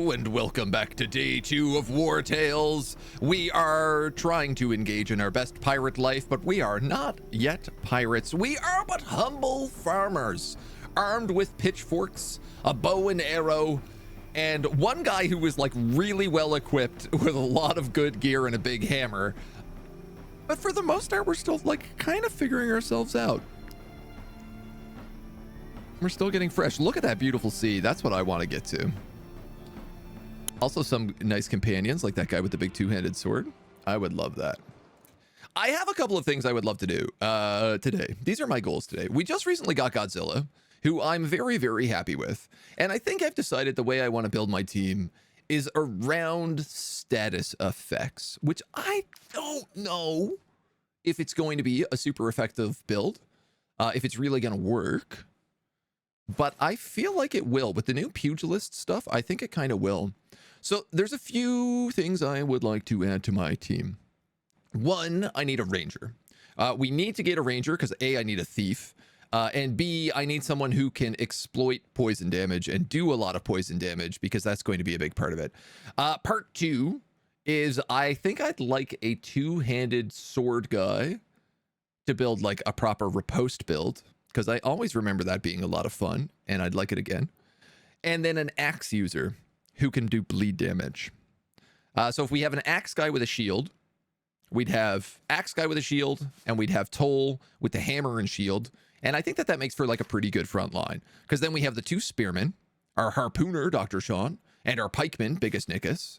Hello and welcome back to day 2 of Wartales. We are trying to engage in our best pirate life, but we are not yet pirates. We are but humble farmers, armed with pitchforks, a bow and arrow, and one guy who was like really well equipped with a lot of good gear and a big hammer. But for the most part, we're still like kind of figuring ourselves out. We're still getting fresh. Look at that beautiful sea. That's what I want to get to. Also some nice companions like that guy with the big two-handed sword. I would love that. I have a couple of things I would love to do today. These are my goals today. We just recently got Godzilla, who I'm very, very happy with. And I think I've decided the way I want to build my team is around status effects, which I don't know if it's going to be a super effective build, if it's really going to work. But I feel like it will. With the new pugilist stuff, I think it kind of will. So there's a few things I would like to add to my team. One, I need a ranger. We need to get a ranger because A, I need a thief. And B, I need someone who can exploit poison damage and do a lot of poison damage because that's going to be a big part of it. Part 2 is I think I'd like a two-handed sword guy to build like a proper riposte build, because I always remember that being a lot of fun, and I'd like it again. And then an axe user who can do bleed damage. So if we have an axe guy with a shield, we'd have axe guy with a shield, and we'd have Toll with the hammer and shield. And I think that that makes for like a pretty good front line, because then we have the two spearmen, our harpooner, Dr. Sean, and our pikeman, Biggest Nickus,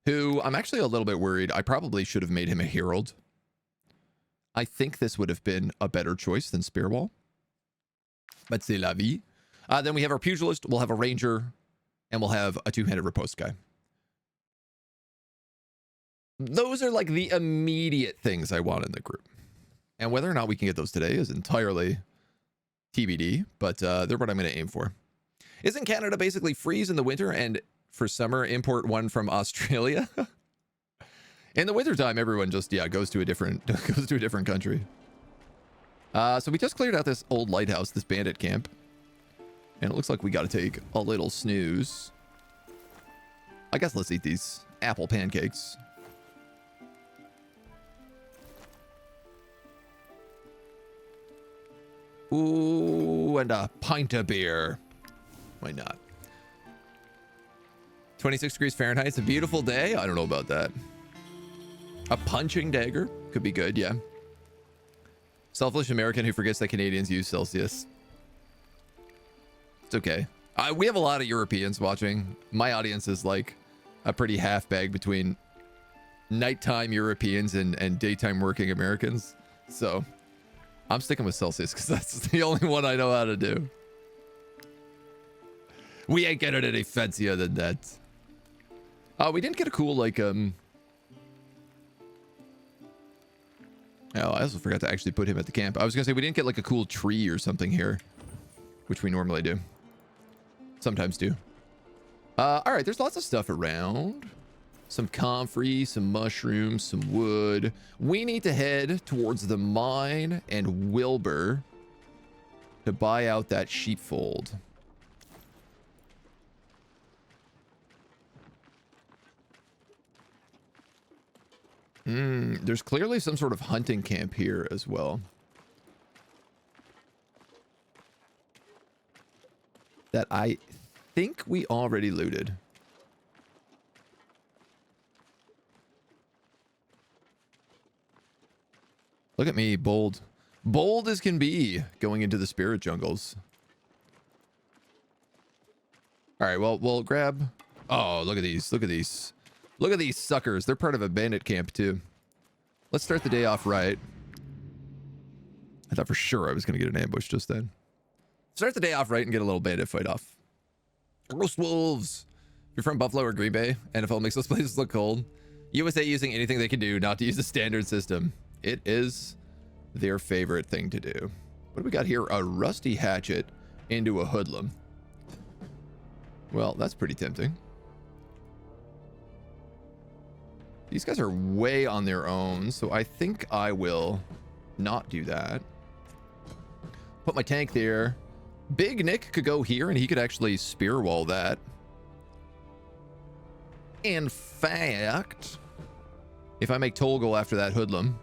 who I'm actually a little bit worried. I probably should have made him a herald. I think this would have been a better choice than Spearwall. But c'est la vie. Then we have our pugilist, we'll have a ranger, and we'll have a two-handed riposte guy. Those are like the immediate things I want in the group. And whether or not we can get those today is entirely TBD, but they're what I'm going to aim for. Isn't Canada basically freeze in the winter and for summer import one from Australia? In the wintertime, everyone just, goes to a different country. So we just cleared out this old lighthouse, this bandit camp. And it looks like we got to take a little snooze. I guess let's eat these apple pancakes. Ooh, and a pint of beer. Why not? 26 degrees Fahrenheit. It's a beautiful day. I don't know about that. A punching dagger could be good, yeah. Selfish American who forgets that Canadians use Celsius. It's okay. We have a lot of Europeans watching. My audience is like a pretty half bag between nighttime Europeans and daytime working Americans. So I'm sticking with Celsius because that's the only one I know how to do. We ain't getting any fancier than that. We didn't get a cool like Oh, I also forgot to actually put him at the camp. I was gonna say we didn't get like a cool tree or something here, which we normally do. Sometimes do. All right, there's lots of stuff around. Some comfrey, some mushrooms, some wood. We need to head towards the mine and Wilbur to buy out that sheepfold. There's clearly some sort of hunting camp here as well. That I think we already looted. Look at me, bold. Bold as can be going into the spirit jungles. All right, well, we'll grab... Oh, look at these. Look at these. Look at these suckers. They're part of a bandit camp, too. Let's start the day off right. I thought for sure I was going to get an ambush just then. Start the day off right and get a little bandit fight off. Roast wolves. If you're from Buffalo or Green Bay, NFL makes those places look cold. USA using anything they can do not to use the standard system. It is their favorite thing to do. What do we got here? A rusty hatchet into a hoodlum. Well, that's pretty tempting. These guys are way on their own, so I think I will not do that. Put my tank there. Big Nick could go here, and he could actually spear wall that. In fact, if I make Tolgol after that hoodlum,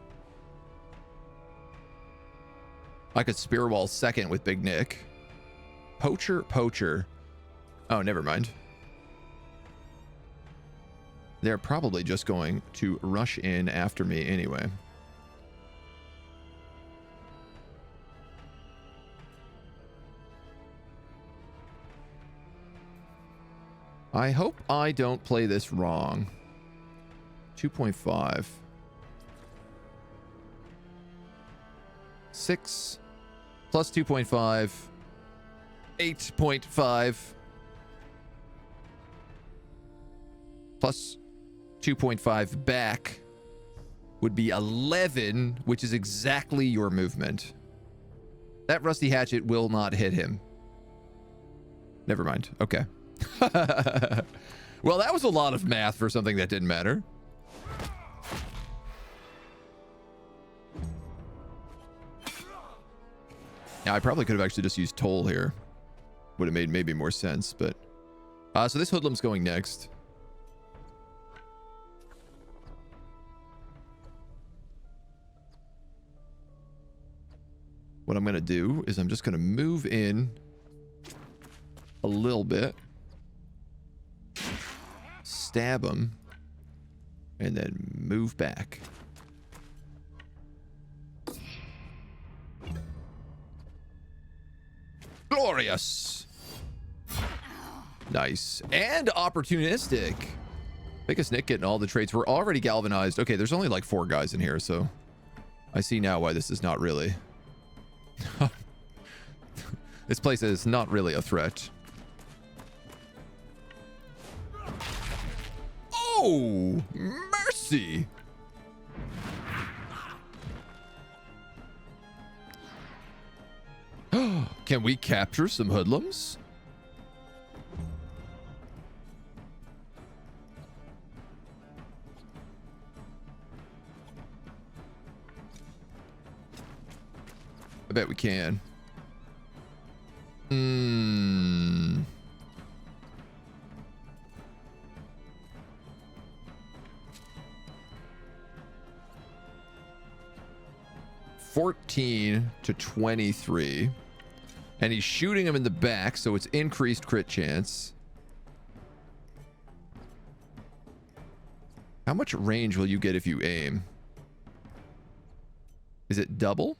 I could spear wall second with Big Nick. Poacher. Oh, never mind. They're probably just going to rush in after me anyway. I hope I don't play this wrong. 2.5. 6 plus 2.5. 8.5. Plus 2.5 back would be 11, which is exactly your movement. That rusty hatchet will not hit him. Never mind. Okay. Well, that was a lot of math for something that didn't matter. Yeah, I probably could have actually just used Toll here. Would have made maybe more sense, but... so this hoodlum's going next. What I'm going to do is I'm just going to move in a little bit. Stab him. And then move back. Glorious. Nice. And opportunistic. Biggest Nick getting all the traits. We're already galvanized. Okay, there's only like 4 guys in here, so I see now why this is not really... This place is not really a threat. Oh, mercy. Can we capture some hoodlums? I bet we can. 14 to 23. And he's shooting him in the back, so it's increased crit chance. How much range will you get if you aim? Is it double?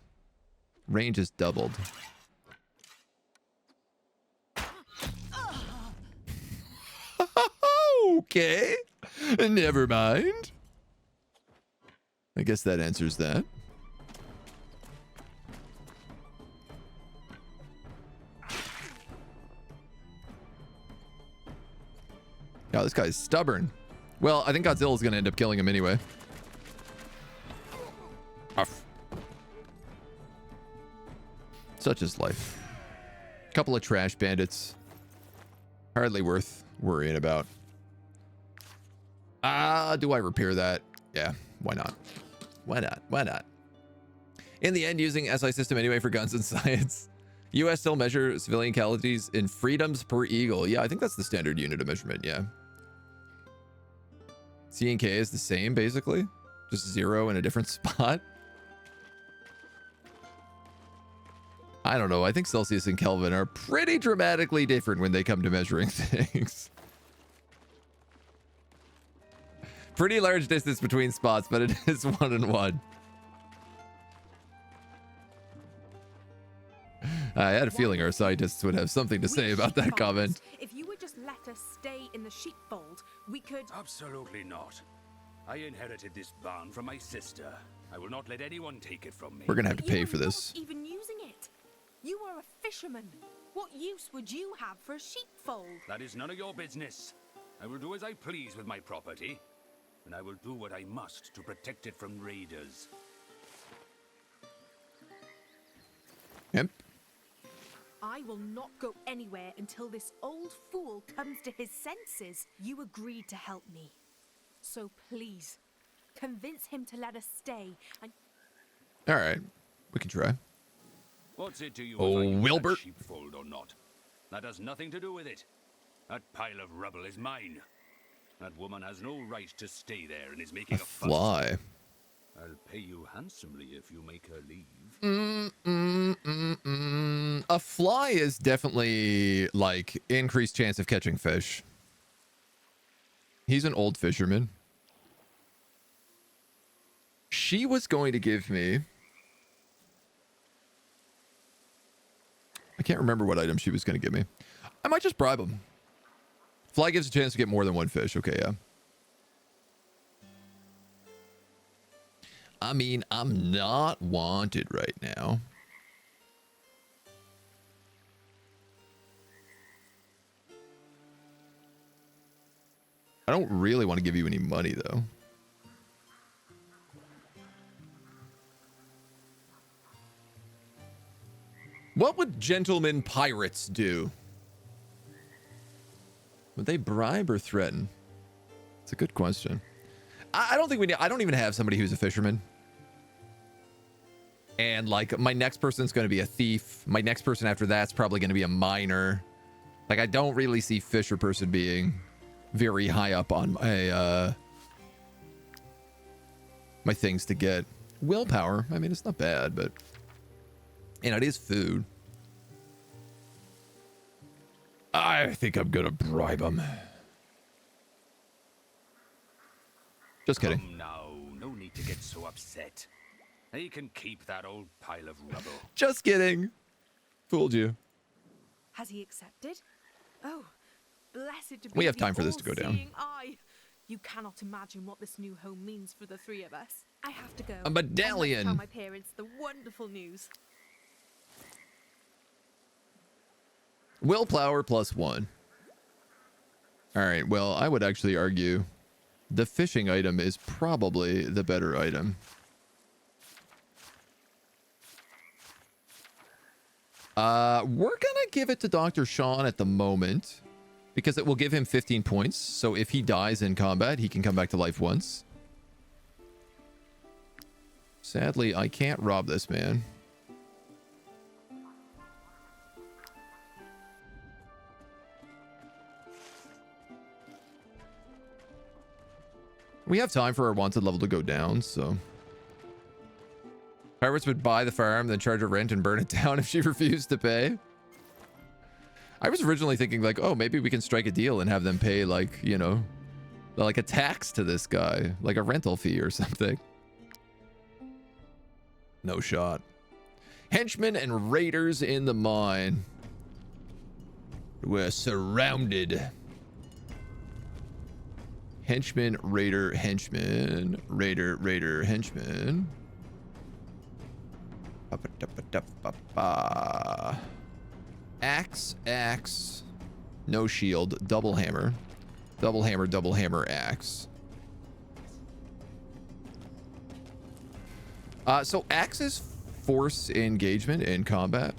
Range is doubled. Okay. Never mind. I guess that answers that. Oh, this guy's stubborn. Well, I think Godzilla's going to end up killing him anyway. Uff. Such is life. Couple of trash bandits. Hardly worth worrying about. Do I repair that? Yeah, why not? Why not? Why not? In the end, using SI system anyway for guns and science. US still measure civilian casualties in freedoms per eagle. Yeah, I think that's the standard unit of measurement, yeah. C and K is the same, basically. Just 0 in a different spot. I don't know. I think Celsius and Kelvin are pretty dramatically different when they come to measuring things. Pretty large distance between spots, but it is 1 and 1. I had a feeling our scientists would have something to say about that comment. If you would just let us stay in the sheepfold, we could... Absolutely not. I inherited this barn from my sister. I will not let anyone take it from me. We're gonna have to pay for this. You are not even using it. You are a fisherman. What use would you have for a sheepfold? That is none of your business. I will do as I please with my property, and I will do what I must to protect it from raiders. Yep. I will not go anywhere until this old fool comes to his senses. You agreed to help me. So please, convince him to let us stay. And... All right. We can try. What's it to you Oh, if I use Wilbert. that sheepfold or not? That has nothing to do with it. That pile of rubble is mine. That woman has no right to stay there and is making a fuss. Fly. I'll pay you handsomely if you make her leave. A fly is definitely like increased chance of catching fish. He's an old fisherman. She was going to give me... I can't remember what item she was going to give me. I might just bribe him. Fly gives a chance to get more than one fish. Okay, yeah. I mean, I'm not wanted right now. I don't really want to give you any money, though. What would gentlemen pirates do? Would they bribe or threaten? It's a good question. I don't think we need... I don't even have somebody who's a fisherman. And, like, my next person's going to be a thief. My next person after that's probably going to be a miner. Like, I don't really see fisher person being very high up on my, my things to get. Willpower. I mean, it's not bad, but... And it is food. I think I'm going to bribe him. Just kidding. Come now, no need to get so upset. They can keep that old pile of rubble. Just kidding. Fooled you. Has he accepted? Oh, blessed to be We have the time for this to go down. all-seeing eye. You cannot imagine what this new home means for the three of us. I have to go. A medallion. I must tell my parents the wonderful news. Willpower +1. All right. Well, I would actually argue the fishing item is probably the better item. We're gonna give it to Dr. Sean at the moment because it will give him 15 points. So if he dies in combat, he can come back to life once. Sadly, I can't rob this man. We have time for our wanted level to go down, so... Pirates would buy the farm, then charge her rent and burn it down if she refused to pay. I was originally thinking, like, oh, maybe we can strike a deal and have them pay, like, you know, like a tax to this guy, like a rental fee or something. No shot. Henchmen and raiders in the mine. We're surrounded. Henchman, raider, henchman, raider, raider, henchman. Axe, axe, no shield, double hammer, axe. So axes force engagement in combat.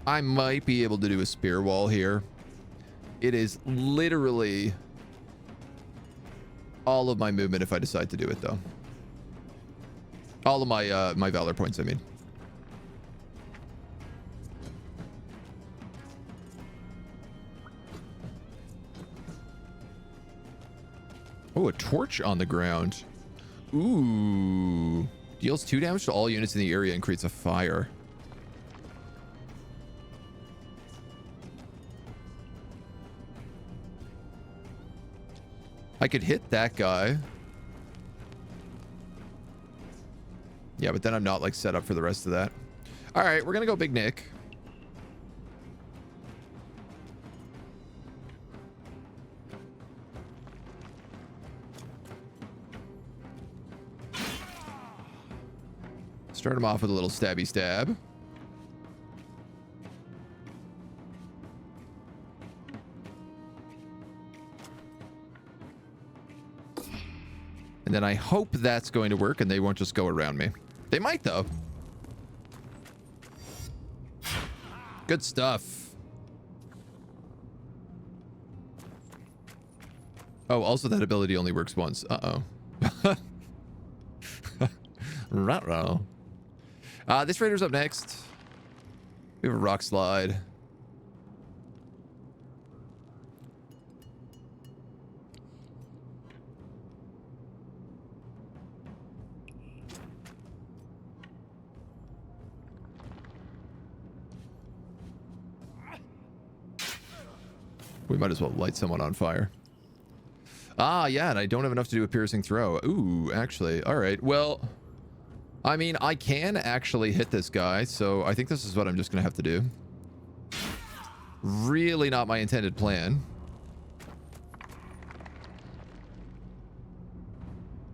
I might be able to do a spear wall here. It is literally all of my movement if I decide to do it, though. All of my my valor points, I mean. Oh, a torch on the ground. Ooh. Deals 2 damage to all units in the area and creates a fire. I could hit that guy. Yeah, but then I'm not like set up for the rest of that. All right, we're gonna go Big Nick. Start him off with a little stabby stab. And then I hope that's going to work and they won't just go around me. They might, though. Good stuff. Oh, also that ability only works once. Uh-oh. Ruh-roh. This raider's up next. We have a rock slide. We might as well light someone on fire. Ah, yeah, and I don't have enough to do a piercing throw. Ooh, actually. All right. Well, I mean, I can actually hit this guy, so I think this is what I'm just going to have to do. Really not my intended plan.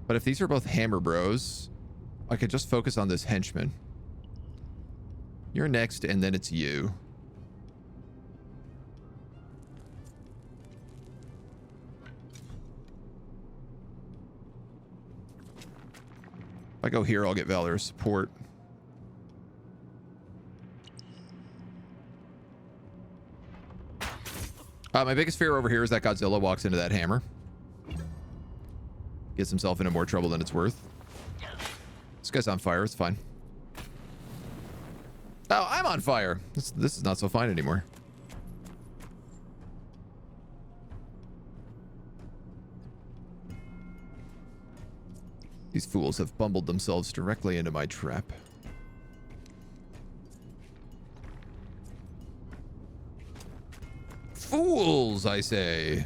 But if these are both hammer bros, I could just focus on this henchman. You're next, and then it's you. If I go here, I'll get Valorous support. My biggest fear over here is that Godzilla walks into that hammer. Gets himself into more trouble than it's worth. This guy's on fire. It's fine. Oh, I'm on fire. This is not so fine anymore. These fools have bumbled themselves directly into my trap. Fools, I say.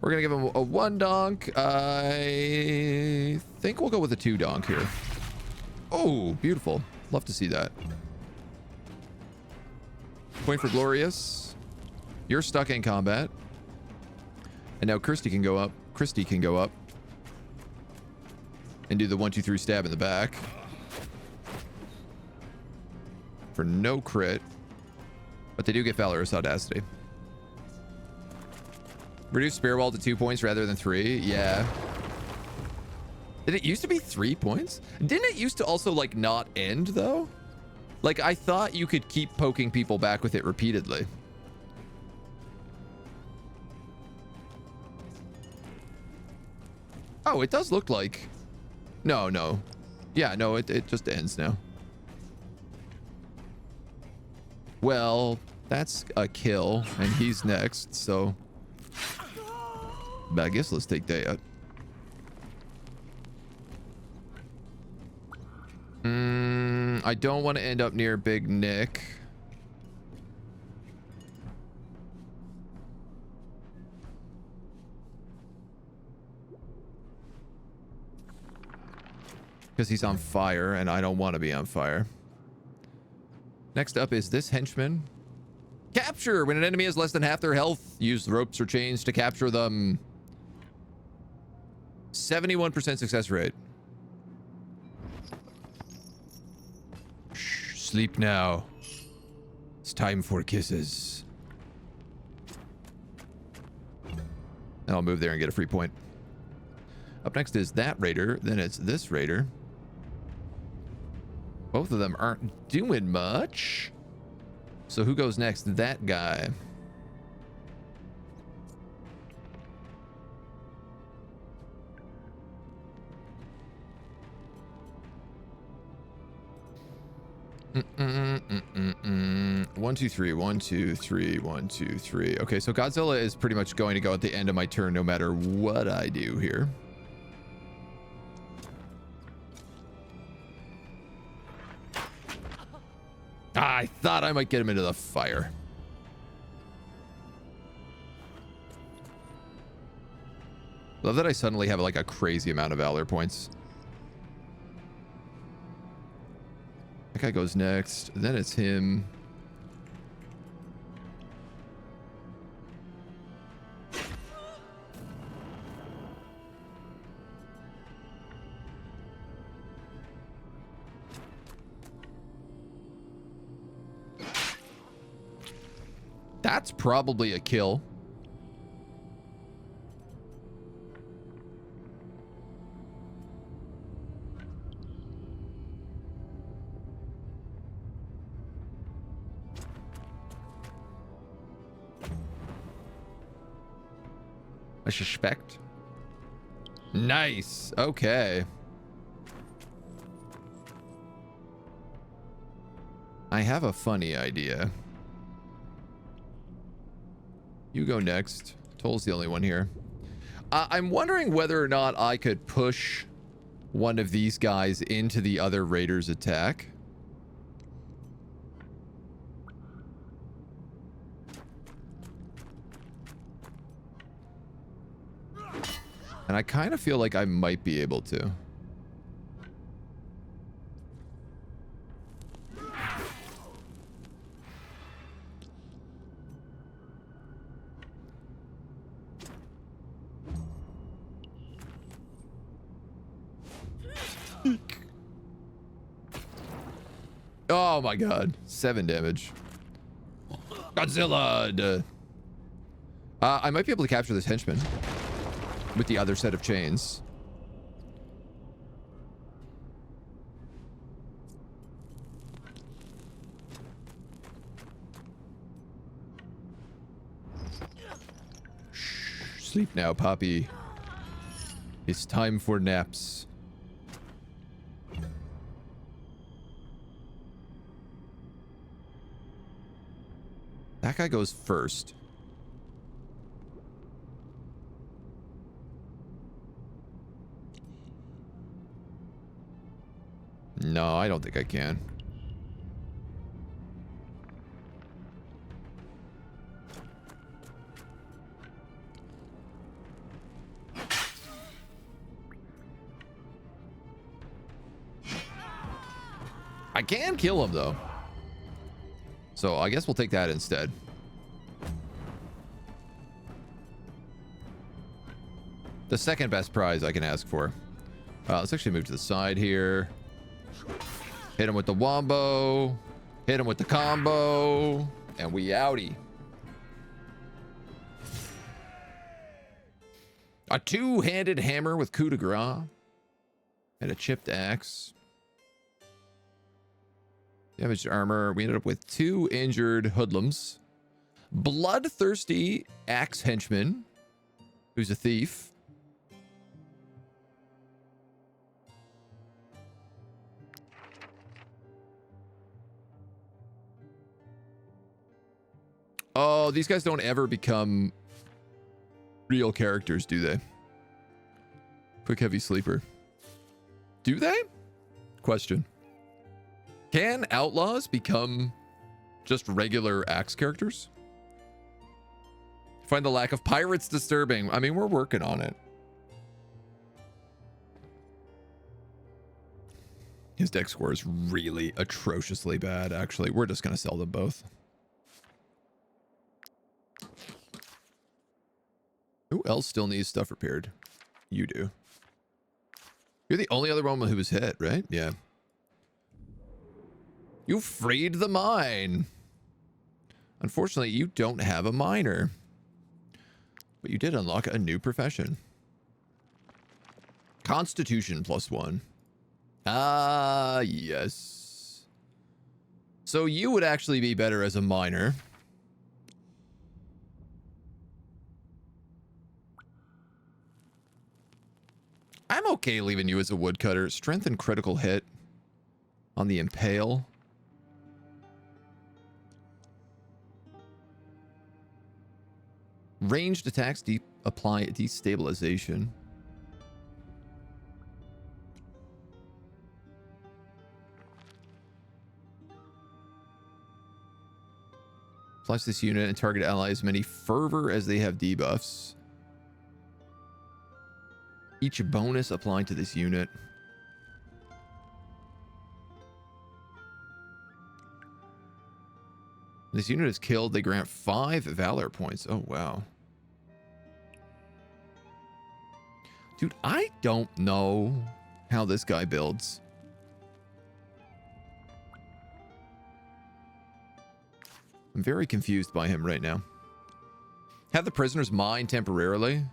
We're gonna give him a 1 donk. I think we'll go with a 2 donk here. Oh, beautiful. Love to see that. Point for Glorious. You're stuck in combat. And now Christy can go up. Christy can go up. And do the 1, 2, 3 stab in the back. For no crit. But they do get Valorous Audacity. Reduce Spear Wall to 2 points rather than 3. Yeah. Did it used to be 3 points? Didn't it used to also, like, not end, though? Like, I thought you could keep poking people back with it repeatedly. Oh, it does look like... No, no. Yeah, no, it just ends now. Well, that's a kill, and he's next, so... But I guess let's take that. I don't want to end up near Big Nick. Because he's on fire, and I don't want to be on fire. Next up is this henchman. Capture! When an enemy has less than half their health, use ropes or chains to capture them. 71% success rate. Shh, sleep now. It's time for kisses. And I'll move there and get a free point. Up next is that raider, then it's this raider. Both of them aren't doing much. So who goes next? That guy. One, two, three. 1, 2, 3. 1, 2, 3. Okay, so Godzilla is pretty much going to go at the end of my turn no matter what I do here. I thought I might get him into the fire. Love that I suddenly have like a crazy amount of valor points. That guy goes next. Then it's him. That's probably a kill. I suspect. Nice. Okay. I have a funny idea. You go next. Toll's the only one here. I'm wondering whether or not I could push one of these guys into the other raider's attack. And I kind of feel like I might be able to. Oh my god. 7 damage. Godzilla! I might be able to capture this henchman with the other set of chains. Shh, sleep now, Poppy. It's time for naps. That guy goes first. No, I don't think I can. I can kill him, though. So I guess we'll take that instead. The second best prize I can ask for. Let's actually move to the side here. Hit him with the wombo. Hit him with the combo. And we outie. A two-handed hammer with coup de grace. And a chipped axe. Damaged armor. We ended up with 2 injured hoodlums. Bloodthirsty axe henchman. Who's a thief. Oh, these guys don't ever become real characters, do they? Quick heavy sleeper. Do they? Question. Can outlaws become just regular axe characters? Find the lack of pirates disturbing. I mean, we're working on it. His deck score is really atrociously bad, actually. We're just going to sell them both. Who else still needs stuff repaired? You do. You're the only other one who was hit, right? Yeah. You freed the mine. Unfortunately, you don't have a miner. But you did unlock a new profession. Constitution +1. Ah, yes. So you would actually be better as a miner. I'm okay leaving you as a woodcutter. Strength and critical hit on the impale. Ranged attacks apply destabilization. Plus this unit and target allies many fervor as they have debuffs. Each bonus applied to this unit. This unit is killed. They grant 5 valor points. Oh, wow. Dude, I don't know how this guy builds. I'm very confused by him right now. Have the prisoners mine temporarily.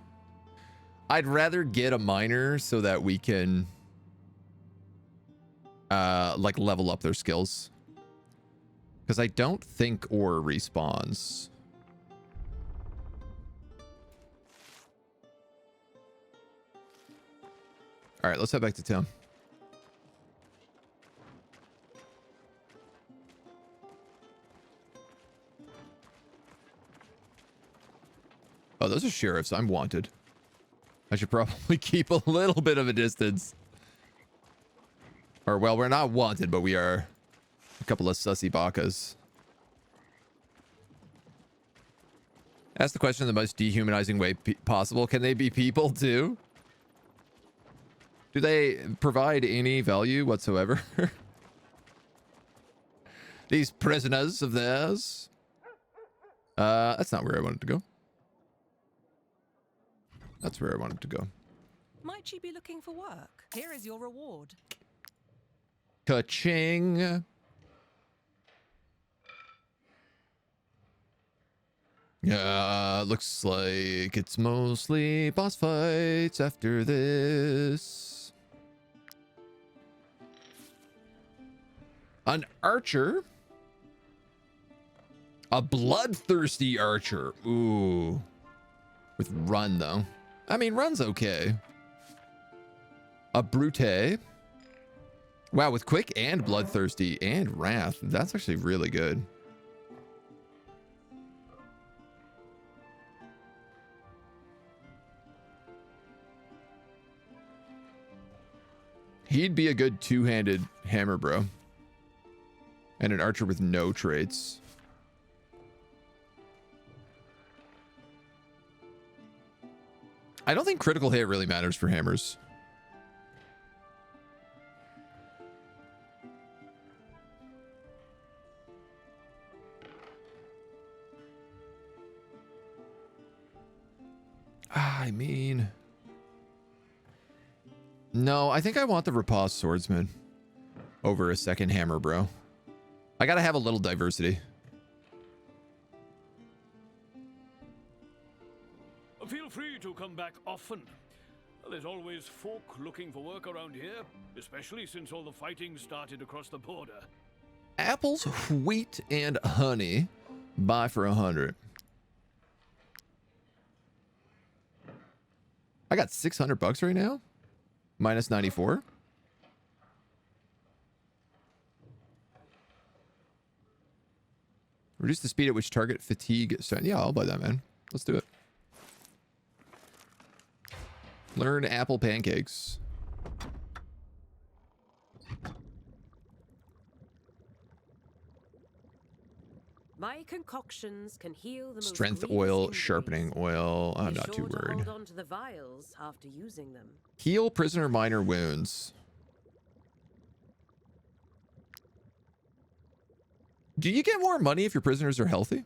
I'd rather get a miner so that we can like level up their skills. Because I don't think ore respawns. All right, let's head back to town. Oh, those are sheriffs. I'm wanted. I should probably keep a little bit of a distance. Or, well, we're not wanted, but we are a couple of sussy bakas. Ask the question in the most dehumanizing way possible. Can they be people, too? Do they provide any value whatsoever? These prisoners of theirs? That's not where I wanted to go. That's where I wanted to go. Might you be looking for work? Here is your reward. Ka-ching. Looks like it's mostly boss fights after this. An archer? A bloodthirsty archer. Ooh. With run, though. I mean, run's okay. A brute. Wow, with quick and bloodthirsty and wrath. That's actually really good. He'd be a good two-handed hammer, bro. And an archer with no traits. I don't think critical hit really matters for hammers. I mean... No, I think I want the riposte swordsman over a second hammer, bro. I gotta have a little diversity. Feel free to come back often. There's always folk looking for work around here, especially since all the fighting started across the border. Apples, wheat, and honey. Buy for 100. I got 600 bucks right now. Minus 94. Reduce the speed at which target fatigue. Yeah, I'll buy that, man. Let's do it. Learn apple pancakes. My concoctions can heal the most Strength grievous oil, injuries. sharpening oil. I'm Be not too sure to worried. Hold on to the vials after using them. Heal prisoner minor wounds. Do you get more money if your prisoners are healthy?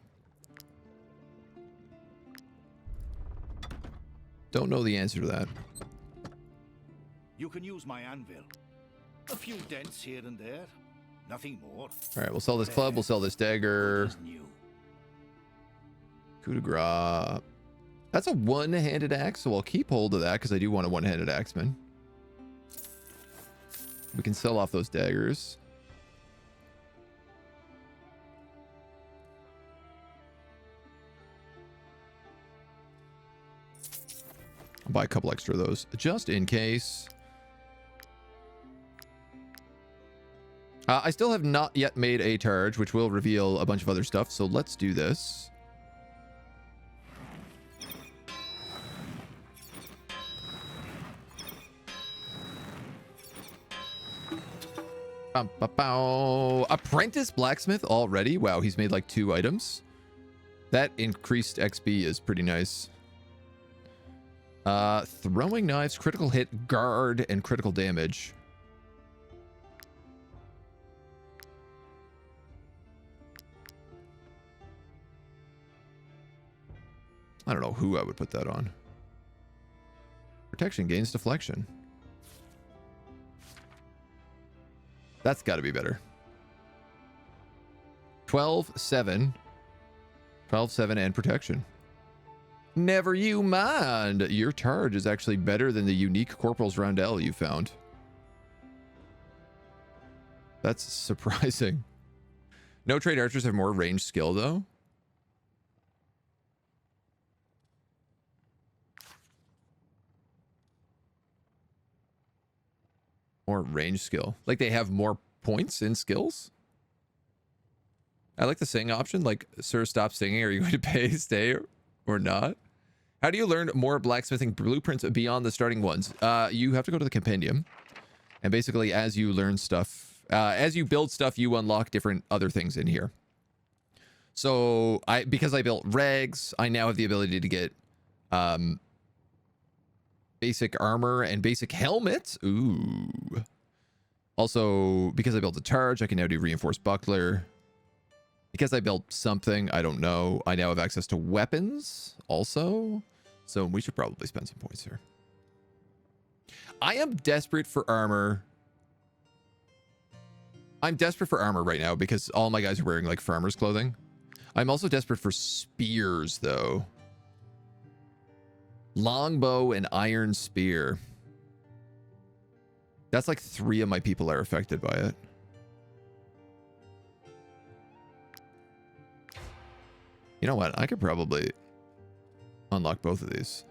Don't know the answer to that. You can use my anvil. A few dents here and there. Nothing more. All right, we'll sell this club. We'll sell this dagger. Coup de grace. That's a one-handed axe, so I'll keep hold of that because I do want a one-handed axeman. We can sell off those daggers. I'll buy a couple extra of those just in case. I still have not yet made a charge, which will reveal a bunch of other stuff. So let's do this. Apprentice blacksmith already. Wow, he's made like 2 items. That increased XP is pretty nice. Throwing knives, critical hit, guard, and critical damage. I don't know who I would put that on. Protection gains deflection. That's got to be better. 12-7. 12-7 and protection. Never you mind. Your charge is actually better than the unique Corporal's Roundel you found. That's surprising. No trade archers have more range skill, though. More range skill. Like they have more points in skills. I like the sing option. Like, sir, stop singing. Are you going to pay, stay, or not? How do you learn more blacksmithing blueprints beyond the starting ones? You have to go to the compendium. And basically, as you learn stuff, as you build stuff, you unlock different other things in here. So, because I built rags, I now have the ability to get basic armor and basic helmets. Ooh. Also, because I built a targe, I can now do reinforced buckler. Because I built something, I don't know. I now have access to weapons also. So we should probably spend some points here. I am desperate for armor. I'm desperate for armor right now because all my guys are wearing like farmer's clothing. I'm also desperate for spears though. Longbow and iron spear. That's like 3 of my people are affected by it. You know what? I could probably unlock both of these.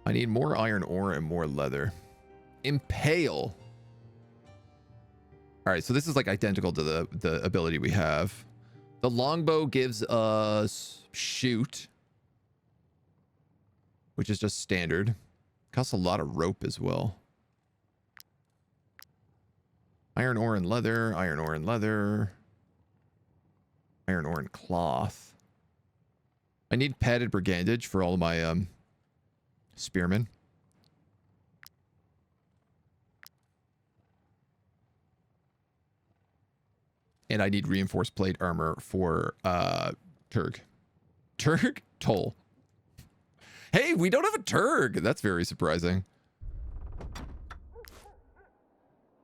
I need more iron ore and more leather. Impale. All right, so this is like identical to the ability we have. The longbow gives us shoot, which is just standard. Costs a lot of rope as well. Iron ore and leather, iron ore and leather, iron ore and cloth. I need padded brigandage for all of my spearmen. And I need reinforced plate armor for Turg. Turg? Toll. Hey, we don't have a Turg. That's very surprising.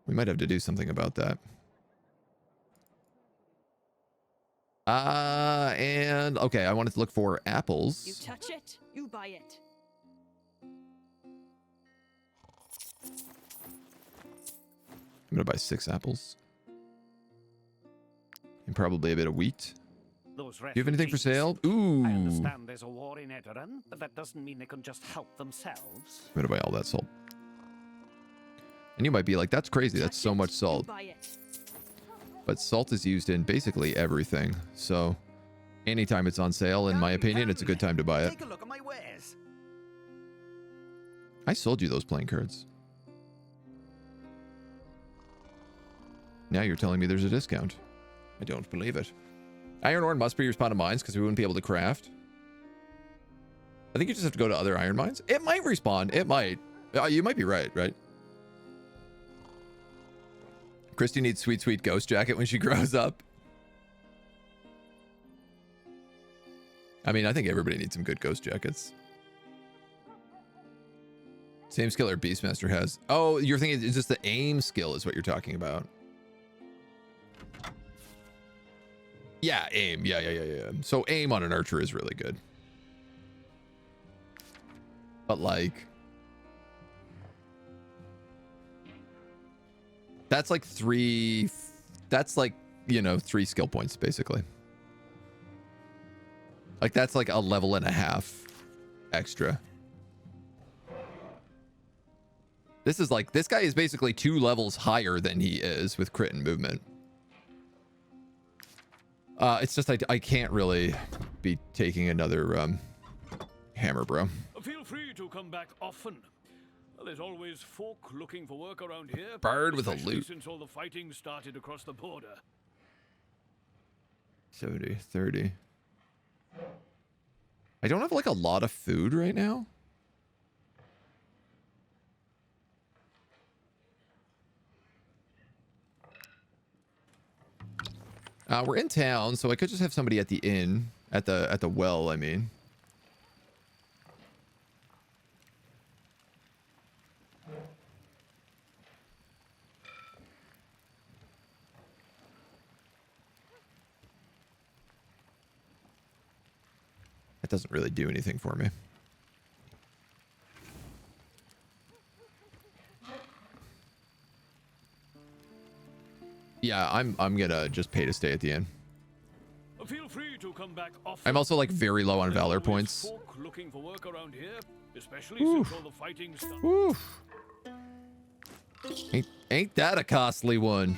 We might have to do something about that. And okay, I wanted to look for apples. You touch it, you buy it. I'm gonna buy 6 apples. And probably a bit of wheat. Do you have anything for sale? Ooh. I understand there's a war in Edoran, but that doesn't mean they can just help themselves. I'm gonna buy all that salt. And you might be like, that's crazy. That's so much salt. But salt is used in basically everything. So anytime it's on sale, in my opinion, it's a good time to buy it. Take a look at my wares. I sold you those playing cards. Now you're telling me there's a discount. I don't believe it. Iron ore must be respawned to mines because we wouldn't be able to craft. I think you just have to go to other iron mines. It might respawn. It might. You might be right, right? Christy needs sweet, sweet ghost jacket when she grows up. I mean, I think everybody needs some good ghost jackets. Same skill our Beastmaster has. Oh, you're thinking it's just the aim skill is what you're talking about. Yeah, aim. Yeah. So aim on an archer is really good. But like... That's like 3... That's like, you know, 3 skill points, basically. Like, that's like a level and a half extra. This is like... This guy is basically 2 levels higher than he is with crit and movement. It's just I can't really be taking another hammer, bro. Feel free to come back often. There's always folk looking for work around here. Bird with a especially loot. Since all the fighting started across the border. 70, 30. I don't have like a lot of food right now. We're in town, so I could just have somebody at the inn, at the well, I mean. That doesn't really do anything for me. Yeah, I'm gonna just pay to stay at the inn. Feel free to come back often. I'm also like very low on There's valor always points. folk looking for work around here, especially since all the fighting's done. Oof. Ain't that a costly one?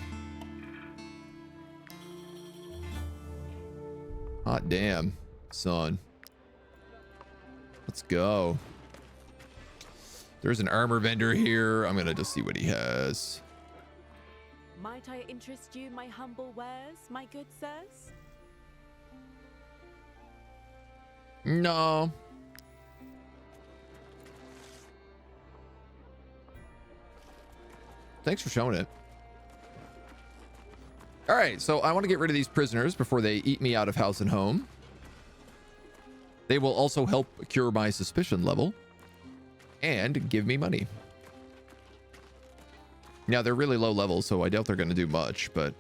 Hot damn, son. Let's go. There's an armor vendor here. I'm gonna just see what he has. Might I interest you in my humble wares, my good sirs? No. Thanks for showing it. All right, so I want to get rid of these prisoners before they eat me out of house and home. They will also help cure my suspicion level and give me money. Now, they're really low level, so I doubt they're going to do much, but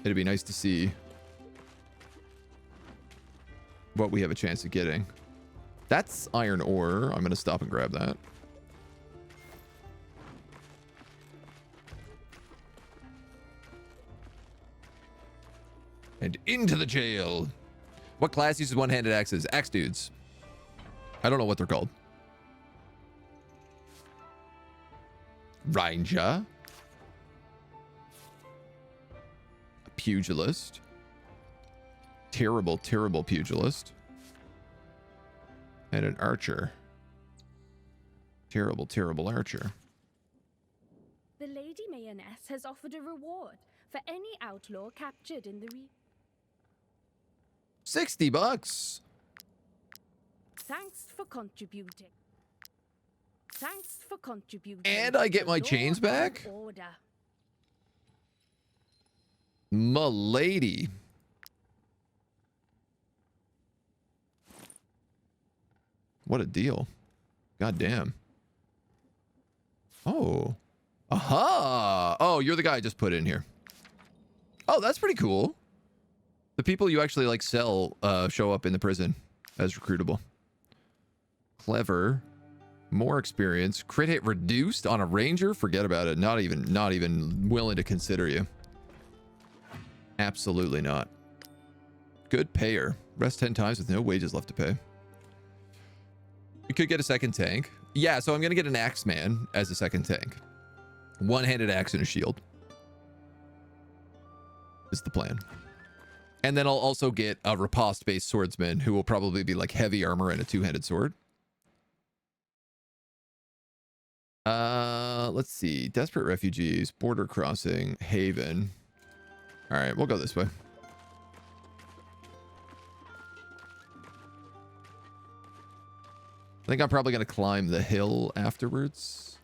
it'd be nice to see what we have a chance of getting. That's iron ore. I'm going to stop and grab that. And into the jail. What class uses one-handed axes? Axe dudes. I don't know what they're called. Ranger. A pugilist. Terrible, terrible pugilist. And an archer. Terrible, terrible archer. The Lady Mayonnaise has offered a reward for any outlaw captured in the $60. Thanks for contributing. Thanks for contributing. And I get my to chains law and back? Order. M'lady. What a deal. God damn. Oh. Aha! Oh, you're the guy I just put in here. Oh, that's pretty cool. The people you actually like sell show up in the prison as recruitable. Clever. More experience. Crit hit reduced on a ranger? Forget about it. Not even willing to consider you. Absolutely not. Good payer. Rest 10 times with no wages left to pay. You could get a second tank. Yeah, so I'm going to get an axeman as a second tank. One-handed axe and a shield is the plan. And then I'll also get a riposte-based swordsman who will probably be like heavy armor and a two-handed sword. Let's see. Desperate refugees, border crossing, haven. All right, we'll go this way. I think I'm probably going to climb the hill afterwards.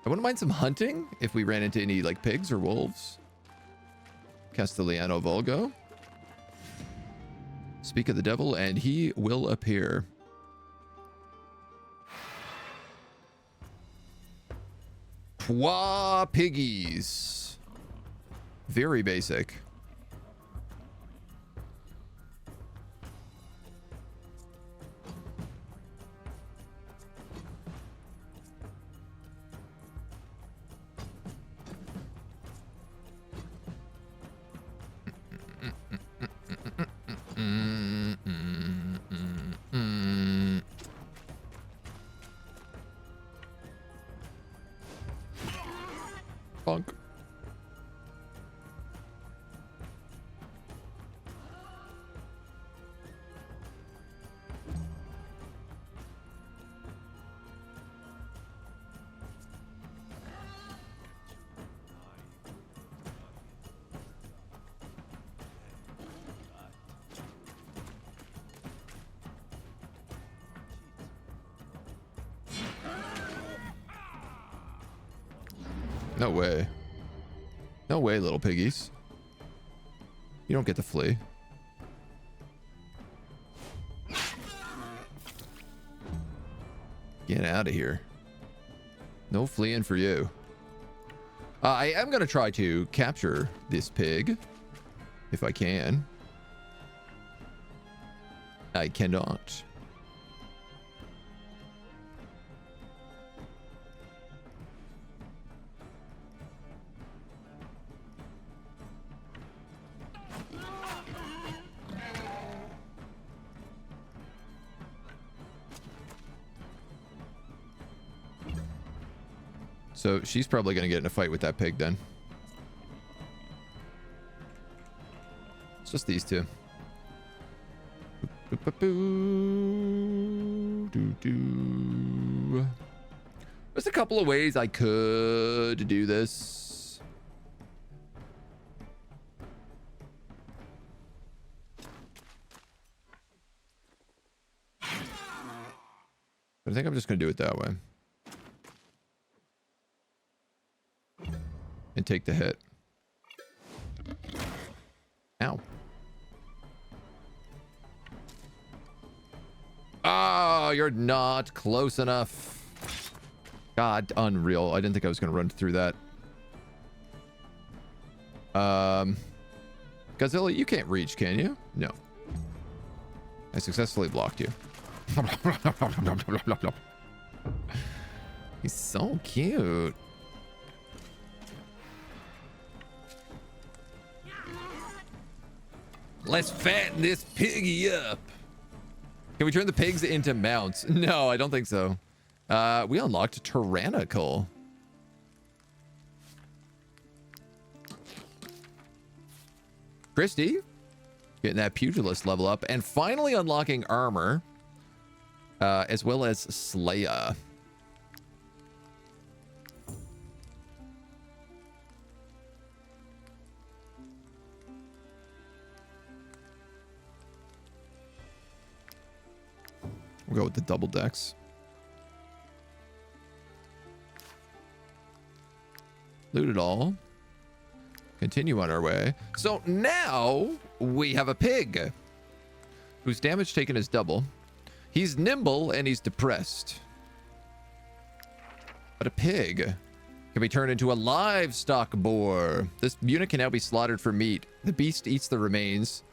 I wouldn't mind some hunting if we ran into any like pigs or wolves. Castellano Volgo. Speak of the devil and he will appear. Pwa piggies. Very basic. Bonk. No way. No way, little piggies. You don't get to flee. Get out of here. No fleeing for you. I am going to try to capture this pig. If I can. I cannot. So she's probably going to get in a fight with that pig then. It's just these two. There's a couple of ways I could do this. But I think I'm just going to do it that way. And take the hit. Ow. Oh, you're not close enough. God, unreal. I didn't think I was going to run through that. Godzilla, you can't reach, can you? No. I successfully blocked you. He's so cute. Let's fatten this piggy up. Can we turn the pigs into mounts? No, I don't think so. We unlocked tyrannical. Christy, getting that pugilist level up, and finally unlocking armor, as well as Slayer. We'll go with the double decks. Loot it all. Continue on our way. So now we have a pig whose damage taken is double. He's nimble and he's depressed. But a pig can be turned into a livestock boar. This unit can now be slaughtered for meat. The beast eats the remains,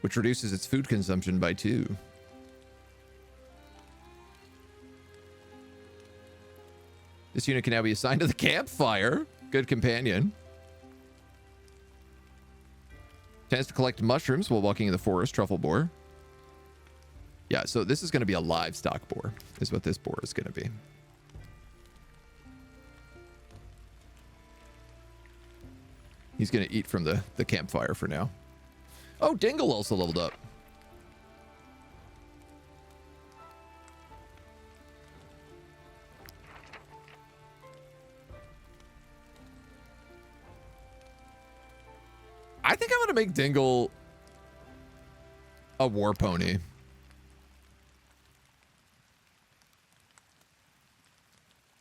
which reduces its food consumption by 2. This unit can now be assigned to the campfire. Good companion. Tends to collect mushrooms while walking in the forest. Truffle boar. Yeah, so this is going to be a livestock boar, is what this boar is going to be. He's going to eat from the campfire for now. Oh, Dingle also leveled up. I think I'm going to make Dingle a war pony.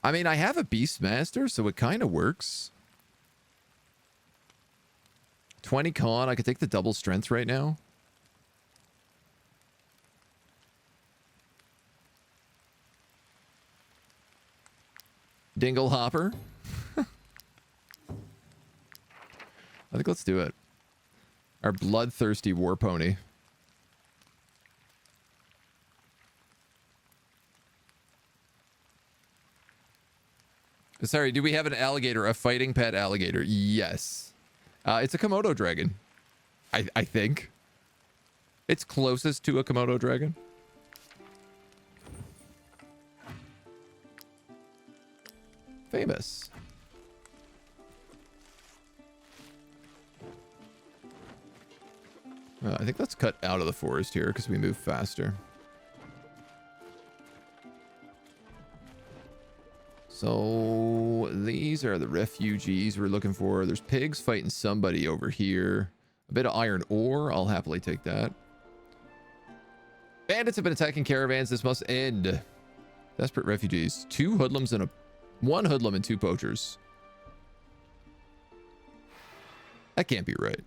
I mean, I have a Beastmaster, so it kind of works. 20 con. I could take the double strength right now. Dingle Hopper. I think let's do it. Our bloodthirsty war pony. Sorry, do we have an alligator, a fighting pet alligator? Yes. It's a Komodo dragon. I think. It's closest to a Komodo dragon. Famous. I think let's cut out of the forest here because we move faster. So these are the refugees we're looking for. There's pigs fighting somebody over here. A bit of iron ore. I'll happily take that. Bandits have been attacking caravans. This must end. Desperate refugees. 2 hoodlums and one hoodlum and 2 poachers. That can't be right.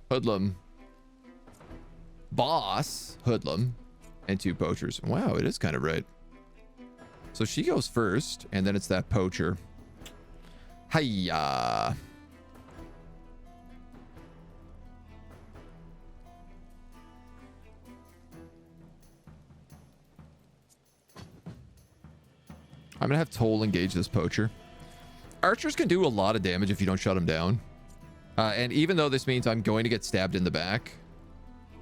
Hoodlum. Boss. Hoodlum. And 2 poachers. Wow, it is kind of right. So she goes first, and then it's that poacher. Hiya. I'm gonna have Toll engage this poacher. Archers can do a lot of damage if you don't shut them down. And even though this means I'm going to get stabbed in the back,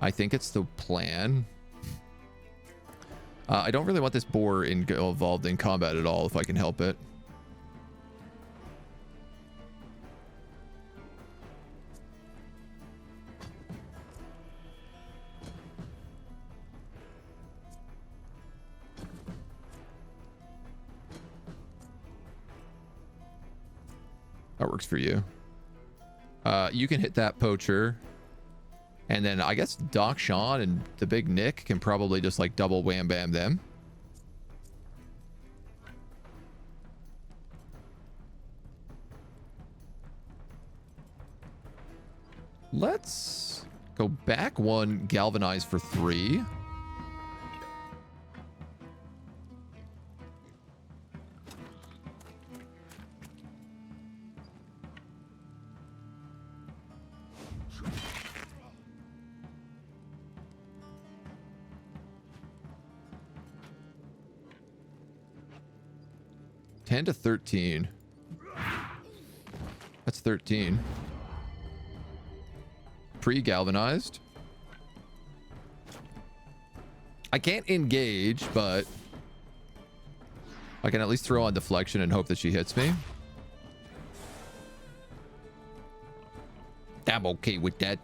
I think it's the plan. I don't really want this boar involved in combat at all if I can help it. That works for you. You can hit that poacher. And then I guess Doc Sean and the big Nick can probably just like double wham bam them. Let's go back one, galvanize for 3. To 13. That's 13. Pre-galvanized. I can't engage, but I can at least throw on deflection and hope that she hits me. I'm okay with that.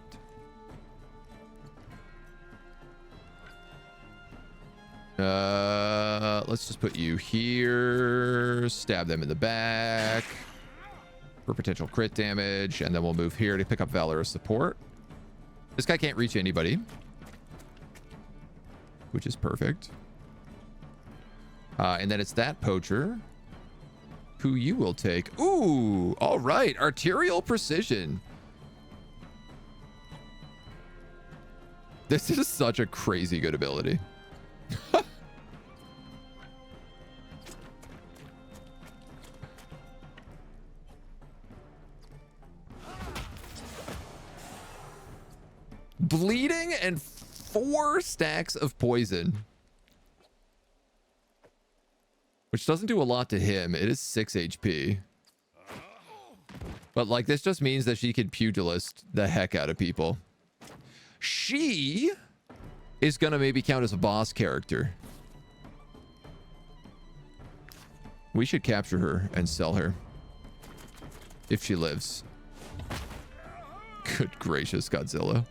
Let's just put you here. Stab them in the back for potential crit damage, and then we'll move here to pick up Valorous Support. This guy can't reach anybody, which is perfect. And then it's that poacher who you will take. Ooh, all right. Arterial Precision. This is such a crazy good ability. Bleeding and 4 stacks of poison. Which doesn't do a lot to him. It is 6 HP. But like this just means that she can pugilist the heck out of people. She is going to maybe count as a boss character. We should capture her and sell her. If she lives. Good gracious, Godzilla.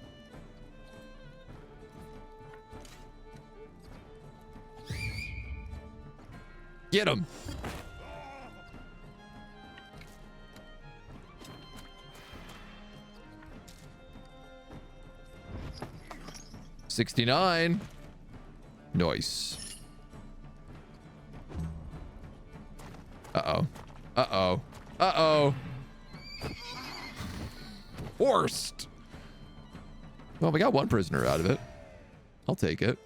Get him. $69. Nice. Uh-oh. Uh-oh. Uh-oh. Forced. Well, we got one prisoner out of it. I'll take it.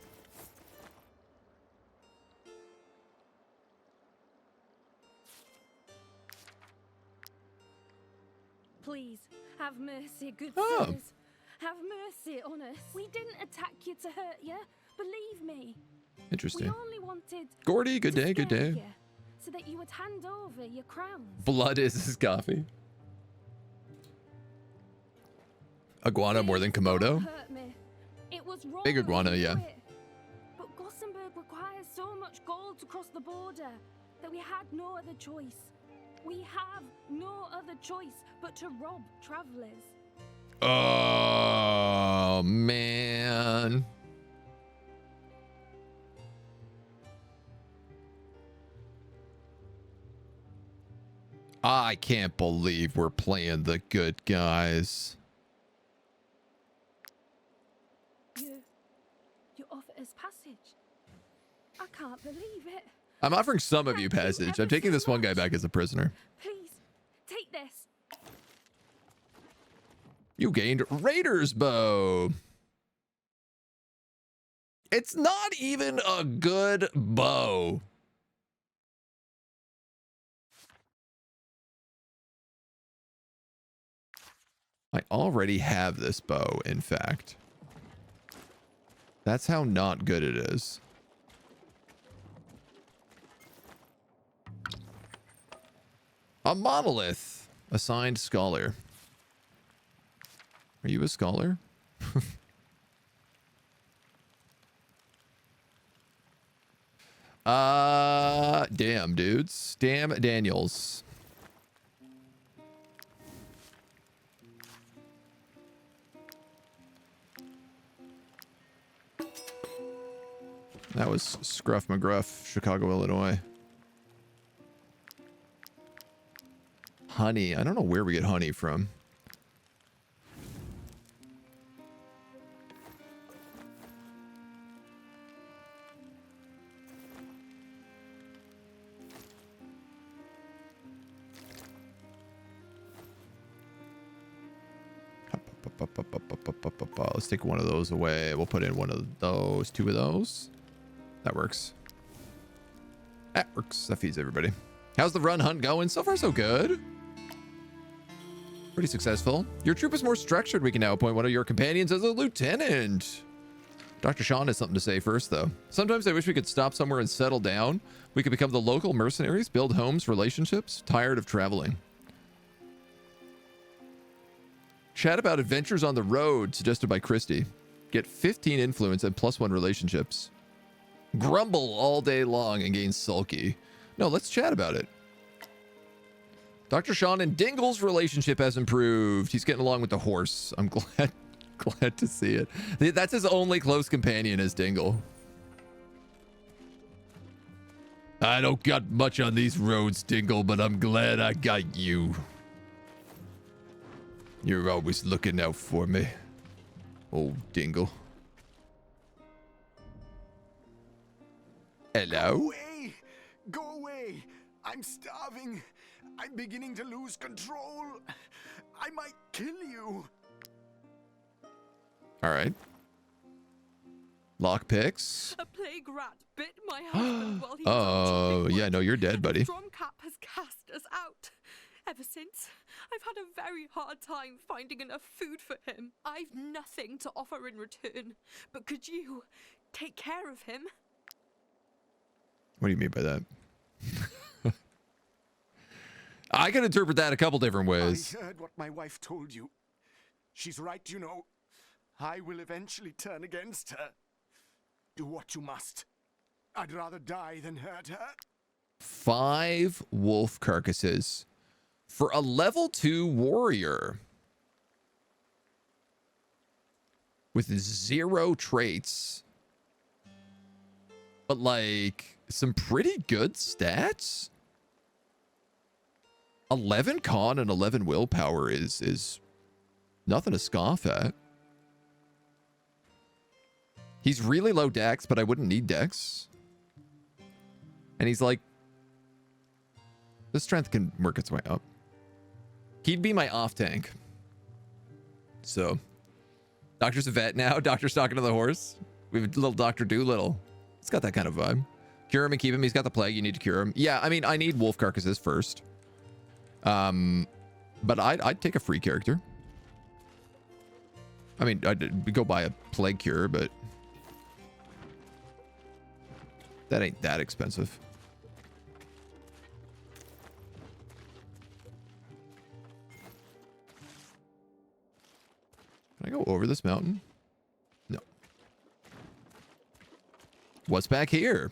Please, have mercy, good sirs. Have mercy on us. We didn't attack you to hurt you. Believe me. Interesting. We only wanted Gordy, good day, good day. you so that you would hand over your crowns. Blood is his coffee. Iguana more than Komodo? Hurt me. It was wrong. Big iguana, yeah. But Gothenburg requires so much gold to cross the border that we had no other choice. We have no other choice but to rob travelers. Oh, man. I can't believe we're playing the good guys. You offer us passage. I can't believe it. I'm offering some of you passage. I'm taking this one guy back as a prisoner. Please, take this. You gained Raider's Bow. It's not even a good bow. I already have this bow, in fact. That's how not good it is. A monolith. Assigned scholar. Are you a scholar? Damn, dudes. Damn, Daniels. That was Scruff McGruff, Chicago, Illinois. Honey. I don't know where we get honey from. Let's take one of those away. We'll put in one of those, two of those. That works. That works. That feeds everybody. How's the run hunt going? So far, so good. Pretty successful. Your troop is more structured. We can now appoint one of your companions as a lieutenant. Dr. Sean has something to say first, though. Sometimes I wish we could stop somewhere and settle down. We could become the local mercenaries, build homes, relationships. Tired of traveling. Chat about adventures on the road, suggested by Christy. Get 15 influence and +1 relationships. Grumble all day long and gain sulky. No, let's chat about it. Dr. Sean and Dingle's relationship has improved. He's getting along with the horse. I'm glad to see it. That's his only close companion is Dingle. I don't got much on these roads, Dingle, but I'm glad I got you. You're always looking out for me, old Dingle. Hello? Go away! Go away! I'm starving. I'm beginning to lose control. I might kill you. All right. Lockpicks. A plague rat bit my husband while he Oh, yeah, no, you're dead, buddy. Stromcap has cast us out. Ever since, I've had a very hard time finding enough food for him. I've nothing to offer in return, but could you take care of him? What do you mean by that? I can interpret that a couple different ways. I heard what my wife told you. She's right, you know. I will eventually turn against her. Do what you must. I'd rather die than hurt her. 5 wolf carcasses for a level 2 warrior with 0 traits, but like some pretty good stats. 11 con and 11 willpower is nothing to scoff at. He's really low dex, but I wouldn't need dex. And he's like, the strength can work its way up. He'd be my off tank. So, Doctor's a vet now. Doctor's talking to the horse. We have a little Dr. Doolittle. It's got that kind of vibe. Cure him and keep him. He's got the plague. You need to cure him. Yeah, I mean, I need wolf carcasses first. But I'd take a free character. I mean, I'd go buy a plague cure, but that ain't that expensive. Can I go over this mountain? No. What's back here?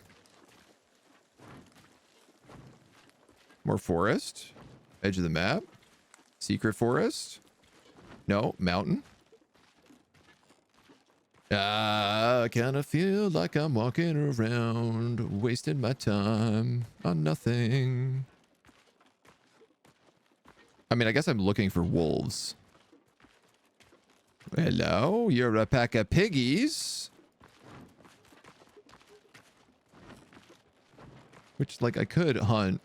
More forest. Edge of the map. Secret forest. No, mountain. I kind of feel like I'm walking around, wasting my time on nothing. I mean, I guess I'm looking for wolves. Hello, you're a pack of piggies. Which, like, I could hunt.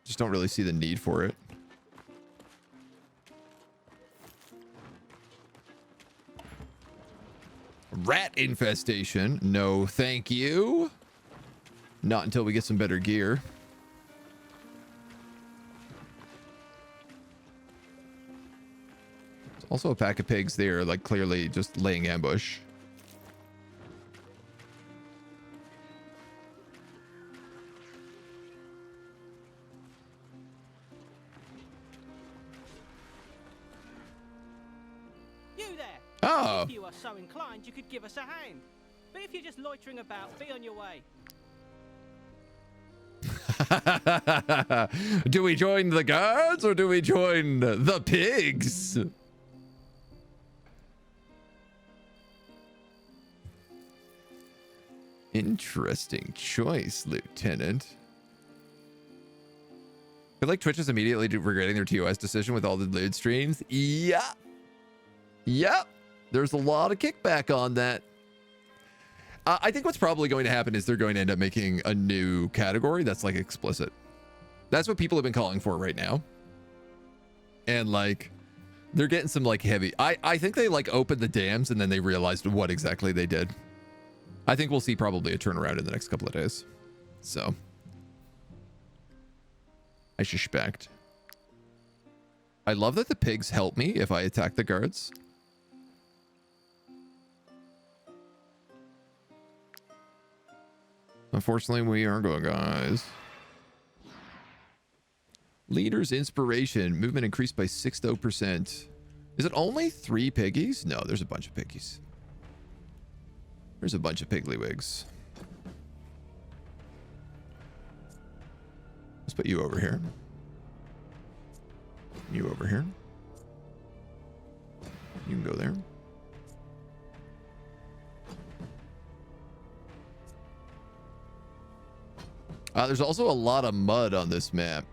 Just don't really see the need for it. Rat infestation. No, thank you. Not until we get some better gear. There's also a pack of pigs there, like clearly just laying ambush. Oh. If you are so inclined, you could give us a hand. But if you're just loitering about, be on your way. Do we join the guards or do we join the pigs? Interesting choice, Lieutenant. I feel like Twitch is immediately regretting their TOS decision with all the loot streams. Yeah. Yep. There's a lot of kickback on that. I think what's probably going to happen is they're going to end up making a new category that's like explicit. That's what people have been calling for right now. And like, they're getting some like heavy. I think they like opened the dams and then they realized what exactly they did. I think we'll see probably a turnaround in the next couple of days. So I suspect. I love that the pigs help me if I attack the guards. Unfortunately, we are going, guys. Leader's inspiration. Movement increased by 60%. Is it only 3 piggies? No, there's a bunch of piggies. There's a bunch of pigglywigs. Let's put you over here. You over here. You can go there. There's also a lot of mud on this map.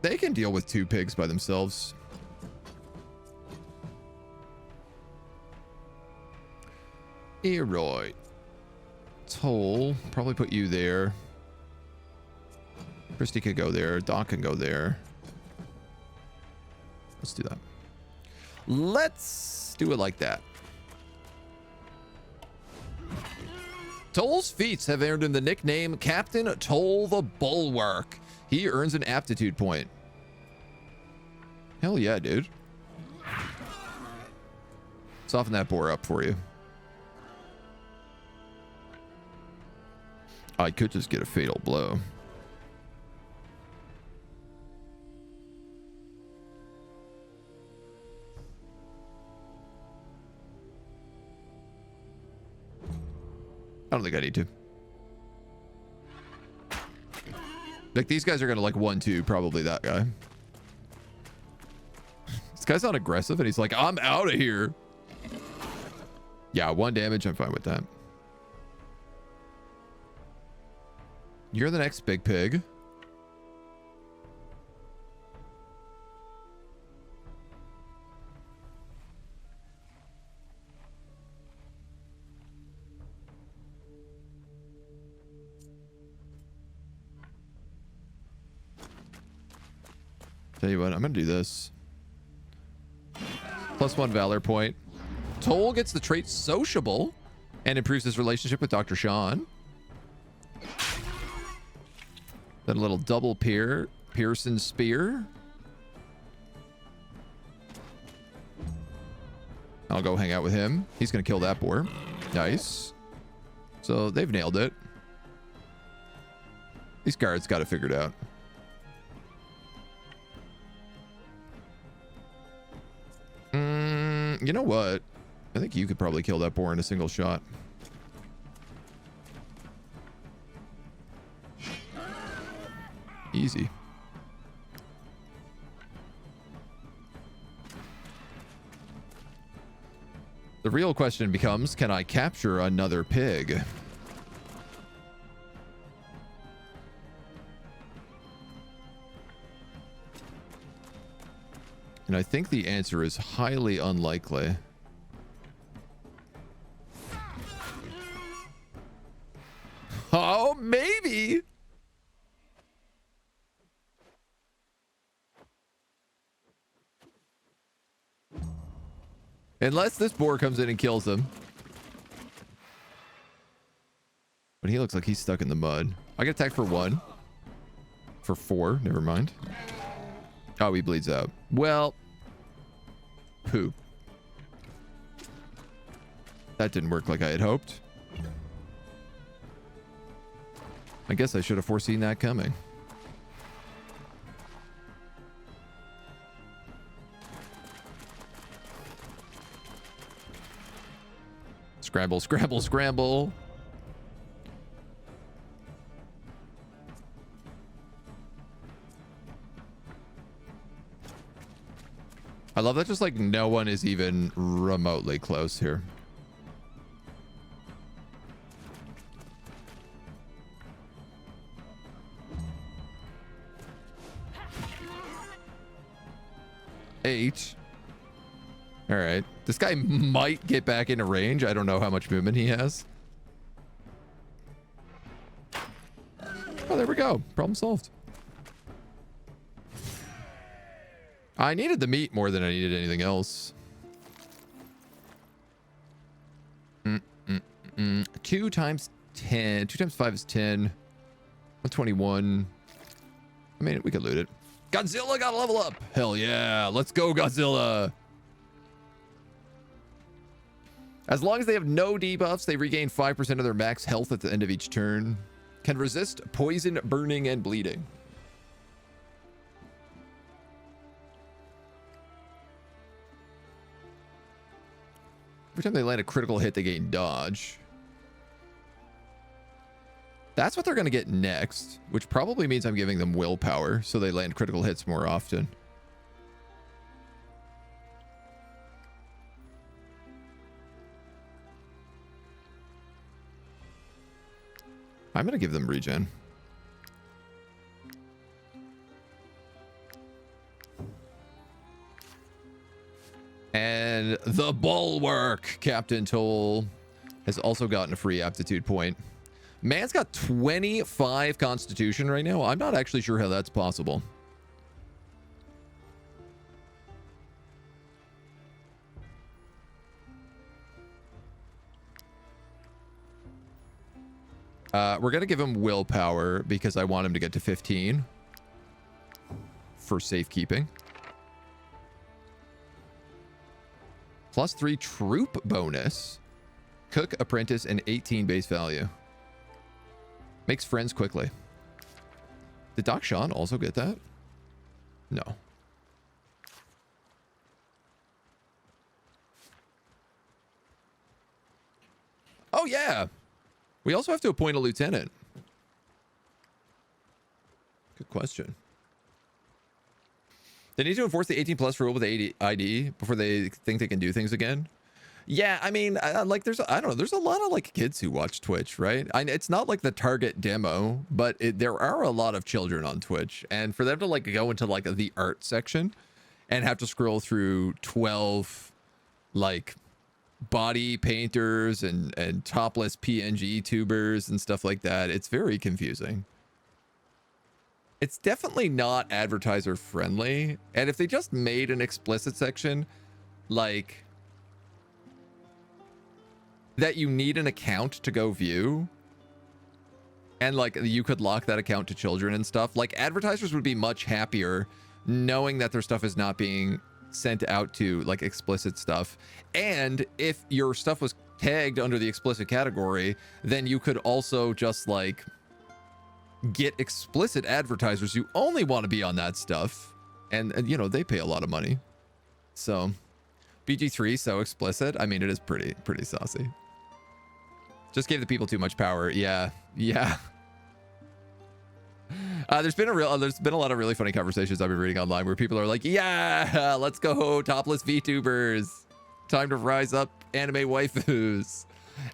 They can deal with 2 pigs by themselves. Alright. Toll. Probably put you there. Christy could go there. Doc can go there. Let's do that. Let's do it like that. Toll's feats have earned him the nickname Captain Toll the Bulwark. He earns an aptitude point. Hell yeah, dude. Soften that boar up for you. I could just get a fatal blow. I don't think I need to. Like, these guys are gonna like 1-2 probably that guy. This guy's not aggressive and he's like, I'm out of here. Yeah, 1 damage. I'm fine with that. You're the next big pig. Tell you what, I'm gonna do this. +1 valor point. Toll gets the trait sociable and improves his relationship with Dr. Sean. Then a little double Pearson spear. I'll go hang out with him. He's gonna kill that boar. Nice. So they've nailed it. These guards got it figured out. You know what? I think you could probably kill that boar in a single shot. Easy. The real question becomes, can I capture another pig? And I think the answer is highly unlikely. Oh, maybe. Unless this boar comes in and kills him. But he looks like he's stuck in the mud. I get attacked for 1. For 4, never mind. Oh, he bleeds out. Well, poop. That didn't work like I had hoped. I guess I should have foreseen that coming. Scramble, scramble, scramble. I love that just like no one is even remotely close here. Eight. All right. This guy might get back into range. I don't know how much movement he has. Oh, there we go. Problem solved. I needed the meat more than I needed anything else. 2 times 10. 2 times 5 is 10. 121. I mean, we could loot it. Godzilla got a level up. Hell yeah. Let's go, Godzilla. As long as they have no debuffs, they regain 5% of their max health at the end of each turn. Can resist poison, burning, and bleeding. Every time they land a critical hit, they gain dodge. That's what they're going to get next, which probably means I'm giving them willpower, so they land critical hits more often. I'm going to give them regen. And the bulwark, Captain Toll, has also gotten a free aptitude point. Man's got 25 constitution right now. I'm not actually sure how that's possible. We're going to give him willpower because I want him to get to 15 for safekeeping. +3 troop bonus. Cook, apprentice, and 18 base value. Makes friends quickly. Did Doc Sean also get that? No. Oh, yeah. We also have to appoint a lieutenant. Good question. They need to enforce the 18+ rule with the ID before they think they can do things again. Yeah, I mean, like, I don't know, there's a lot of like kids who watch Twitch, right? It's not like the target demo, but there are a lot of children on Twitch, and for them to like go into like the art section and have to scroll through 12 like body painters and topless PNG tubers and stuff like that, it's very confusing. It's definitely not advertiser friendly, and if they just made an explicit section like that you need an account to go view, and like you could lock that account to children and stuff, like advertisers would be much happier knowing that their stuff is not being sent out to like explicit stuff. And if your stuff was tagged under the explicit category, then you could also just like get explicit advertisers who only want to be on that stuff, and you know, they pay a lot of money. So BG3 so explicit, I mean, it is pretty saucy. Just gave the people too much power. Yeah. There's been a lot of really funny conversations I've been reading online where people are like, yeah, let's go topless VTubers, time to rise up anime waifus,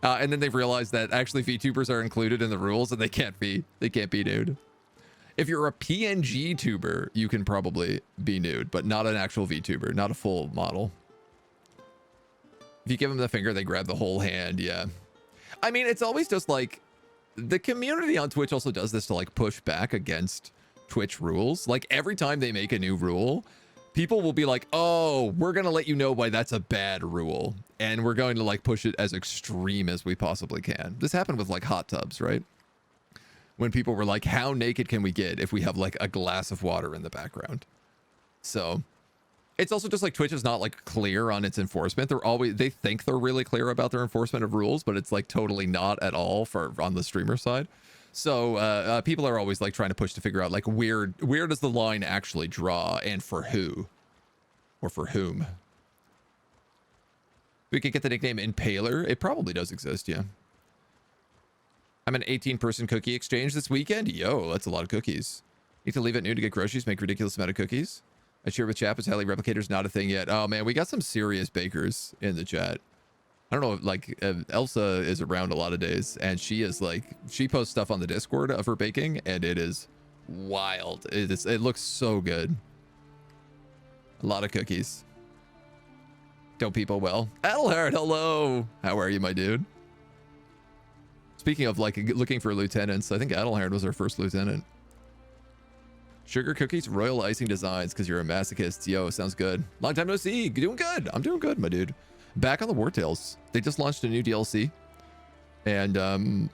and then they've realized that actually VTubers are included in the rules and they can't be nude. If you're a PNG tuber, you can probably be nude, but not an actual VTuber, not a full model. If you give them the finger, they grab the whole hand. Yeah. I mean, it's always just like the community on Twitch also does this to like push back against Twitch rules. Like every time they make a new rule, people will be like, oh, we're going to let you know why that's a bad rule. And we're going to like push it as extreme as we possibly can. This happened with like hot tubs, right? When people were like, how naked can we get if we have like a glass of water in the background? So it's also just like Twitch is not like clear on its enforcement. They think they're really clear about their enforcement of rules, but it's like totally not at all on the streamer side. So people are always like trying to push to figure out like where does the line actually draw, and for who or for whom. We could get the nickname Impaler. It probably does exist, yeah. I'm an 18-person cookie exchange this weekend. Yo, that's a lot of cookies. Need to leave at noon to get groceries, make ridiculous amount of cookies. I share with chat, but tally replicator's not a thing yet. Oh man, we got some serious bakers in the chat. I don't know, like Elsa is around a lot of days, and she is like, she posts stuff on the Discord of her baking, and it is wild. It looks so good. A lot of cookies. Don't people well? Adelhard, hello. How are you, my dude? Speaking of like looking for lieutenants, I think Adelhard was our first lieutenant. Sugar cookies, royal icing designs, because you're a masochist. Yo, sounds good. Long time no see. Doing good. I'm doing good, my dude. Back on the Wartales. They just launched a new DLC. And I'm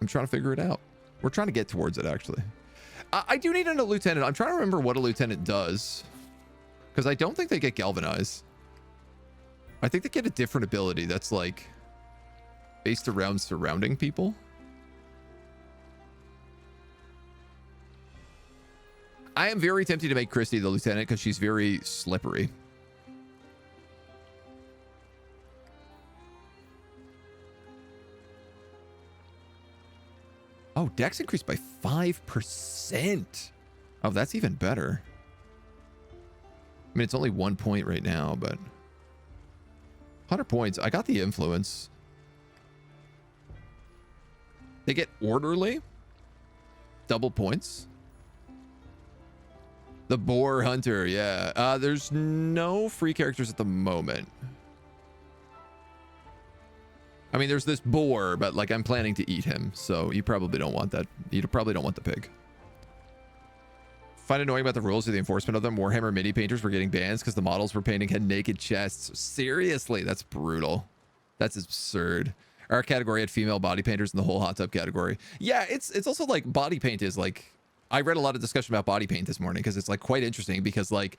trying to figure it out. We're trying to get towards it, actually. I do need a lieutenant. I'm trying to remember what a lieutenant does. Because I don't think they get galvanized. I think they get a different ability that's like based around surrounding people. I am very tempted to make Christy the lieutenant because she's very slippery. Oh, Dex increased by 5%. Oh, that's even better. I mean, it's only 1 point right now, but 100 points. I got the influence. They get orderly. Double points. The boar hunter, yeah. There's no free characters at the moment. I mean, there's this boar, but like I'm planning to eat him, so you probably don't want that. You probably don't want the pig. Find annoying about the rules or the enforcement of them. Warhammer mini painters were getting bans because the models were painting had naked chests. Seriously, that's brutal. That's absurd. Our category had female body painters in the whole hot tub category. Yeah, it's also like body paint is like, I read a lot of discussion about body paint this morning because it's like quite interesting because like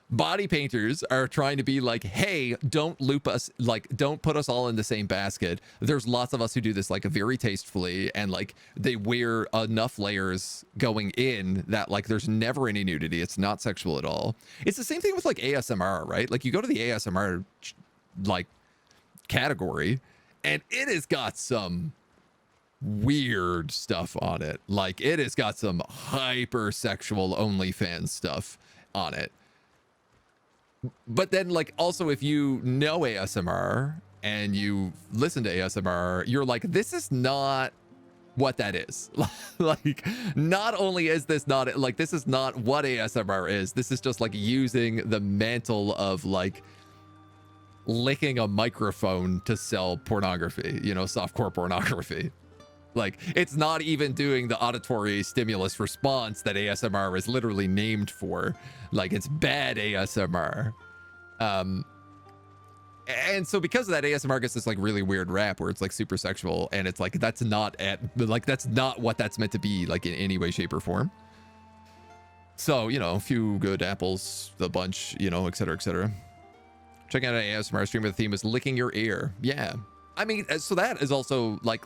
body painters are trying to be like, hey, don't loop us, like don't put us all in the same basket. There's lots of us who do this like very tastefully, and like they wear enough layers going in that like there's never any nudity. It's not sexual at all. It's the same thing with like ASMR, right? Like you go to the ASMR like category and it has got some weird stuff on it. Like it has got some hypersexual OnlyFans stuff on it. But then like also if you know ASMR and you listen to ASMR, you're like, this is not what that is. Like not only is this not like, this is not what ASMR is. This is just like using the mantle of like licking a microphone to sell pornography, you know, softcore pornography. Like it's not even doing the auditory stimulus response that ASMR is literally named for. Like it's bad ASMR. And so because of that, ASMR gets this like really weird rap where it's like super sexual, and it's like that's not what that's meant to be, like in any way, shape, or form. So, you know, a few good apples, the bunch, you know, et cetera, et cetera. Checking out an ASMR stream with the theme is licking your ear. Yeah. I mean, so that is also like,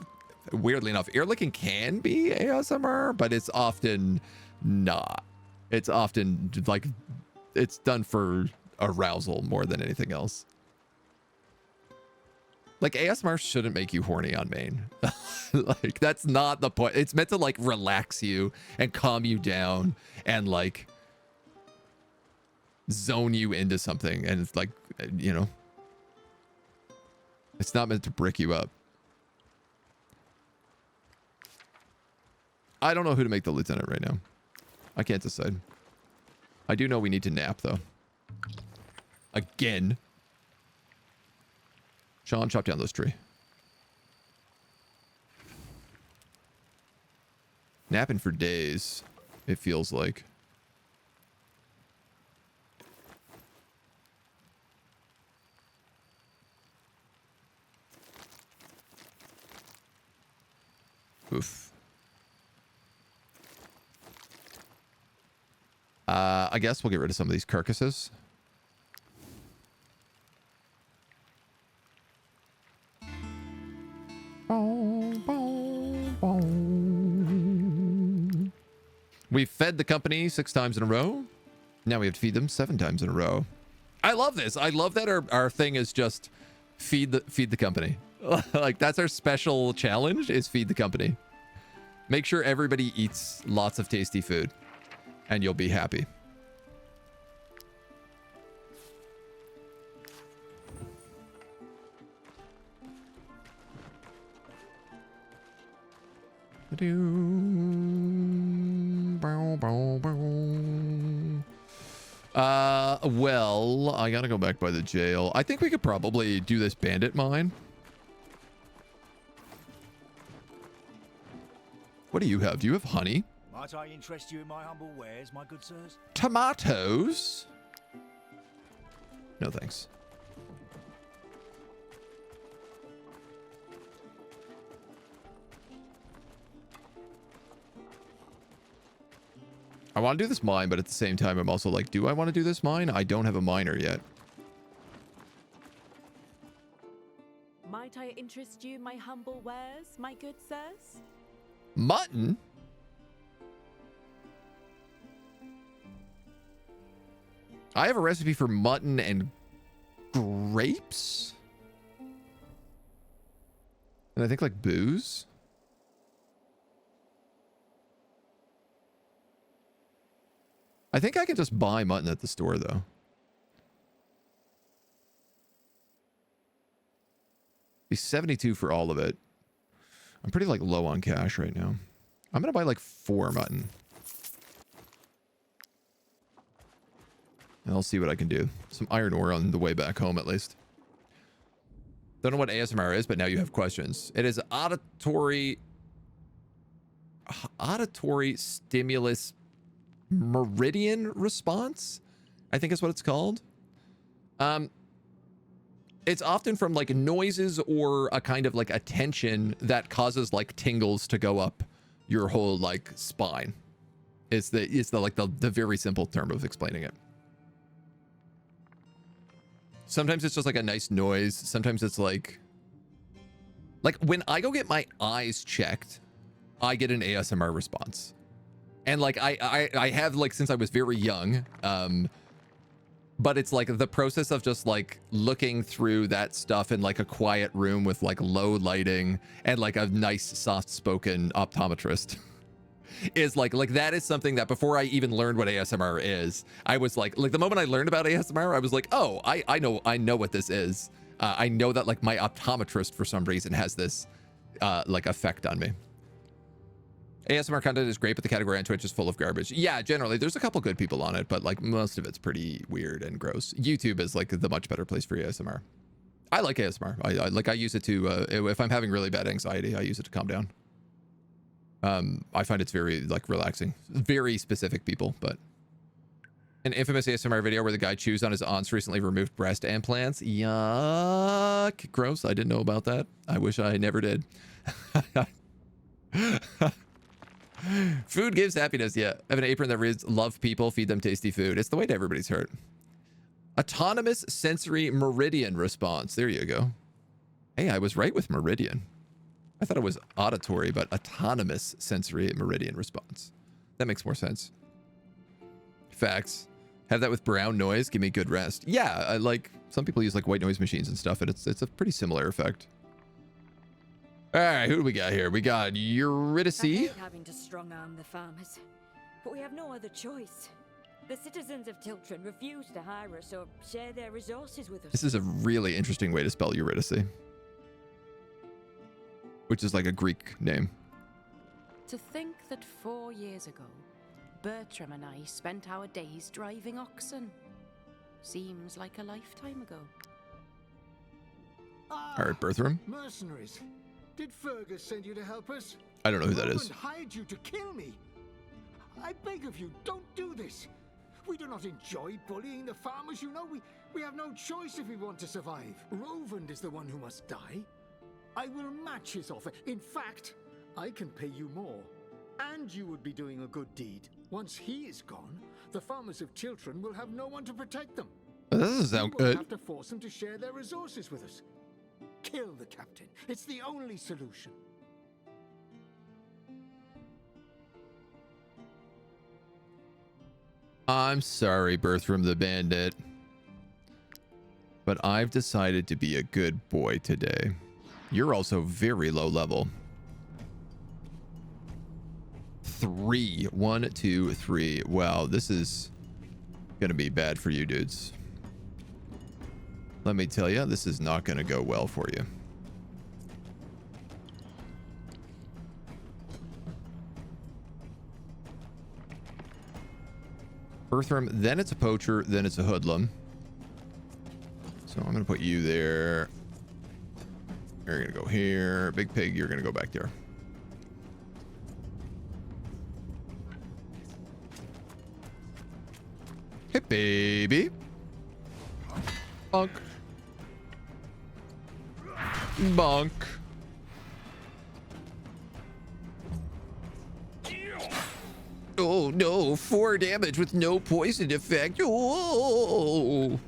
weirdly enough, ear licking can be ASMR, but it's often not. It's often like, it's done for arousal more than anything else. Like ASMR shouldn't make you horny on main. Like that's not the point. It's meant to like relax you and calm you down and like zone you into something. And it's like, you know, it's not meant to brick you up. I don't know who to make the lieutenant right now. I can't decide. I do know we need to nap though. Again. Sean, chop down this tree. Napping for days, it feels like. Oof. I guess we'll get rid of some of these carcasses. We've fed the company 6 times in a row. Now we have to feed them 7 times in a row. I love this. I love that our thing is just feed the company. Like that's our special challenge is feed the company. Make sure everybody eats lots of tasty food and you'll be happy. Well, I gotta go back by the jail. I think we could probably do this bandit mine. What do you have? Do you have honey? Might I interest you in my humble wares, my good sirs? Tomatoes? No thanks. I want to do this mine, but at the same time, I'm also like, do I want to do this mine? I don't have a miner yet. Might I interest you in my humble wares, my good sirs? Mutton? I have a recipe for mutton and grapes? And I think like booze? I think I can just buy mutton at the store, though. Be 72 for all of it. I'm pretty, like, low on cash right now. I'm going to buy, like, 4 mutton. And I'll see what I can do. Some iron ore on the way back home, at least. Don't know what ASMR is, but now you have questions. It is auditory stimulus meridian response, I think is what it's called. It's often from like noises or a kind of like a tension that causes like tingles to go up your whole like spine. It's the very simple term of explaining it. Sometimes it's just like a nice noise. Sometimes it's like when I go get my eyes checked, I get an ASMR response. And like I have like since I was very young, but it's like the process of just like looking through that stuff in like a quiet room with like low lighting and like a nice soft-spoken optometrist is like that is something that before I even learned what ASMR is, I was like the moment I learned about ASMR, I was like, oh, I know what this is. I know that like my optometrist for some reason has this like effect on me. ASMR content is great, but the category on Twitch is full of garbage. Yeah, generally, there's a couple good people on it, but like most of it's pretty weird and gross. YouTube is like the much better place for ASMR. I like ASMR. I use it to, if I'm having really bad anxiety, I use it to calm down. I find it's very like relaxing. Very specific people, but an infamous ASMR video where the guy chews on his aunt's recently removed breast implants. Yuck. Gross. I didn't know about that. I wish I never did. Food gives happiness. Yeah. I have an apron that reads, love people, feed them tasty food. It's the way to everybody's heart. Autonomous sensory meridian response. There you go. Hey, I was right with meridian. I thought it was auditory, but autonomous sensory meridian response. That makes more sense. Facts. Have that with brown noise. Give me good rest. Yeah. I like some people use like white noise machines and stuff, and it's a pretty similar effect. All right, who do we got here? We got Eurydice. I hate having to strong-arm the farmers, but we have no other choice. The citizens of Tiltron refuse to hire us or share their resources with us. This is a really interesting way to spell Eurydice, which is like a Greek name. To think that 4 years ago, Bertram and I spent our days driving oxen. Seems like a lifetime ago. Ah, All right, Bertram. Mercenaries. Did Fergus send you to help us? I don't know who that is. Roland hired you to kill me. I beg of you, don't do this. We do not enjoy bullying the farmers, you know. We have no choice if we want to survive. Rovand is the one who must die. I will match his offer. In fact, I can pay you more. And you would be doing a good deed. Once he is gone, the farmers of Tiltron will have no one to protect them. That doesn't sound good. We'll have to force them to share their resources with us. Kill the captain. It's the only solution. I'm sorry, Bertram the Bandit. But I've decided to be a good boy today. You're also very low level. 3. 1, 2, 3. Wow, this is gonna be bad for you dudes. Let me tell you, this is not gonna go well for you. Bertram, then it's a poacher, then it's a hoodlum. So I'm gonna put you there. You're gonna go here. Big pig, you're gonna go back there. Hey, baby. Bonk. Bonk. Oh no, 4 damage with no poison effect. Oh.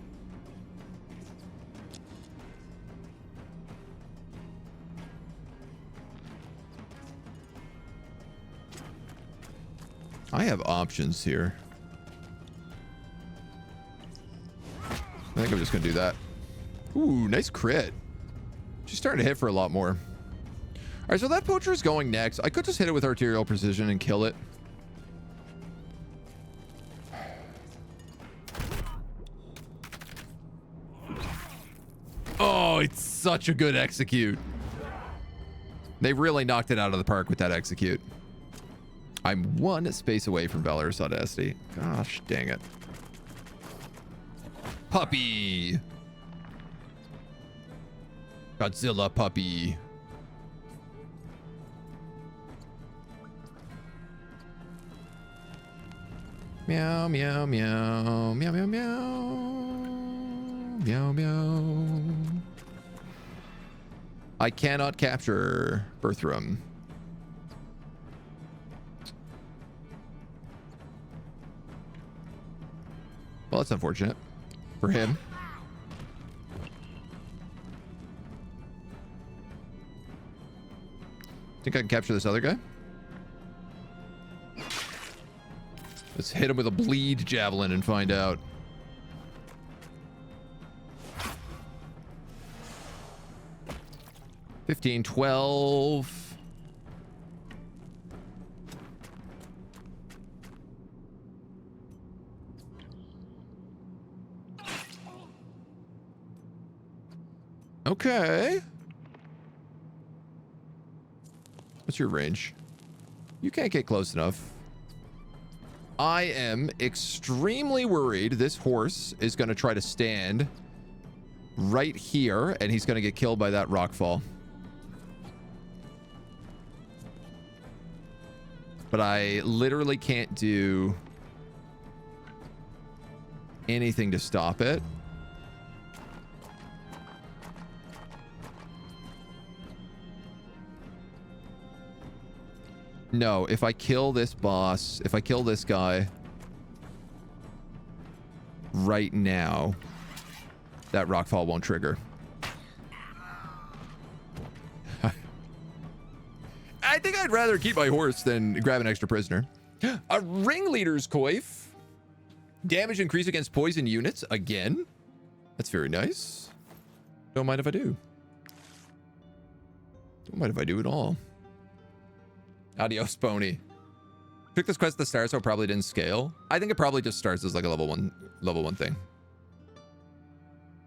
I have options here. I think I'm just gonna do that. Ooh, nice crit. She's starting to hit for a lot more. All right, so that poacher is going next. I could just hit it with arterial precision and kill it. Oh, it's such a good execute. They really knocked it out of the park with that execute. I'm 1 space away from Valorous Audacity. Gosh, dang it. Puppy. Godzilla puppy. Meow, meow, meow. Meow, meow, meow. Meow, meow. I cannot capture Bertram. Well, that's unfortunate for him. Think I can capture this other guy? Let's hit him with a bleed javelin and find out. $15, $12. Okay. What's your range? You can't get close enough. I am extremely worried this horse is going to try to stand right here and he's going to get killed by that rockfall. But I literally can't do anything to stop it. No, if I kill this boss, if I kill this guy right now, that rockfall won't trigger. I think I'd rather keep my horse than grab an extra prisoner. A ringleader's coif. Damage increase against poison units again. That's very nice. Don't mind if I do. Don't mind if I do at all. Adios, Pony. Took this quest at the start, so it probably didn't scale. I think it probably just starts as like a level one thing.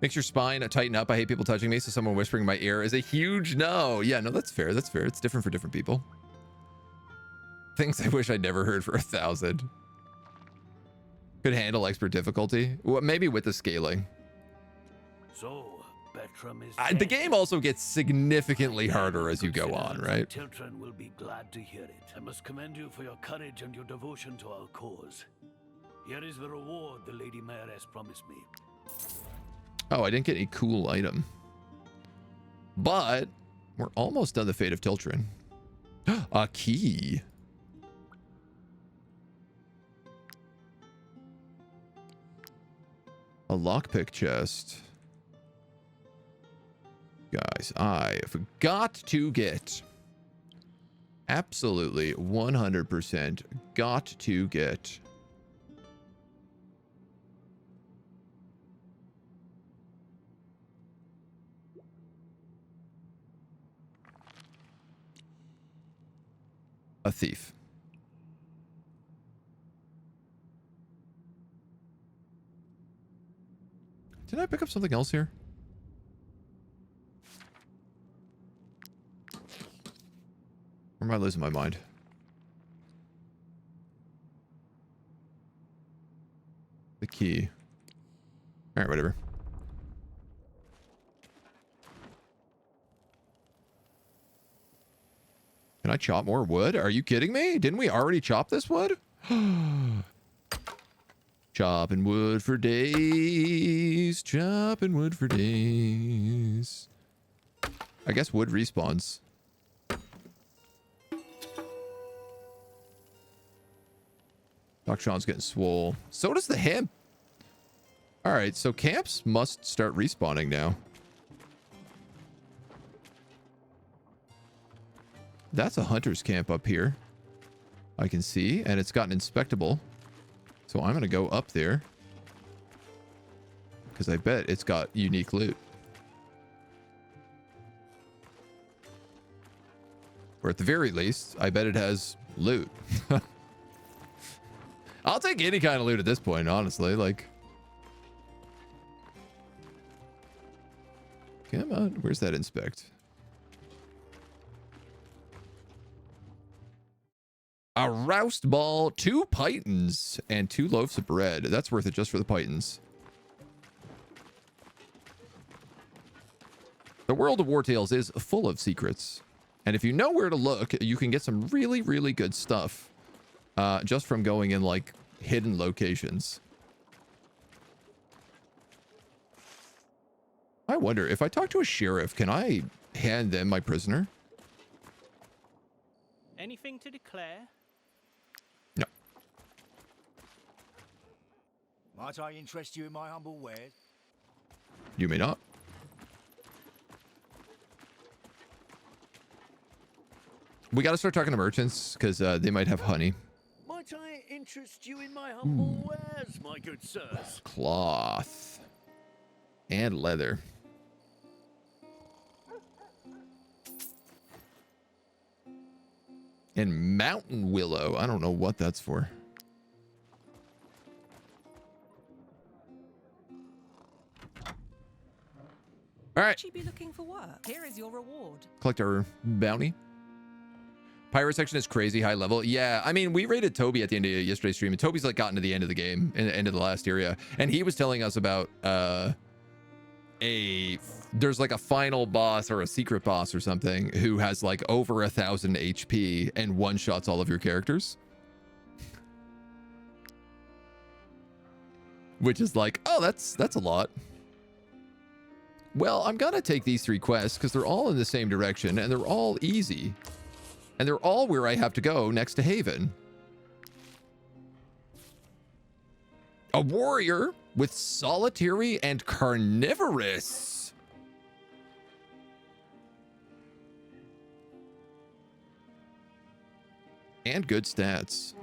Makes your spine tighten up. I hate people touching me, so someone whispering in my ear is a huge no. Yeah, no, that's fair. That's fair. It's different for different people. Things I wish I'd never heard for 1,000. Could handle expert difficulty. Well, maybe with the scaling. So, Bertram is The game also gets significantly harder as you go on, right? Children will be glad to hear it. I must commend you for your courage and your devotion to our cause. Here is the reward the Lady Mayoress promised me. Oh, I didn't get a cool item. But we're almost done the Fate of Tiltrin. A key. A lockpick chest. Guys, I've got to get, absolutely 100% got to get a thief. Did I pick up something else here? Or am I losing my mind? The key. All right, whatever. Can I chop more wood? Are you kidding me? Didn't we already chop this wood? Chopping wood for days. Chopping wood for days. I guess wood respawns. Doc Sean's getting swole. So does the hemp. All right, so camps must start respawning now. That's a hunter's camp up here. I can see, and it's gotten inspectable. So I'm going to go up there. Because I bet it's got unique loot. Or at the very least, I bet it has loot. I'll take any kind of loot at this point, honestly. Like, come on, where's that inspect? A roust ball, 2 pythons, and 2 loaves of bread. That's worth it just for the pythons. The world of Wartales is full of secrets. And if you know where to look, you can get some really, really good stuff. Just from going in, like, hidden locations. I wonder, if I talk to a sheriff, can I hand them my prisoner? Anything to declare? No. Might I interest you in my humble wares? You may not. We got to start talking to merchants, because they might have honey. Might I interest you in my humble wares, my good sirs? Cloth. And leather. And mountain willow. I don't know what that's for. All right. Would you be looking for work? Here is your reward. Collect our bounty. Pirate section is crazy high level. Yeah, I mean, we raided Toby at the end of yesterday's stream, and Toby's like gotten to the end of the game, and the end of the last area, and he was telling us about there's like a final boss or a secret boss or something who has like over 1,000 HP and one-shots all of your characters. Which is like, oh, that's a lot. Well, I'm gonna take these 3 quests because they're all in the same direction and they're all easy. And they're all where I have to go next to Haven. A warrior with solitary and carnivorous. And good stats.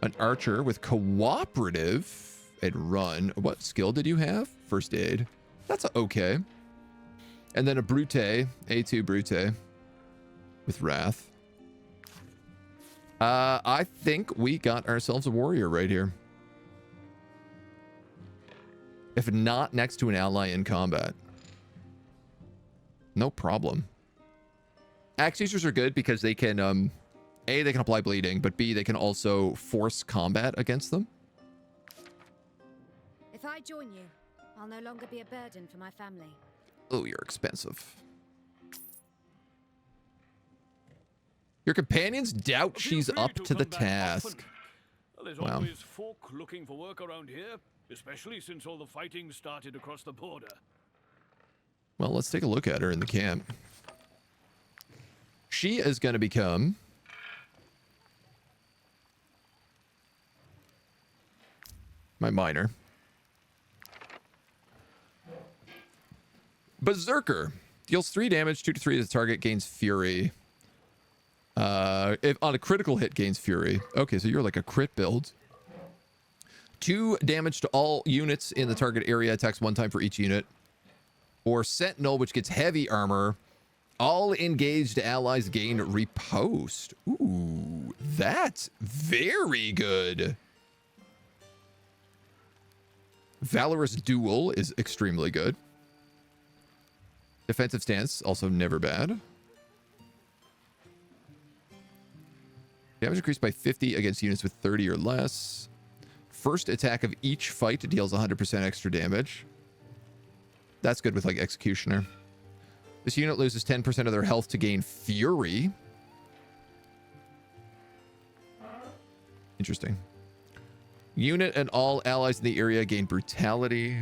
An archer with cooperative and run. What skill did you have? First aid. That's okay. And then a brute, A2 brute with wrath. I think we got ourselves a warrior right here. If not next to an ally in combat. No problem. Axe users are good because they can, A, they can apply bleeding, but B, they can also force combat against them. If I join you, I'll no longer be a burden for my family. Oh, you're expensive. Your companions doubt she's up to the task. Well, there's Wow. always folk looking for work around here, especially since all the fighting started across the border. Well, let's take a look at her in the camp. She is going to become my miner. Berserker. Deals 3 damage, 2 to 3 to the target, gains fury. If on a critical hit, gains fury. Okay, so you're like a crit build. 2 damage to all units in the target area, attacks 1 time for each unit. Or Sentinel, which gets heavy armor. All engaged allies gain riposte. Ooh, that's very good. Valorous duel is extremely good. Defensive stance, also never bad. Damage increased by 50 against units with 30 or less. First attack of each fight deals 100% extra damage. That's good with like Executioner. This unit loses 10% of their health to gain Fury. Interesting. Unit and all allies in the area gain Brutality.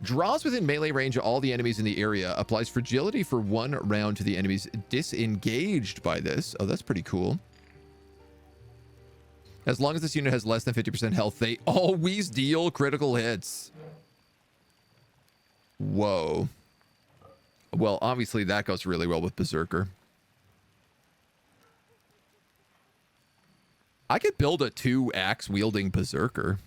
Draws within melee range all the enemies in the area. Applies Fragility for 1 round to the enemies disengaged by this. Oh, that's pretty cool. As long as this unit has less than 50% health, they always deal critical hits. Whoa. Well, obviously that goes really well with Berserker. I could build a 2-axe wielding Berserker.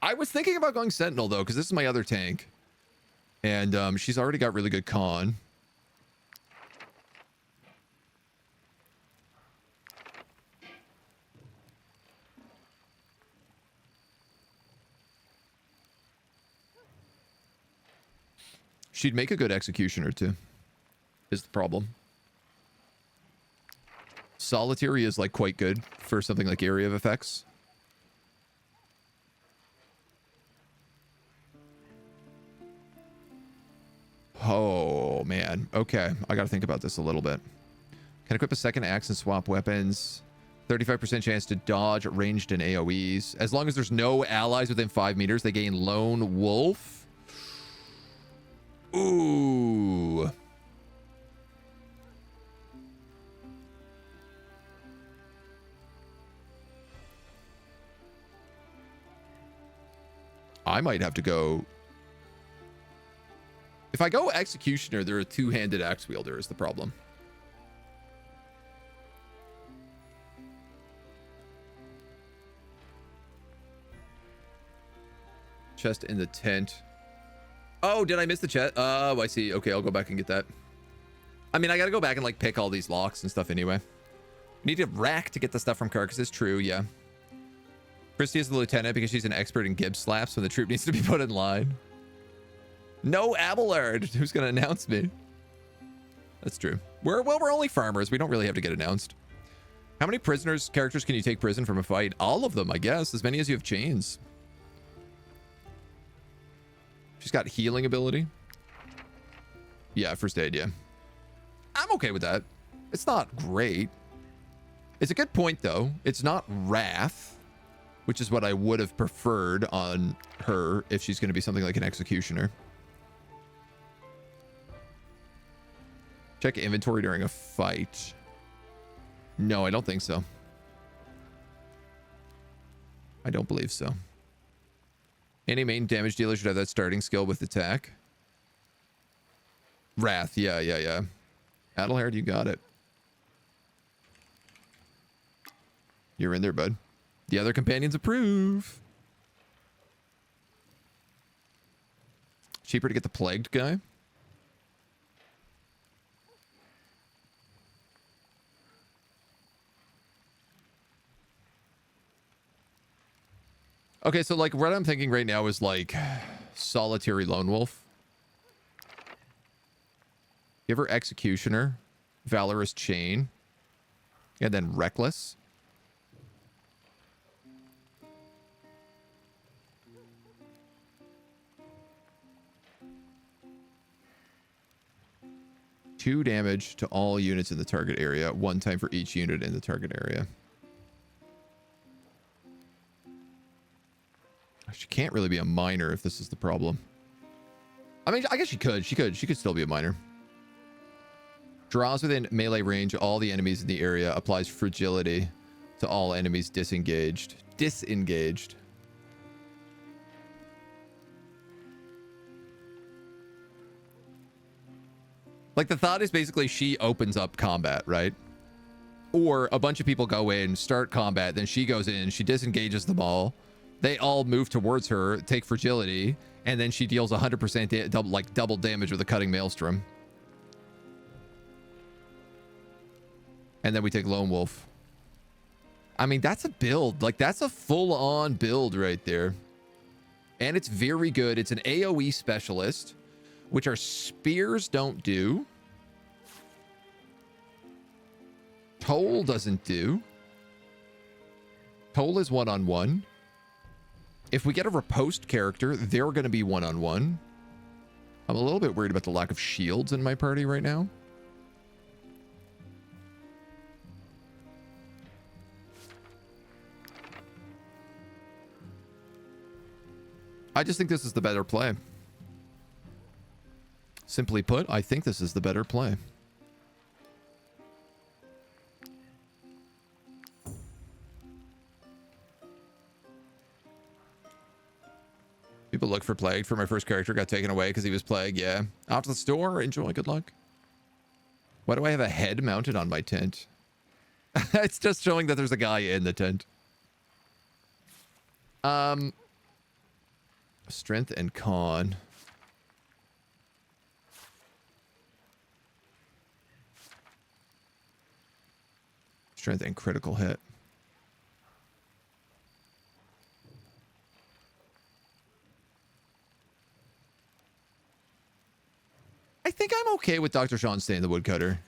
I was thinking about going Sentinel though, because this is my other tank. And she's already got really good con. She'd make a good Executioner too, is the problem. Solitary is like quite good for something like Area of Effects. Oh man, okay, I gotta think about this a little bit. Can equip a second axe and swap weapons. 35% chance to dodge ranged and AoEs. As long as there's no allies within 5 meters, they gain Lone Wolf. Ooh. I might have to go. If I go Executioner, they're a 2-handed axe wielder is the problem. Chest in the tent. Oh, did I miss the chest? Oh, I see. Okay, I'll go back and get that. I mean, I gotta go back and like pick all these locks and stuff anyway. Need to rack to get the stuff from carcasses. True, yeah. Christy is the lieutenant because she's an expert in gib slaps when the troop needs to be put in line. No Abelard. Who's gonna announce me? That's true. We're only farmers. We don't really have to get announced. How many characters can you take prison from a fight? All of them, I guess. As many as you have chains. She's got healing ability. Yeah, first aid, yeah. I'm okay with that. It's not great. It's a good point, though. It's not Wrath, which is what I would have preferred on her if she's going to be something like an Executioner. Check inventory during a fight. No, I don't think so. I don't believe so. Any main damage dealer should have that starting skill with attack. Wrath, yeah. Adelhard, you got it. You're in there, bud. The other companions approve. Cheaper to get the plagued guy. Okay, so like what I'm thinking right now is like Solitary Lone Wolf. Give her Executioner, Valorous Chain, and then Reckless. Two damage to all units in the target area, 1 time for each unit in the target area. She can't really be a minor if this is the problem. I mean, I guess she could. She could still be a minor. Draws within melee range all the enemies in the area. Applies fragility to all enemies disengaged. Disengaged. Like the thought is basically she opens up combat, right? Or a bunch of people go in, start combat, then she goes in, she disengages them all. They all move towards her, take fragility, and then she deals 100% double damage with a cutting maelstrom. And then we take Lone Wolf. I mean, that's a build. Like, that's a full-on build right there. And it's very good. It's an AoE specialist, which our spears don't do. Toll doesn't do. Toll is one-on-one. If we get a riposte character, they're going to be one-on-one. I'm a little bit worried about the lack of shields in my party right now. I just think this is the better play. Simply put, I think this is the better play. People look for Plague for my first character. Got taken away because he was Plague. Yeah. Off to the store. Enjoy. Good luck. Why do I have a head mounted on my tent? It's just showing that there's a guy in the tent. Strength and con. Strength and critical hit. I think I'm okay with Dr. Sean staying the woodcutter.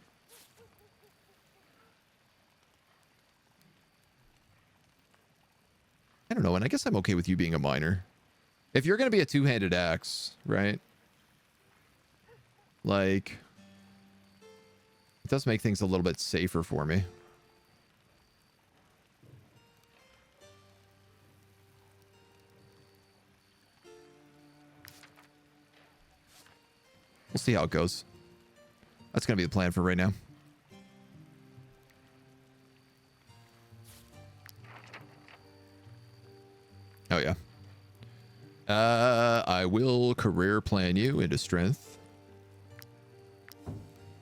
I don't know, and I guess I'm okay with you being a miner. If you're going to be a two-handed axe, right? Like, it does make things a little bit safer for me. We'll see how it goes. That's going to be the plan for right now. Oh, yeah. I will career plan you into strength.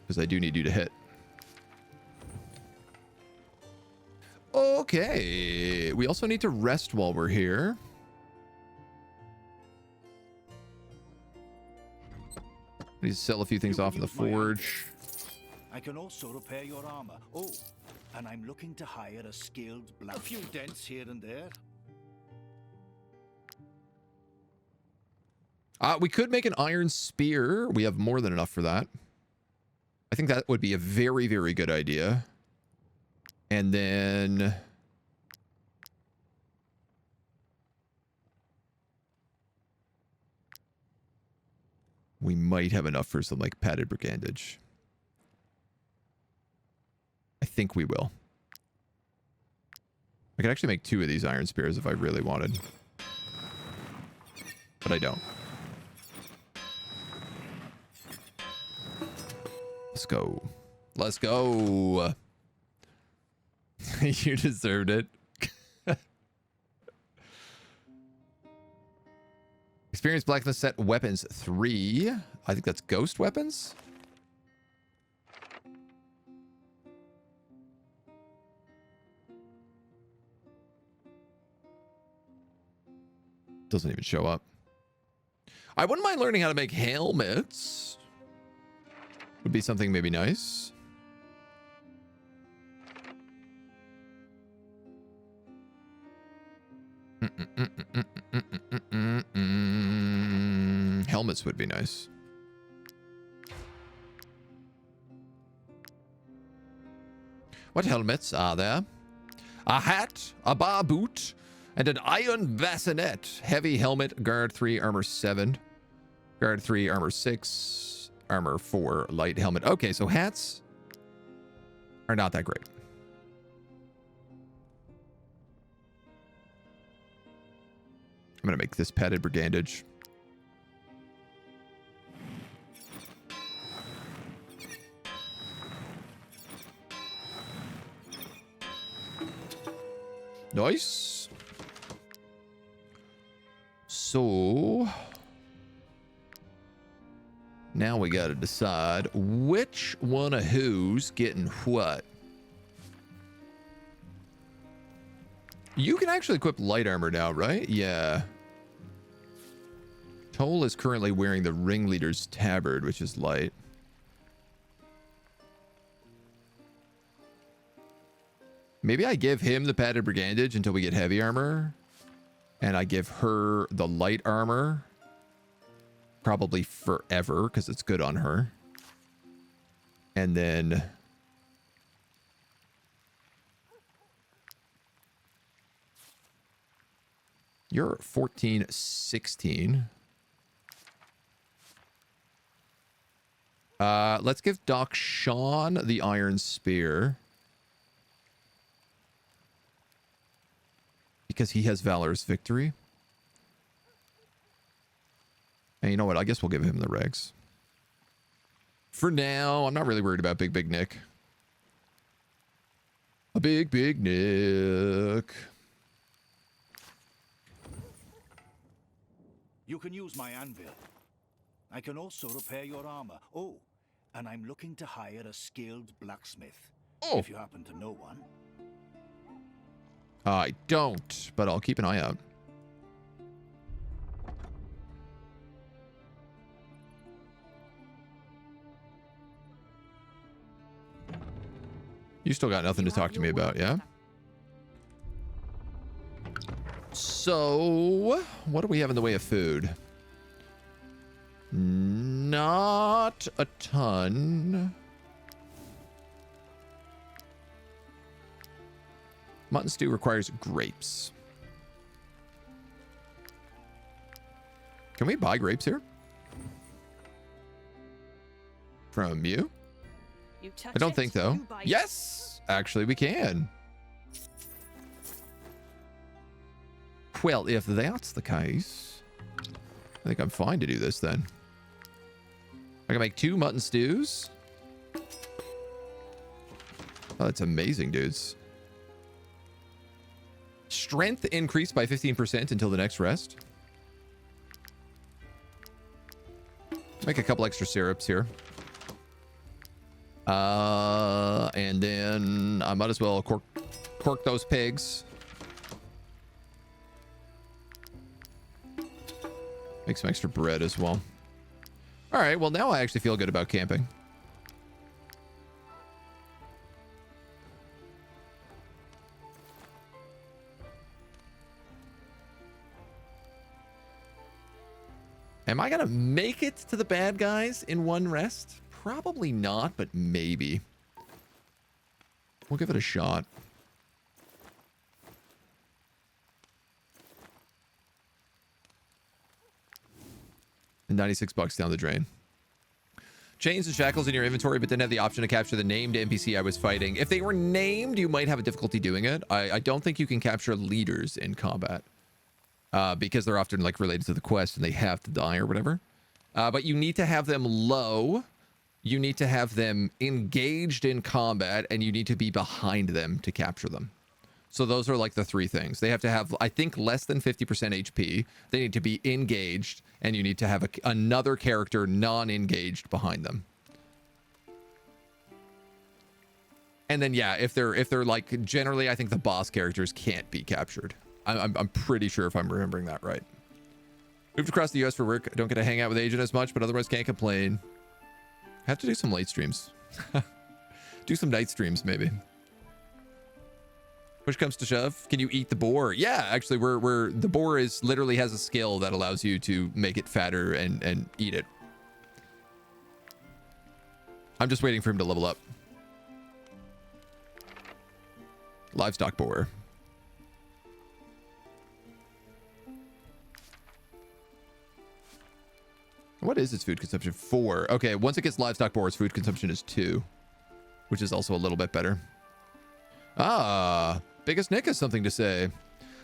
Because I do need you to hit. Okay. We also need to rest while we're here. I need to sell a few things off in the forge. I can also repair your armor. Oh, and I'm looking to hire a skilled black. A few dents here and there. We could make an iron spear. We have more than enough for that. I think that would be a very, very good idea. And then... we might have enough for some, like, padded brigandage. I think we will. I could actually make 2 of these iron spears if I really wanted. But I don't. Let's go. Let's go. You deserved it. Experience blacksmith set weapons 3. I think that's ghost weapons. Doesn't even show up. I wouldn't mind learning how to make helmets. Would be something maybe nice. Helmets would be nice. What helmets are there? A hat, a bar boot, and an iron bassinet. Heavy helmet, guard 3, armor 7. Guard 3, armor 6. Armor 4, light helmet. Okay, so hats are not that great. I'm going to make this padded brigandage. Nice. So now we got to decide which one of who's getting what. You can actually equip light armor now, right? Yeah. Toll is currently wearing the ringleader's tabard, which is light. Maybe I give him the padded brigandage until we get heavy armor. And I give her the light armor. Probably forever, because it's good on her. And then... You're 14, 16. Let's give Doc Sean the Iron Spear. Because he has Valorous Victory. And you know what? I guess we'll give him the regs. For now, I'm not really worried about Big Nick. A Big Nick. You can use my anvil. I can also repair your armor. Oh, and I'm looking to hire a skilled blacksmith. Oh. If you happen to know one. I don't, but I'll keep an eye out. You still got nothing to talk to me about, yeah? So, what do we have in the way of food? Not a ton. Mutton stew requires grapes. Can we buy grapes here? From you? I don't think so. Yes! Actually, we can. Well, if that's the case, I think I'm fine to do this then. I can make 2 mutton stews. Oh, that's amazing, dudes. Strength increased by 15% until the next rest. Make a couple extra syrups here. And then I might as well cork those pigs. Make some extra bread as well. All right, well, now I actually feel good about camping. Am I going to make it to the bad guys in one rest? Probably not, but maybe. We'll give it a shot. And 96 bucks down the drain. Chains and shackles in your inventory, but didn't have the option to capture the named NPC I was fighting. If they were named, you might have a difficulty doing it. I don't think you can capture leaders in combat. Because they're often like related to the quest and they have to die or whatever. But you need to have them low. You need to have them engaged in combat, and you need to be behind them to capture them. So those are like the 3 things. They have to have, I think, less than 50% HP. They need to be engaged, and you need to have another character non-engaged behind them. And then, yeah, if they're like, generally, I think the boss characters can't be captured. I'm pretty sure if I'm remembering that right. Moved across the US for work. Don't get to hang out with Agent as much, but otherwise can't complain. Have to do some late streams. Do some night streams, maybe. Push comes to shove. Can you eat the boar? Yeah, actually, the boar is literally has a skill that allows you to make it fatter and eat it. I'm just waiting for him to level up. Livestock boar. What is its food consumption? 4. Okay, once it gets livestock boar, its food consumption is 2, which is also a little bit better. Ah, Biggest Nick has something to say.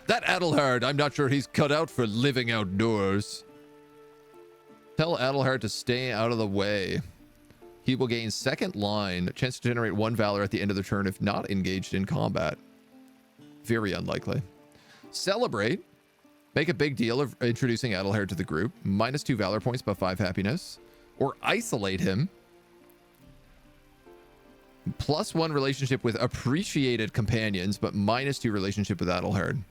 That Adelhard, I'm not sure he's cut out for living outdoors. Tell Adelhard to stay out of the way. He will gain second line, chance to generate 1 valor at the end of the turn if not engaged in combat. Very unlikely. Celebrate. Make a big deal of introducing Adelhard to the group. -2 valor points, but 5 happiness. Or isolate him. +1 relationship with appreciated companions, but -2 relationship with Adelhard.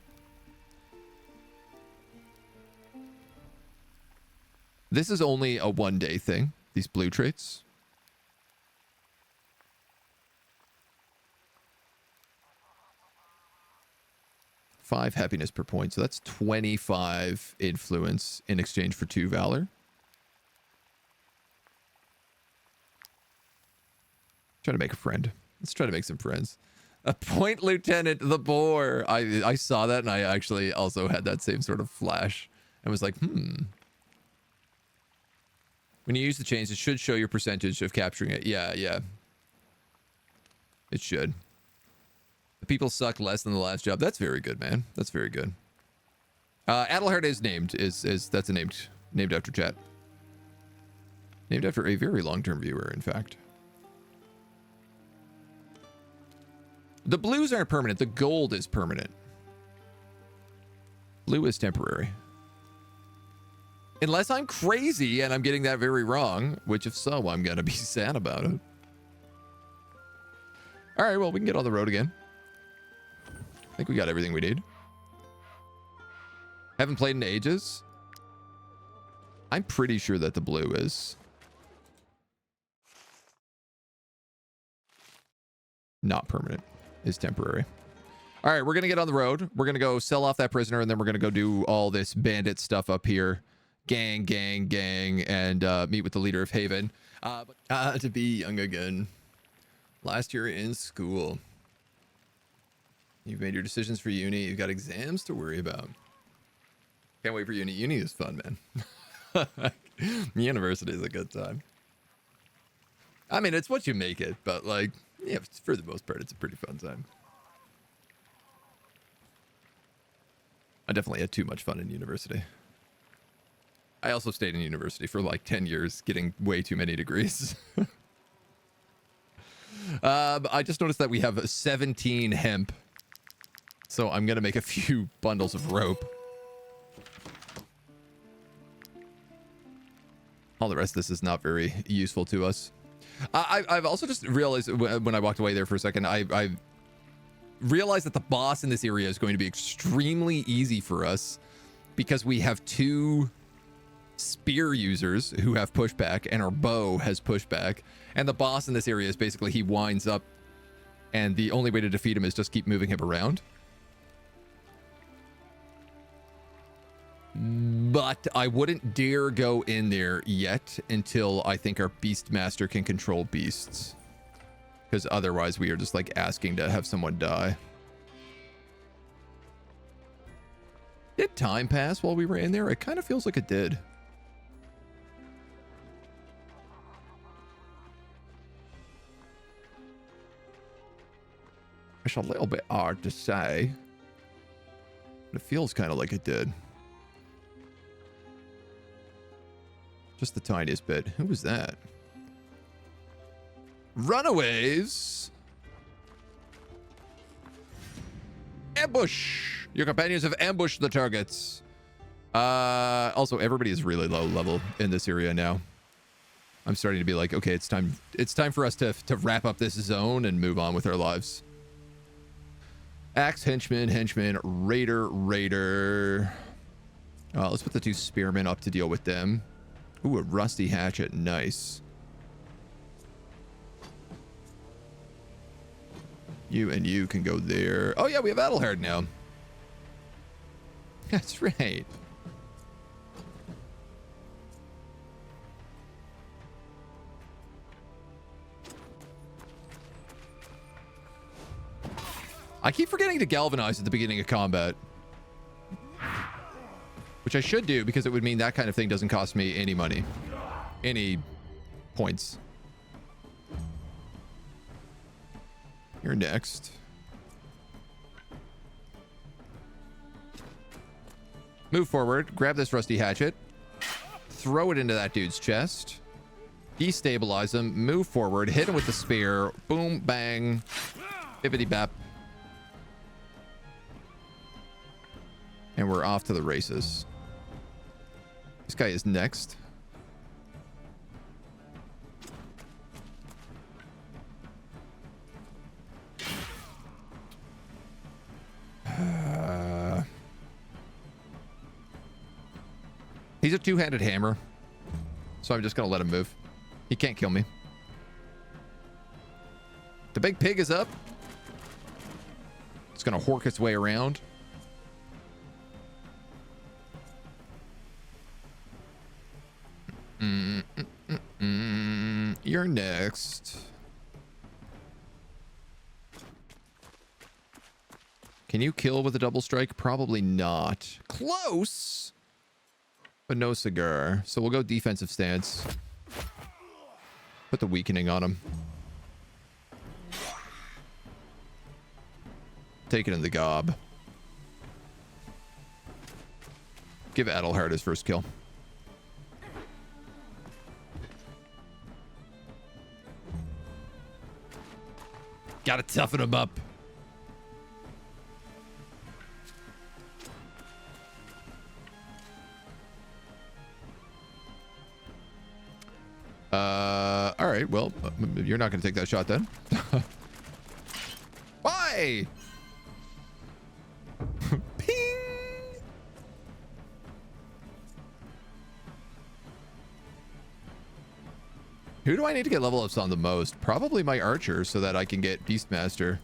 This is only a 1-day thing, these blue traits. 5 happiness per point. So that's 25 influence in exchange for 2 valor. Try to make a friend. Let's try to make some friends. Appoint Lieutenant the Boar. I saw that and I actually also had that same sort of flash and was like, When you use the chains, it should show your percentage of capturing it. Yeah. It should. The people suck less than the last job. That's very good, man. That's very good. Adelhard is named. That's a named after chat. Named after a very long-term viewer, in fact. The blues aren't permanent. The gold is permanent. Blue is temporary. Unless I'm crazy and I'm getting that very wrong, which if so, I'm going to be sad about it. All right, well, we can get on the road again. I think we got everything we need. Haven't played in ages. I'm pretty sure that the blue is not permanent. Is temporary. All right, we're going to get on the road. We're going to go sell off that prisoner, and then we're going to go do all this bandit stuff up here. Gang, and meet with the leader of Haven. To be young again. Last year in school. You've made your decisions for uni. You've got exams to worry about. Can't wait for uni. Uni is fun, man. University is a good time. I mean, it's what you make it, but like, yeah, for the most part, it's a pretty fun time. I definitely had too much fun in university. I also stayed in university for like 10 years, getting way too many degrees. I just noticed that we have 17 hemp. So I'm going to make a few bundles of rope. All the rest of this is not very useful to us. I've also just realized when I walked away there for a second, I realized that the boss in this area is going to be extremely easy for us because we have 2 spear users who have pushback and our bow has pushback. And the boss in this area is basically he winds up and the only way to defeat him is just keep moving him around. But I wouldn't dare go in there yet until I think our Beastmaster can control beasts. Because otherwise we are just like asking to have someone die. Did time pass while we were in there? It kind of feels like it did. It's a little bit hard to say. But it feels kind of like it did. Just the tiniest bit. Who was that? Runaways! Ambush! Your companions have ambushed the targets. Also, everybody is really low level in this area now. I'm starting to be like, okay, it's time for us to wrap up this zone and move on with our lives. Axe, henchman, raider. Let's put the 2 spearmen up to deal with them. Ooh, a rusty hatchet. Nice. You and you can go there. Oh, yeah, we have Adelhard now. That's right. I keep forgetting to galvanize at the beginning of combat. Which I should do because it would mean that kind of thing doesn't cost me any money. Any points. You're next. Move forward. Grab this rusty hatchet. Throw it into that dude's chest. Destabilize him. Move forward. Hit him with the spear. Boom, bang. Bippity bap. And we're off to the races. This guy is next. He's a 2-handed hammer. So I'm just going to let him move. He can't kill me. The big pig is up. It's going to hork its way around. You're next. Can you kill with a double strike? Probably not. Close, but no cigar. So we'll go defensive stance. Put the weakening on him. Take it in the gob. Give Adelhard his first kill. Gotta toughen him up. All right, well, you're not gonna take that shot then. Why? Ping! Who do I need to get level ups on the most? Probably my archer so that I can get Beastmaster.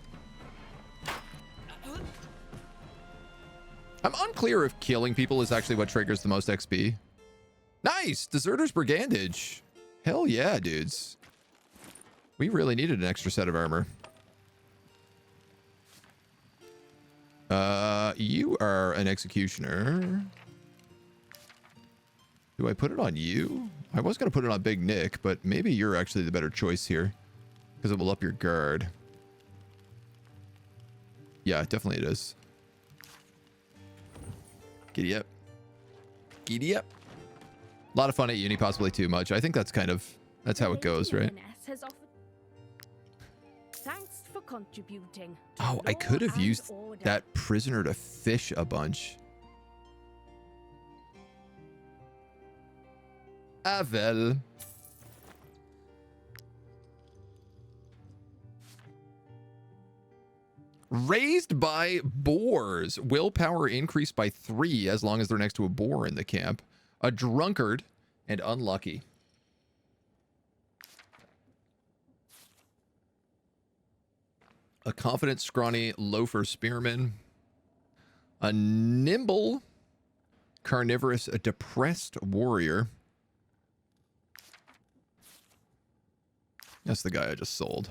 I'm unclear if killing people is actually what triggers the most XP. Nice! Deserter's Brigandage. Hell yeah, dudes. We really needed an extra set of armor. You are an executioner. Do I put it on you? I was going to put it on Big Nick, but maybe you're actually the better choice here. Because it will up your guard. Yeah, definitely it is. Giddy up. Giddy up. A lot of fun at uni, possibly too much. I think that's kind of, that's how it goes, right? Thanks for contributing. Oh, I could have used that prisoner to fish a bunch. Ah, well. Raised by boars. Willpower increased by 3 as long as they're next to a boar in the camp. A drunkard and unlucky. A confident, scrawny loafer spearman. A nimble, carnivorous, a depressed warrior. That's the guy I just sold.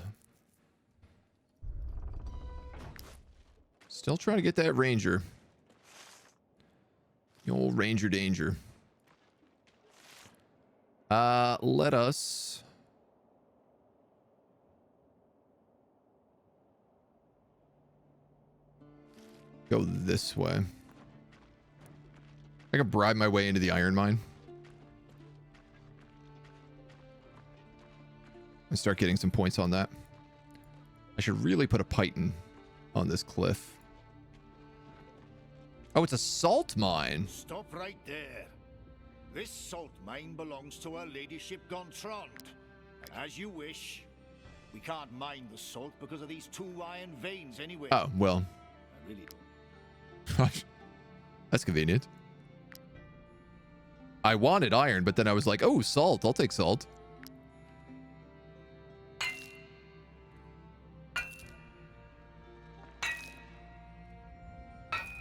Still trying to get that ranger. The old ranger danger. Let us go this way. I can bribe my way into the iron mine and start getting some points on that. I should really put a python on this cliff. Oh, it's a salt mine. Stop right there. This salt mine belongs to Her Ladyship Gontran. As you wish. We can't mine the salt because of these 2 iron veins anyway. Oh, well. I really don't. That's convenient. I wanted iron, but then I was like, oh, salt. I'll take salt.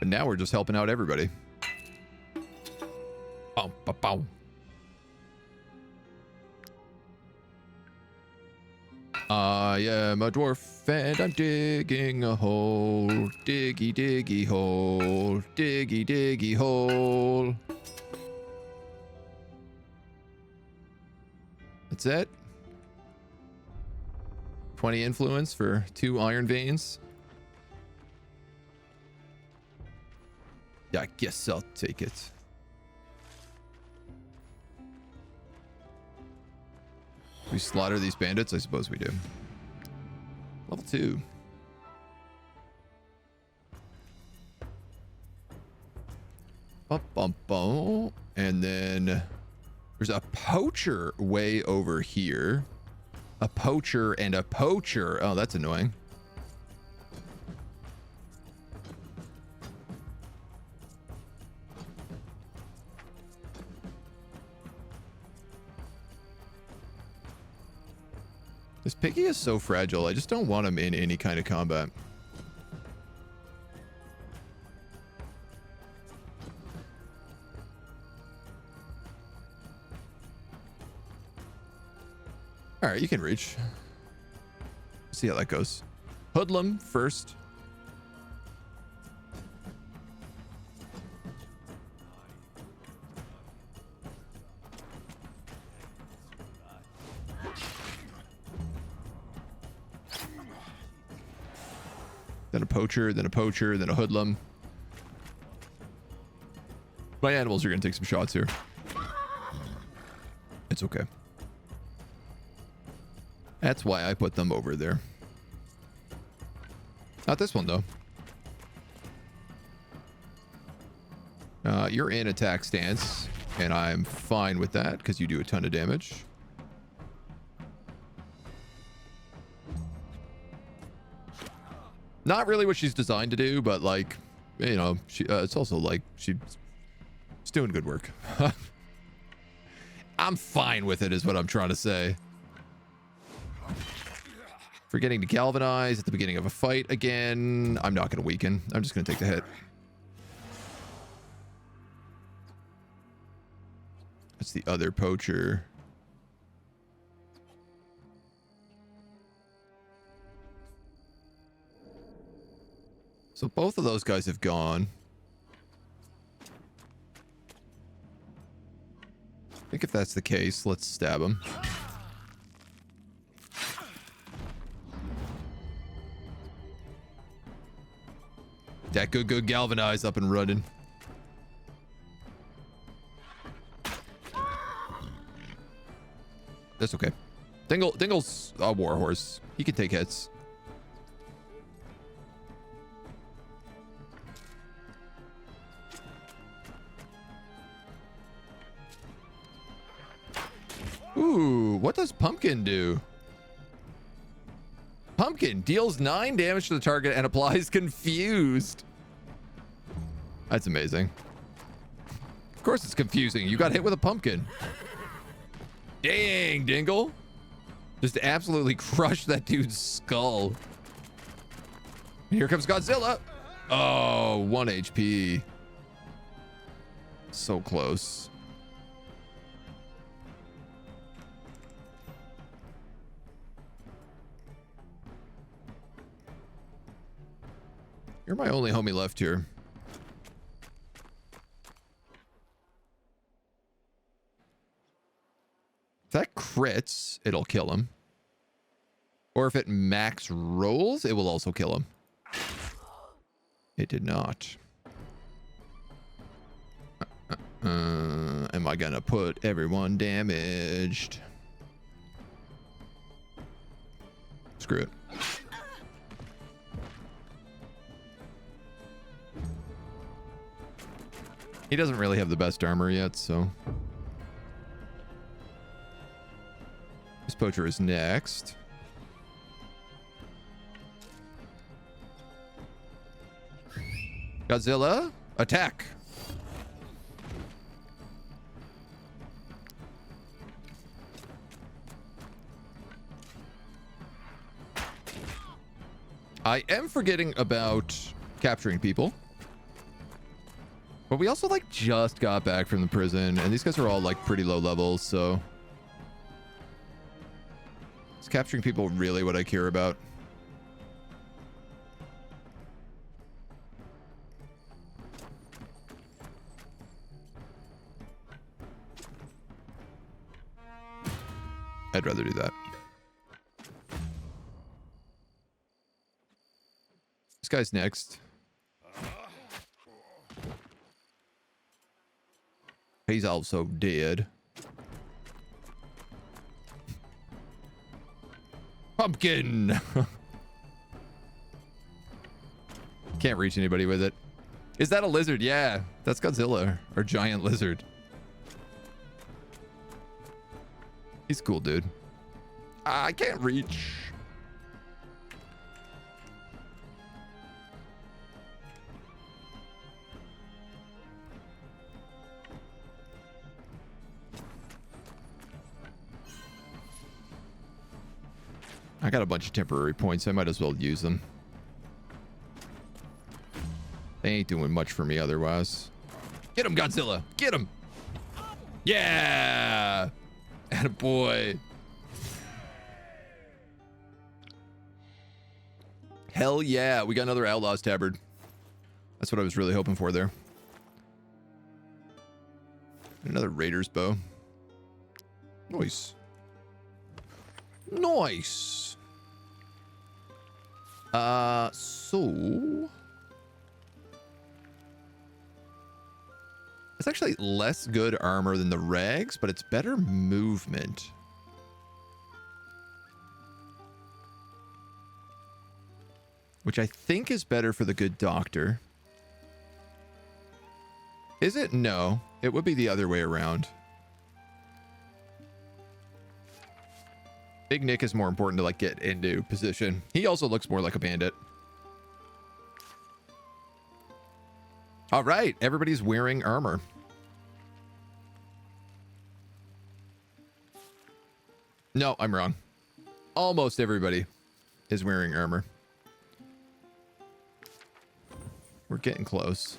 But now we're just helping out everybody. Bow, bow, bow. I am a dwarf and I'm digging a hole. Diggy, diggy hole. Diggy, diggy hole. That's it. 20 influence for 2 iron veins. Yeah, I guess I'll take it. We slaughter these bandits? I suppose we do. Level 2. Bum, bum, bum. And then there's a poacher way over here. A poacher and a poacher. Oh, that's annoying. This piggy is so fragile. I just don't want him in any kind of combat. All right, you can reach. See how that goes. Hoodlum first. Then a poacher, then a poacher, then a hoodlum. My animals are going to take some shots here. It's okay. That's why I put them over there. Not this one, though. You're in attack stance, and I'm fine with that because you do a ton of damage. Not really what she's designed to do, but like, you know, she, it's also like she's doing good work. I'm fine with it is what I'm trying to say. Forgetting to galvanize at the beginning of a fight again. I'm not going to weaken. I'm just going to take the hit. That's the other poacher. So both of those guys have gone. I think if that's the case, let's stab him. That good galvanize up and running. That's okay. Dingle's a warhorse. He can take hits. Ooh, what does Pumpkin do? Pumpkin deals 9 damage to the target and applies confused. That's amazing. Of course it's confusing. You got hit with a pumpkin. Dang, Dingle. Just absolutely crushed that dude's skull. Here comes Godzilla. Oh, 1 HP. So close. You're my only homie left here. If that crits, it'll kill him. Or if it max rolls, it will also kill him. It did not. Am I gonna put everyone damaged? Screw it. He doesn't really have the best armor yet, so. This poacher is next. Godzilla, attack. I am forgetting about capturing people. But we also like just got back from the prison, and these guys are all like pretty low levels, so is capturing people really what I care about? I'd rather do that. This guy's next. He's also dead. Pumpkin! Can't reach anybody with it. Is that a lizard? Yeah, that's Godzilla, or giant lizard. He's cool, dude. I can't reach. I got a bunch of temporary points. I might as well use them. They ain't doing much for me otherwise. Get him, Godzilla. Get him. Yeah. Attaboy. Hell yeah, we got another Outlaw's Tabard. That's what I was really hoping for there. Another Raider's Bow. Nice. Nice. So... It's actually less good armor than the rags, but it's better movement. Which I think is better for the good doctor. Is it? No. It would be the other way around. Big Nick is more important to like get into position. He also looks more like a bandit. All right, everybody's wearing armor. No, I'm wrong. Almost everybody is wearing armor. We're getting close.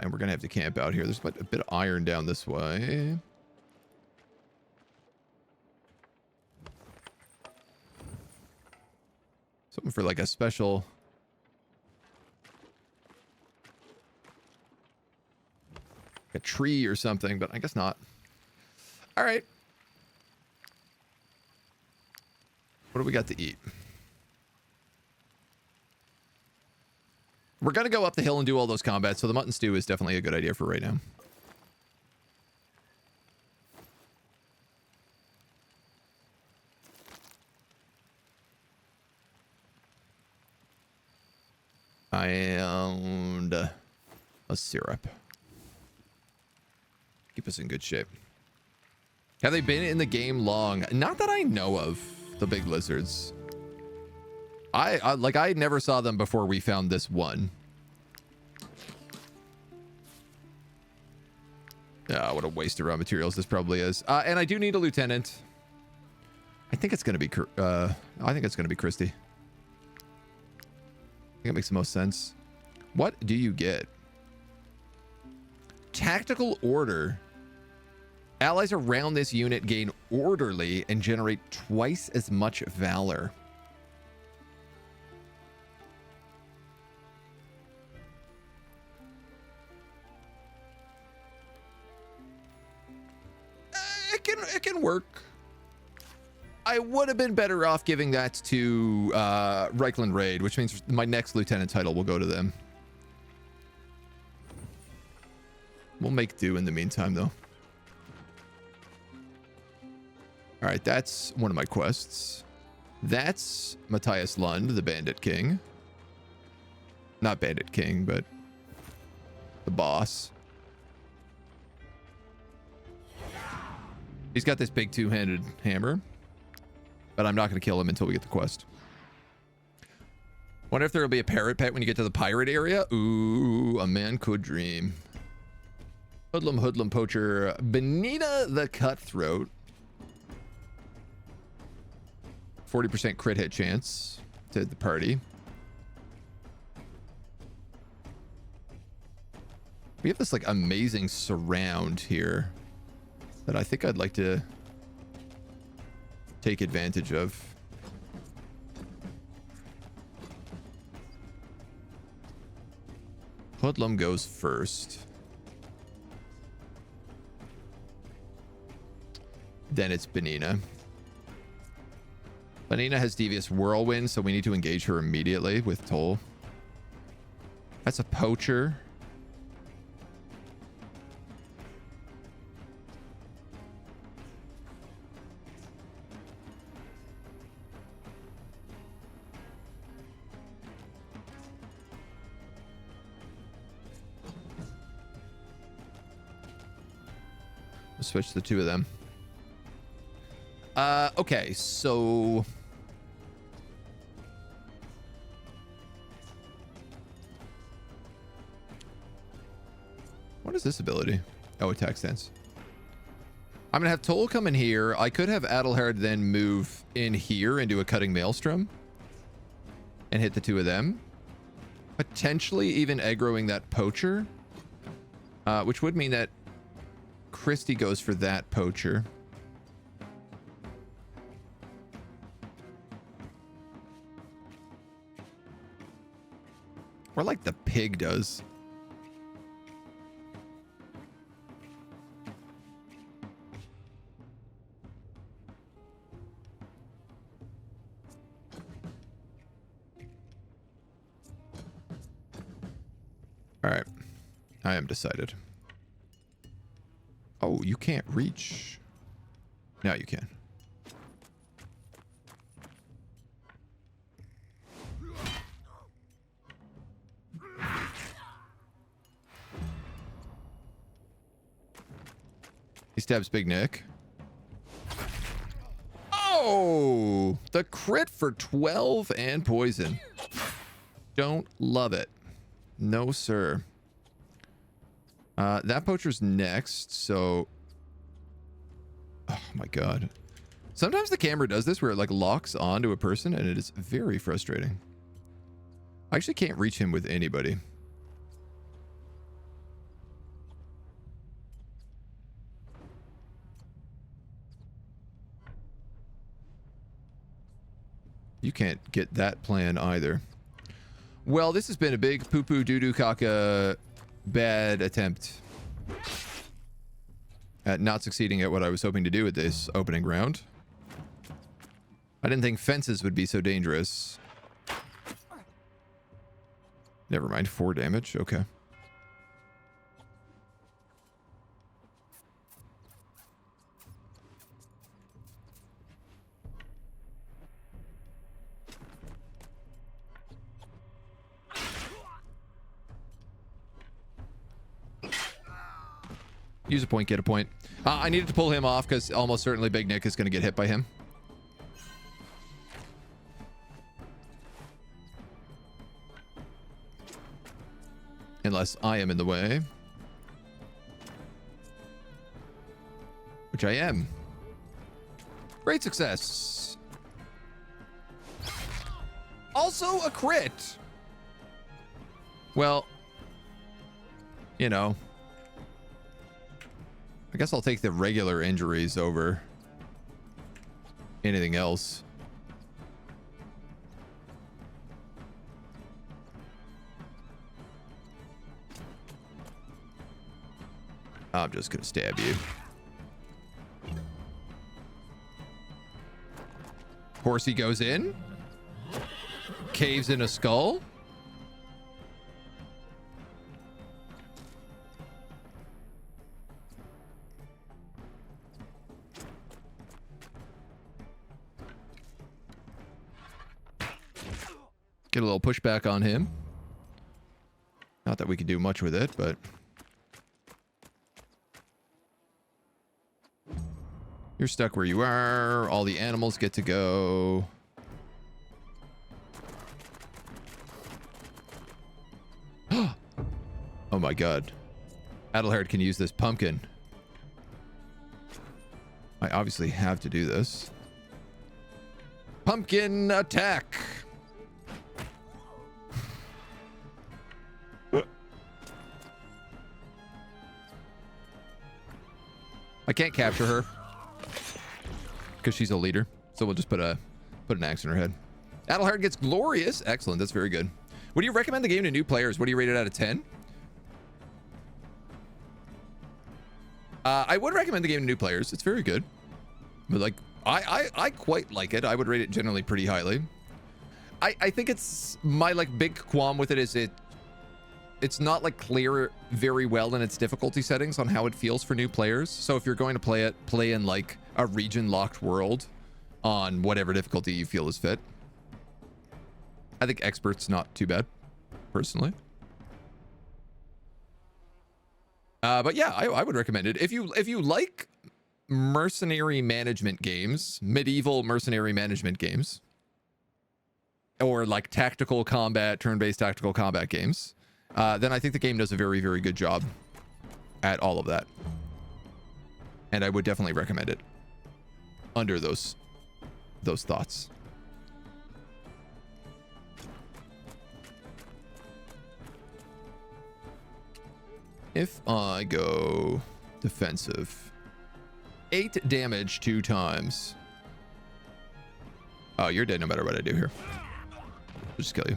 And we're going to have to camp out here. There's a bit of iron down this way. Something for like a special... a tree or something, but I guess not. All right. What do we got to eat? We're going to go up the hill and do all those combats, so the mutton stew is definitely a good idea for right now. And a syrup. Keep us in good shape. Have they been in the game long? Not that I know of, the big lizards. I never saw them before we found this one. Ah, what a waste of raw materials this probably is. And I do need a lieutenant. I think it's gonna be Christy. I think it makes the most sense. What do you get? Tactical order. Allies around this unit gain orderly and generate twice as much valor. It can work. I would have been better off giving that to Reichland Raid, which means my next lieutenant title will go to them. We'll make do in the meantime, though. All right, that's one of my quests. That's Matthias Lund, the Bandit King. Not Bandit King, but the boss. He's got this big two-handed hammer, but I'm not going to kill him until we get the quest. Wonder if there will be a parrot pet when you get to the pirate area. Ooh, a man could dream. Hoodlum poacher, Benita the Cutthroat. 40% crit hit chance to the party. We have this like amazing surround here that I think I'd like to take advantage of. Hoodlum goes first. Then it's Benina. Benina has Devious Whirlwind, so we need to engage her immediately with Toll. That's a poacher. We'll switch the two of them. Okay, so... What is this ability? Oh, attack stance. I'm gonna have Toll come in here. I could have Adelhard then move in here into a cutting maelstrom and hit the two of them. Potentially even aggroing that poacher, which would mean that Christy goes for that poacher. Or like the pig does. All right. I am decided. Oh, you can't reach. Now you can. He stabs Big Nick. Oh, the crit for 12 and poison. Don't love it. No, sir. That poacher's next, so... Oh, my God. Sometimes the camera does this where it, like, locks onto a person, and it is very frustrating. I actually can't reach him with anybody. You can't get that plan either. Well, this has been a big poo-poo doo-doo caca bad attempt at not succeeding at what I was hoping to do with this opening round. I didn't think fences would be so dangerous. Never mind, 4 damage. Okay. Use a point, get a point. I needed to pull him off because almost certainly Big Nick is going to get hit by him. Unless I am in the way. Which I am. Great success. Also a crit. Well, you know. I guess I'll take the regular injuries over anything else. I'm just gonna stab you. Horsey goes in. Caves in a skull. Get a little pushback on him. Not that we could do much with it, but... You're stuck where you are. All the animals get to go. Oh my god. Adelhard can use this pumpkin. I obviously have to do this. Pumpkin attack! I can't capture her because she's a leader, so we'll just put an axe in her head. Adelhard gets glorious. Excellent. That's very good. Would you recommend the game to new players? What do you rate it out of 10? I would recommend the game to new players. It's very good. But like, I quite like it. I would rate it generally pretty highly. I think it's my like big qualm with it is it's not like clear very well in its difficulty settings on how it feels for new players. So if you're going to play it, play in like a region locked world on whatever difficulty you feel is fit. I think expert's not too bad, personally. But yeah, I would recommend it. If you like mercenary management games, medieval mercenary management games, or like tactical combat, turn-based tactical combat games, then I think the game does a very, very good job at all of that. And I would definitely recommend it under those thoughts. If I go Defensive. 8 damage 2 times. Oh, you're dead no matter what I do here. We'll just kill you.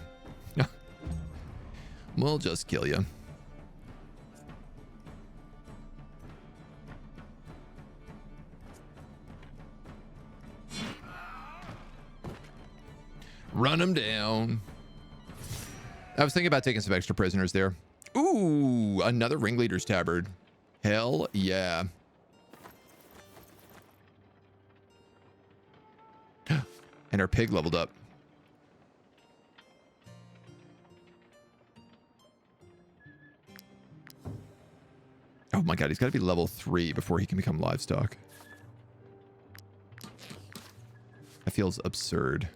We'll just kill you. Run them down. I was thinking about taking some extra prisoners there. Ooh, another ringleader's tabard. Hell yeah. And our pig leveled up. Oh my god, he's got to be level 3 before he can become livestock. That feels absurd.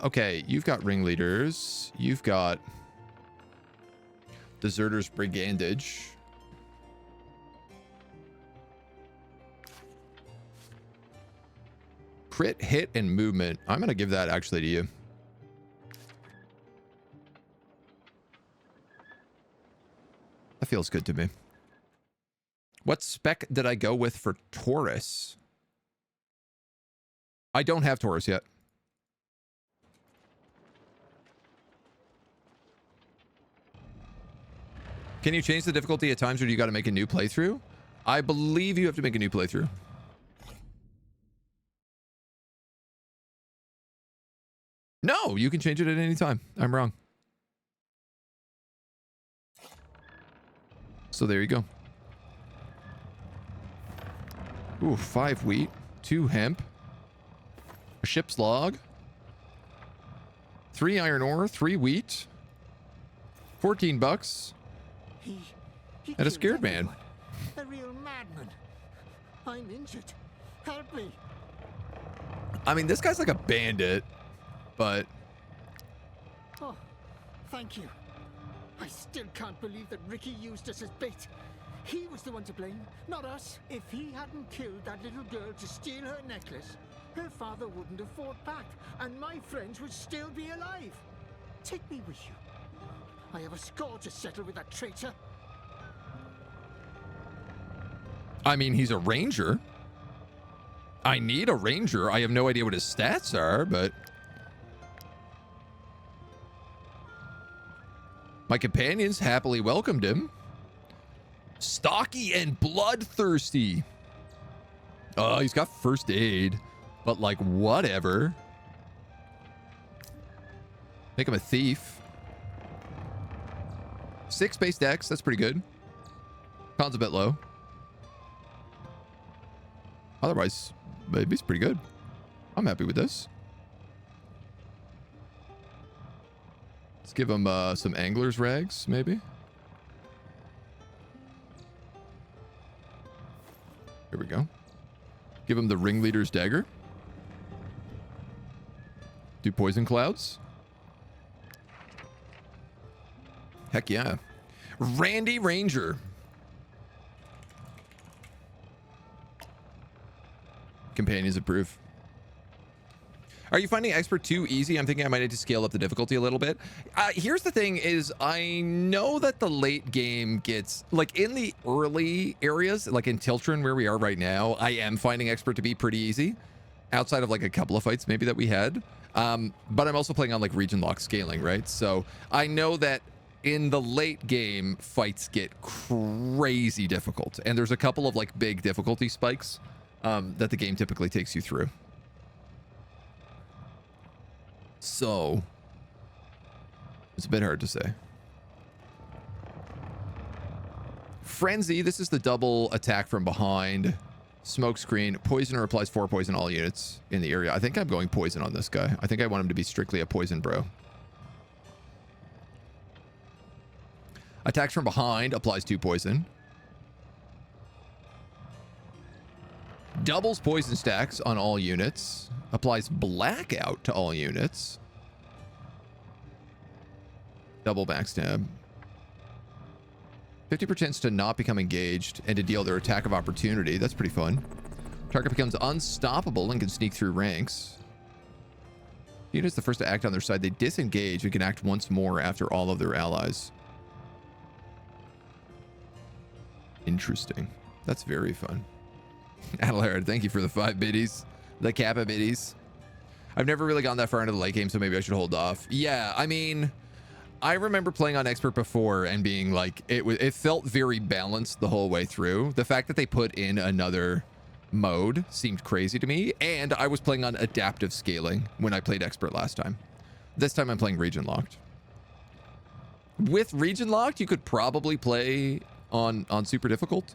Okay, you've got ringleaders. You've got deserters brigandage. Crit, hit, and movement. I'm going to give that actually to you. That feels good to me. What spec did I go with for Taurus? I don't have Taurus yet. Can you change the difficulty at times, or do you got to make a new playthrough? I believe you have to make a new playthrough. No, you can change it at any time. I'm wrong. So there you go. Ooh, 5 wheat, 2 hemp, a ship's log, 3 iron ore, 3 wheat, 14 bucks. He And a scared man. A real madman. I'm injured. Help me. I mean, this guy's like a bandit, but... Oh, thank you. I still can't believe that Ricky used us as bait. He was the one to blame, not us. If he hadn't killed that little girl to steal her necklace, her father wouldn't have fought back, and my friends would still be alive. Take me with you. I have a score to settle with that traitor. I mean, he's a ranger. I need a ranger. I have no idea what his stats are, but... my companions happily welcomed him. Stocky and bloodthirsty. Oh, he's got first aid, but like, whatever. Make him a thief. 6 base dex, that's pretty good. Con's a bit low. Otherwise, maybe he's pretty good. I'm happy with this. Let's give him some angler's rags, maybe. Here we go. Give him the ringleader's dagger. Do poison clouds. Heck yeah. Randy Ranger. Companions approve. Are you finding expert too easy? I'm thinking I might need to scale up the difficulty a little bit. Here's the thing is, I know that the late game gets, like in the early areas, like in Tiltron where we are right now, I am finding expert to be pretty easy. Outside of like a couple of fights maybe that we had. But I'm also playing on like region lock scaling, right? So I know that in the late game, fights get crazy difficult. And there's a couple of like big difficulty spikes that the game typically takes you through. So, it's a bit hard to say. Frenzy, this is the double attack from behind. Smoke screen. Poisoner applies 4 poison all units in the area. I think I'm going poison on this guy. I think I want him to be strictly a poison bro. Attacks from behind applies 2 poison. Doubles poison stacks on all units. Applies blackout to all units. Double backstab. 50% to not become engaged and to deal their attack of opportunity. That's pretty fun. Target becomes unstoppable and can sneak through ranks. Units the first to act on their side. They disengage and can act once more after all of their allies. Interesting. That's very fun. Adelaide, thank you for the 5 biddies. The Kappa biddies. I've never really gone that far into the late game, so maybe I should hold off. Yeah, I mean, I remember playing on expert before and being like, it felt very balanced the whole way through. The fact that they put in another mode seemed crazy to me, and I was playing on adaptive scaling when I played expert last time. This time I'm playing region locked. With region locked, you could probably play on super difficult,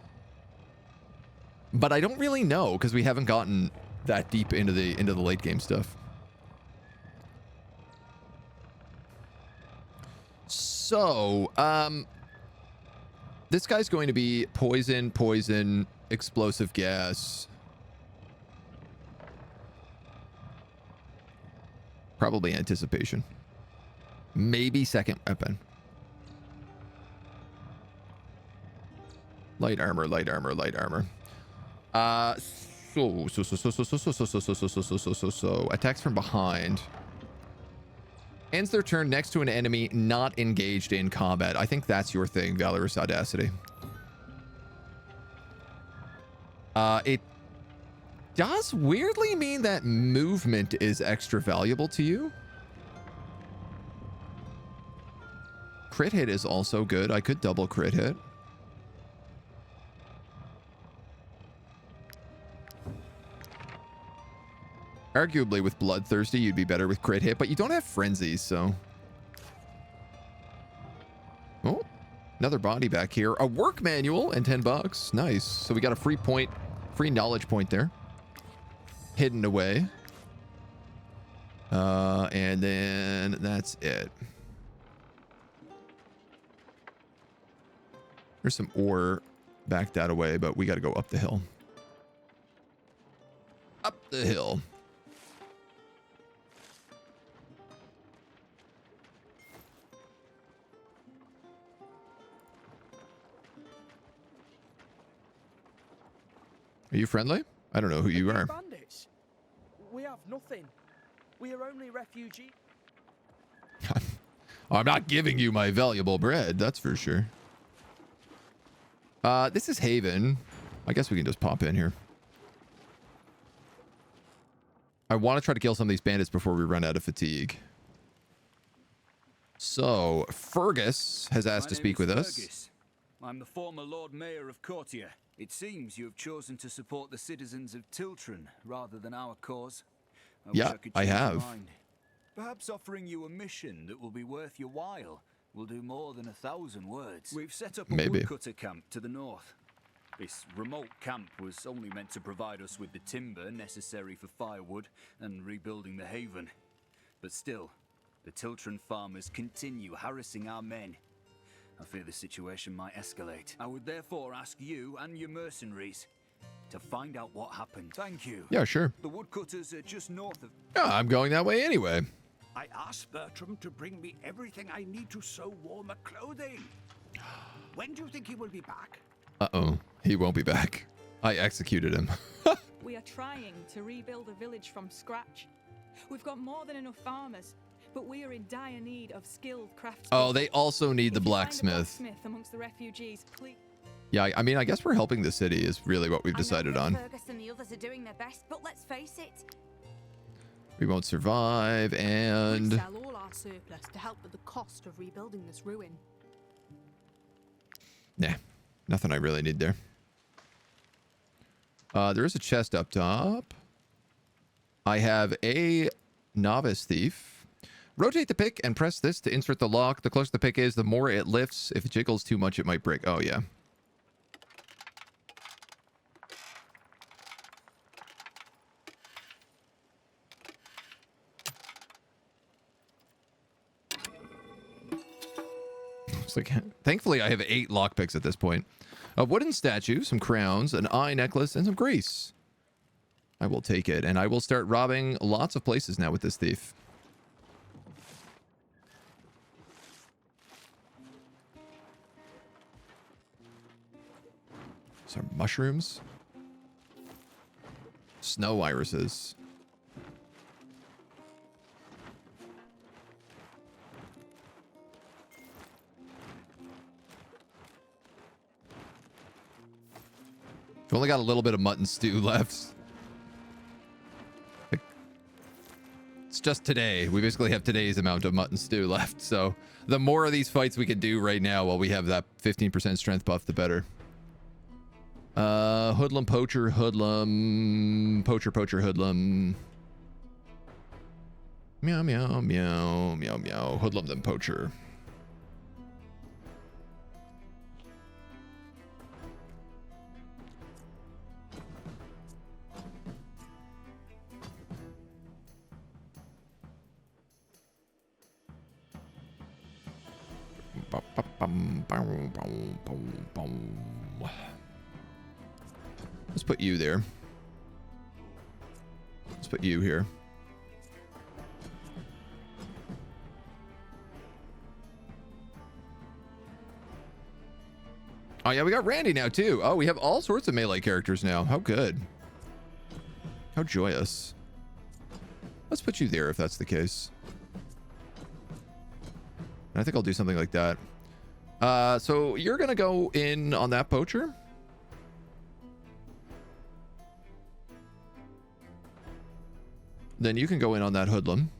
but I don't really know because we haven't gotten that deep into the late game stuff. So, this guy's going to be poison, explosive gas. Probably anticipation. Maybe second weapon. Light armor. So attacks from behind. Ends their turn next to an enemy not engaged in combat. I think that's your thing, Valorous Audacity. It does weirdly mean that movement is extra valuable to you. Crit hit is also good. I could double crit hit. Arguably with Bloodthirsty, you'd be better with crit hit, but you don't have frenzies, so. Oh, another body back here. A work manual and $10. Nice. So we got a free knowledge point there. Hidden away. And then that's it. There's some ore back that away, but we got to go up the hill. Up the hill. Are you friendly? I don't know who you are. Bandits. We have nothing. We are only refugees. I'm not giving you my valuable bread, that's for sure. This is Haven. I guess we can just pop in here. I want to try to kill some of these bandits before we run out of fatigue. So, Fergus has asked to speak with us. I'm the former Lord Mayor of Courtier. It seems you have chosen to support the citizens of Tiltron rather than our cause. Yeah, I have. Perhaps offering you a mission that will be worth your while will do more than 1,000 words. We've set up a woodcutter camp to the north. This remote camp was only meant to provide us with the timber necessary for firewood and rebuilding the haven. But still, the Tiltron farmers continue harassing our men. I fear the situation might escalate. I would therefore ask you and your mercenaries to find out what happened. Thank you. Yeah, sure. The woodcutters are just north of... Yeah, I'm going that way anyway. I asked Bertram to bring me everything I need to sew warmer clothing. When do you think he will be back? Uh-oh. He won't be back. I executed him. We are trying to rebuild a village from scratch. We've got more than enough farmers, but we are in dire need of skilled craftsmen. Oh, they also need the blacksmith. Amongst the refugees, please. Yeah, I mean, I guess we're helping the city is really what we've decided on. Fergus and the others are doing their best, but let's face it. We won't survive, and... We sell all our surplus to help with the cost of rebuilding this ruin. Nah, nothing I really need there. There is a chest up top. I have a novice thief. Rotate the pick and press this to insert the lock. The closer the pick is, the more it lifts. If it jiggles too much, it might break. Oh, yeah. It's like, thankfully, I have 8 lockpicks at this point. A wooden statue, some crowns, an eye necklace, and some grease. I will take it, and I will start robbing lots of places now with this thief. Some mushrooms. Snow irises. We've only got a little bit of mutton stew left. It's just today. We basically have today's amount of mutton stew left. So the more of these fights we can do right now while we have that 15% strength buff, the better. Hoodlum, poacher, hoodlum, poacher, poacher, hoodlum. Meow, meow, meow, meow, meow. Hoodlum, then poacher. Let's put you there. Let's put you here. Oh yeah, we got Randy now too. Oh, we have all sorts of melee characters now. How good. How joyous. Let's put you there if that's the case. I think I'll do something like that. So you're going to go in on that poacher. Then you can go in on that hoodlum.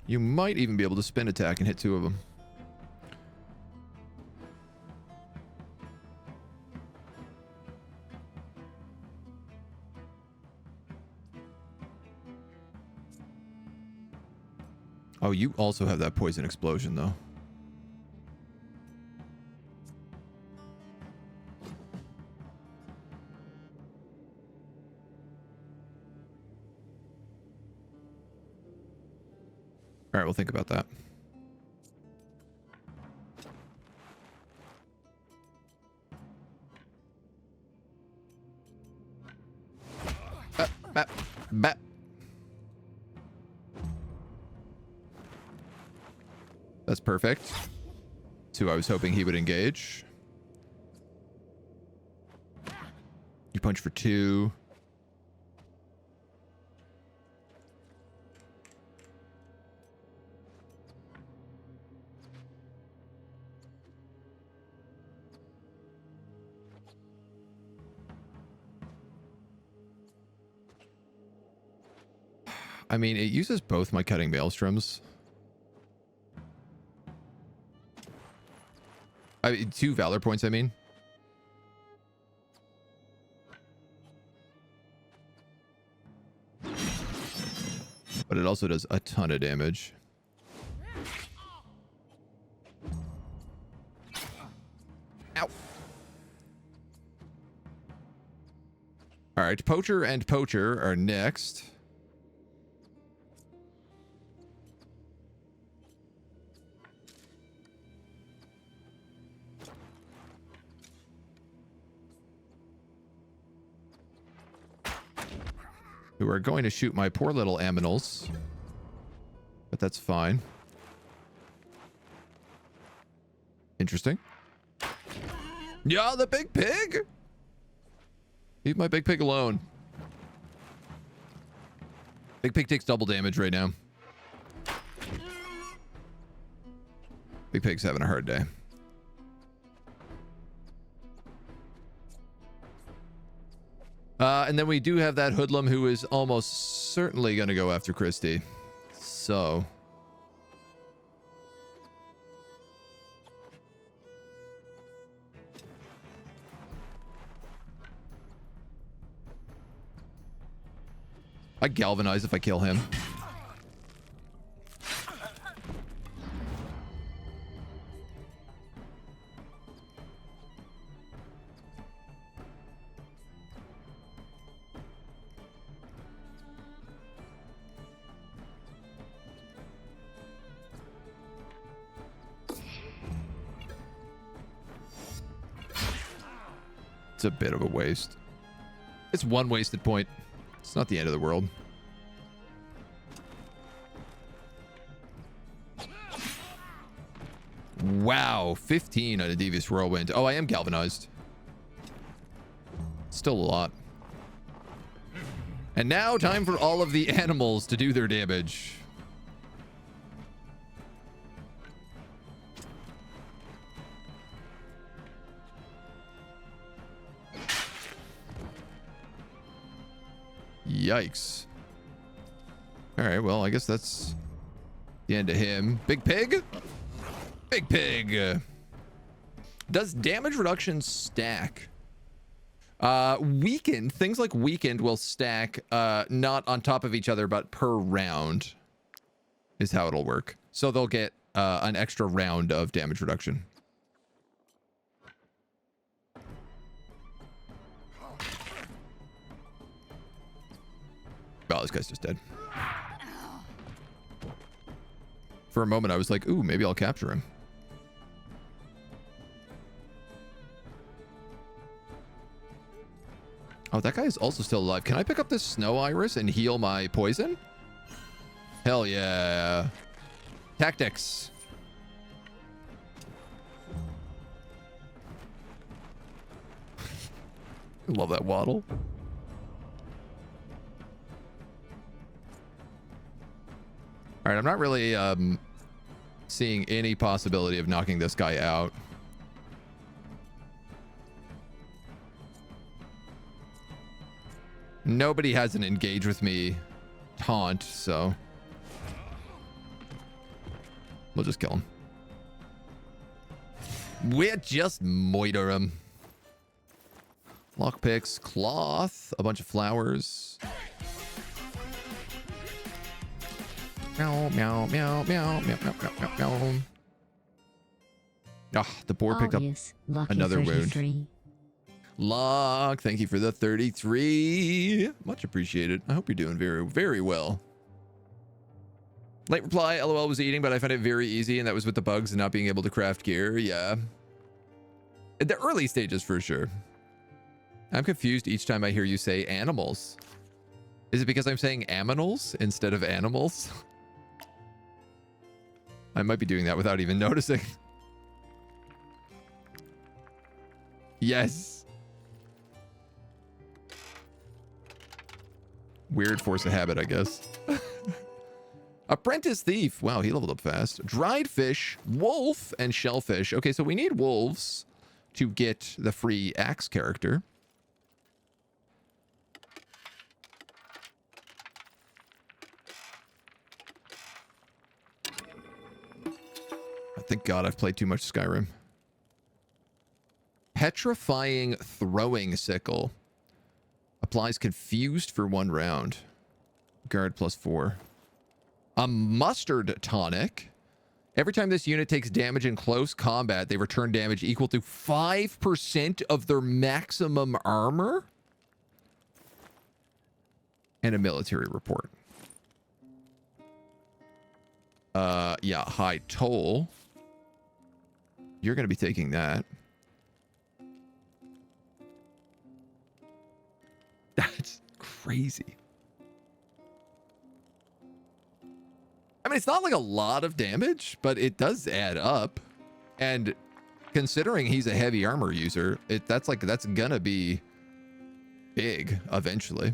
You might even be able to spin attack and hit two of them. Oh, you also have that poison explosion, though. All right, we'll think about that. Bat. That's perfect. That's who I was hoping he would engage. You punch for 2. I mean, it uses both my cutting maelstroms. 2 valor points, I mean. But it also does a ton of damage. Ow. All right, poacher and poacher are next. Who are going to shoot my poor little aminals. But that's fine. Interesting. Yeah, the big pig! Leave my big pig alone. Big pig takes double damage right now. Big pig's having a hard day. And then we do have that hoodlum who is almost certainly going to go after Christy. So. I galvanize if I kill him. It's a bit of a waste. It's 1 wasted point. It's not the end of the world. Wow, 15 on a devious whirlwind. Oh, I am galvanized. Still a lot. And now time for all of the animals to do their damage. Yikes. All right, well, I guess that's the end of him. Big Pig? Big Pig. Does damage reduction stack? Weakened. Things like weakened will stack not on top of each other, but per round is how it'll work. So they'll get an extra round of damage reduction. Oh, this guy's just dead. For a moment, I was like, ooh, maybe I'll capture him. Oh, that guy is also still alive. Can I pick up this snow iris and heal my poison? Hell yeah. Tactics. Love that waddle. All right, I'm not really seeing any possibility of knocking this guy out. Nobody has an engage with me taunt, so we'll just kill him. We'll just moiter him. Lockpicks, cloth, a bunch of flowers. Meow, meow, meow, meow, meow, meow, meow, meow. Ah, the boar picked up another wound. Lock, thank you for the 33. Much appreciated. I hope you're doing very, very well. Late reply, LOL was eating, but I found it very easy, and that was with the bugs and not being able to craft gear. Yeah. At the early stages, for sure. I'm confused each time I hear you say animals. Is it because I'm saying aminals instead of animals? I might be doing that without even noticing. Yes. Weird force of habit, I guess. Apprentice thief. Wow, he leveled up fast. Dried fish, wolf, and shellfish. Okay, so we need wolves to get the free axe character. Thank God I've played too much Skyrim. Petrifying throwing sickle. Applies confused for 1 round. Guard +4. A mustard tonic. Every time this unit takes damage in close combat, they return damage equal to 5% of their maximum armor. And a military report. Yeah, high toll. You're going to be taking that. That's crazy. I mean, it's not like a lot of damage, but it does add up. And considering he's a heavy armor user, that's gonna be big eventually.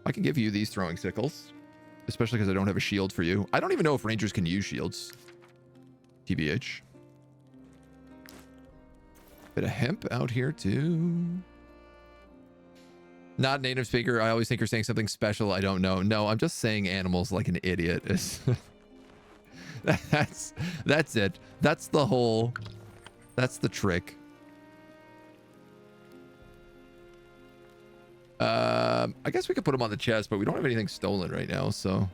I can give you these throwing sickles, especially because I don't have a shield for you. I don't even know if rangers can use shields. TBH. Bit of hemp out here too. Not native speaker. I always think you're saying something special. I don't know. No, I'm just saying animals like an idiot. That's it. That's the trick. I guess we could put them on the chest, but we don't have anything stolen right now, so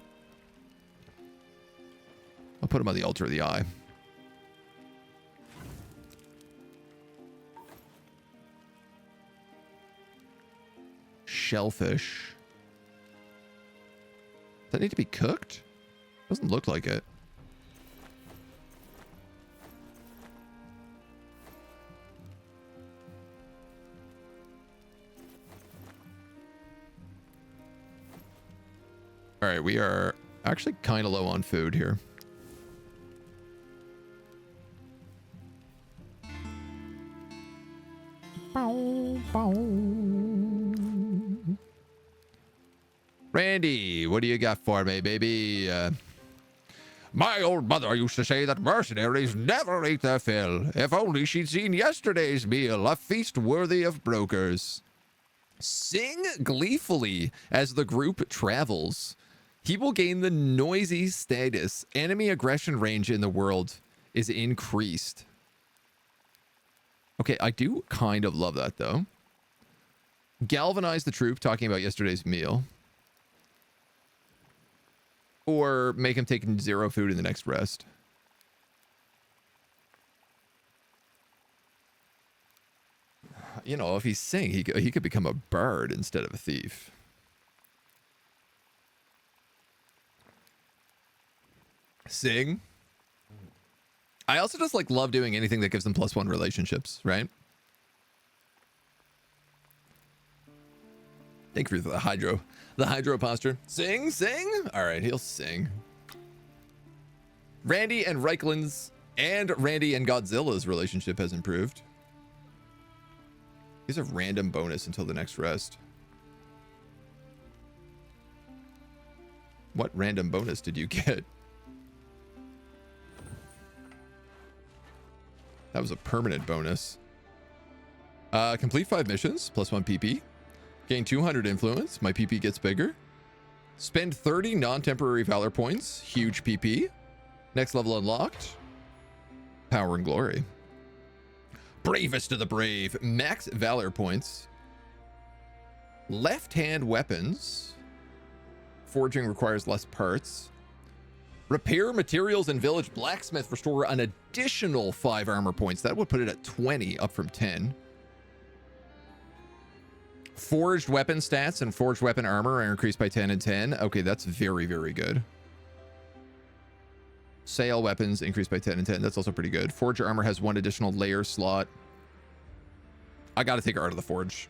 I'll put them on the altar of the eye. Shellfish. Does that need to be cooked? Doesn't look like it. All right, we are actually kind of low on food here. Bow, bow. Randy, what do you got for me, baby? My old mother used to say that mercenaries never ate their fill. If only she'd seen yesterday's meal, a feast worthy of brokers. Sing gleefully as the group travels. He will gain the noisy status. Enemy aggression range in the world is increased. Okay, I do kind of love that, though. Galvanize the troop, talking about yesterday's meal. Or make him take 0 food in the next rest. You know, if he's sing, he could become a bard instead of a thief. Sing. I also just like love doing anything that gives them +1 relationships, right? Thank you for the hydro posture. Sing. All right, he'll sing. Randy and Reikland's and Randy and Godzilla's relationship has improved. He's a random bonus until the next rest. What random bonus did you get? That was a permanent bonus. Complete 5 missions, +1 PP. Gain 200 influence. My PP gets bigger. Spend 30 non-temporary valor points. Huge PP. Next level unlocked. Power and glory. Bravest of the brave. Max valor points. Left-hand weapons. Forging requires less parts. Repair materials in village blacksmith restore an additional 5 armor points. That would put it at 20, up from 10. Forged weapon stats and forged weapon armor are increased by 10 and 10. Okay, that's very, very good. Sale weapons increased by 10 and 10. That's also pretty good. Forge armor has 1 additional layer slot. I got to take Art of the Forge.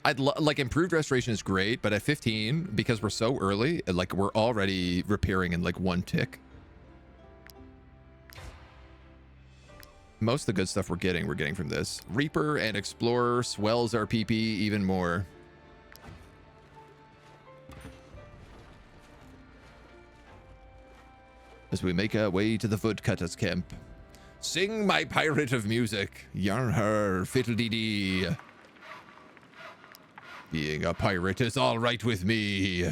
I'd like improved restoration is great, but at 15, because we're so early, like we're already repairing in like 1 tick. Most of the good stuff we're getting from this. Reaper and Explorer swells our PP even more. As we make our way to the woodcutter's camp. Sing my pirate of music. Yarn-her, fiddle-dee-dee. Being a pirate is all right with me.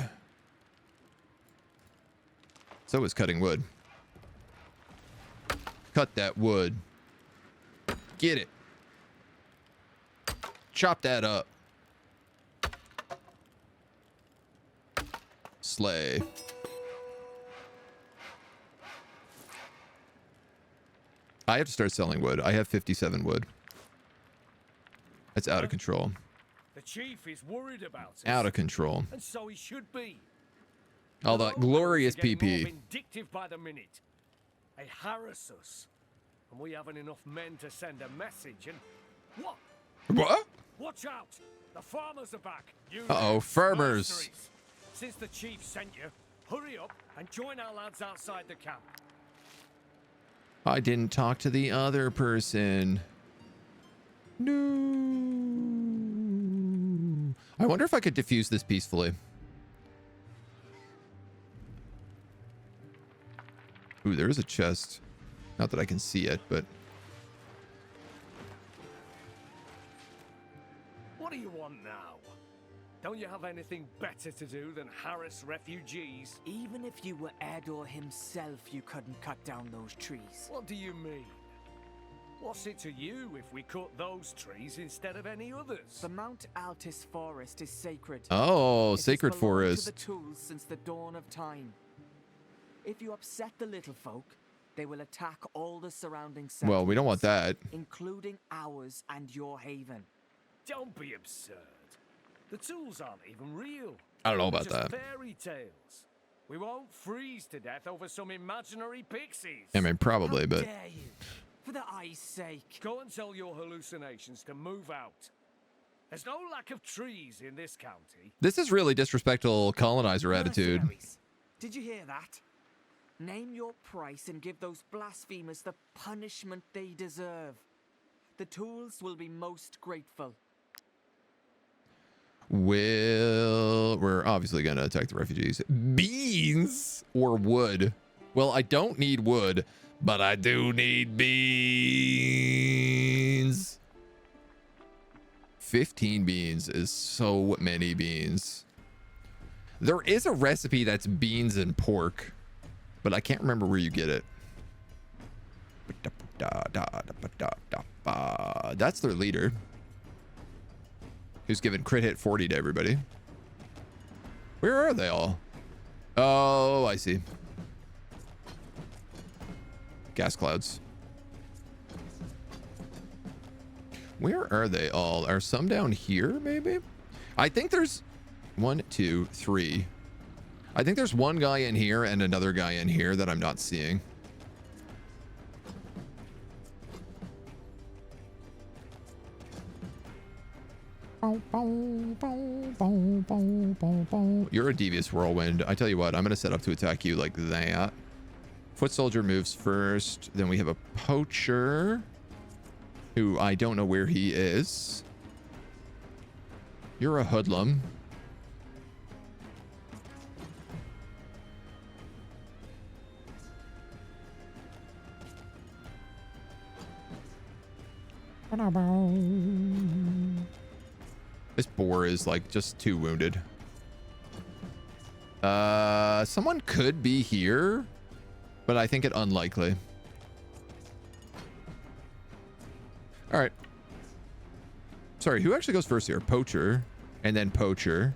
So is cutting wood. Cut that wood. Get it. Chop that up. Slay. I have to start selling wood. I have 57 wood. It's out of control. The chief is worried about us. Out of control. And so he should be. All that glorious PP. More vindictive by the minute. They harass us. And we haven't enough men to send a message. And what? What? Watch out! The farmers are back. Uh-oh, farmers. Mercenaries. Since the chief sent you, hurry up and join our lads outside the camp. I didn't talk to the other person. No. I wonder if I could defuse this peacefully. Ooh, there is a chest. Not that I can see it, but... What do you want now? Don't you have anything better to do than harass refugees? Even if you were Edor himself, you couldn't cut down those trees. What do you mean? What's it to you if we cut those trees instead of any others? The Mount Altis forest is sacred. Oh, sacred forest. forest. To the tools since the dawn of time. If you upset the little folk, they will attack all the surrounding settlements. Well, we don't want that. Including ours and your haven. Don't be absurd. The tools aren't even real. I don't know about They're just that. Fairy tales. We won't freeze to death over some imaginary pixies. I mean, probably, but... Dare you? For the eye's sake. Go and tell your hallucinations to move out. There's no lack of trees in this county. This is really disrespectful colonizer attitude. Mercenaries. Did you hear that? Name your price and give those blasphemers the punishment they deserve. The tools will be most grateful. Well, we're obviously going to attack the refugees. Beans or wood? Well, I don't need wood, but I do need beans. 15 beans is so many beans. There is a recipe that's beans and pork, but I can't remember where you get it. That's their leader, who's given crit hit 40 to everybody. Where are they all? Oh, I see. Gas clouds. Where are they all? Are some down here, maybe? I think there's 1, 2, 3. I think there's one guy in here and another guy in here that I'm not seeing. You're a devious whirlwind. I tell you what, I'm going to set up to attack you like that. Foot soldier moves first. Then we have a poacher, who I don't know where he is. You're a hoodlum. This boar is like just too wounded. Someone could be here, but I think it unlikely. All right. Sorry, who actually goes first here? Poacher, and then poacher.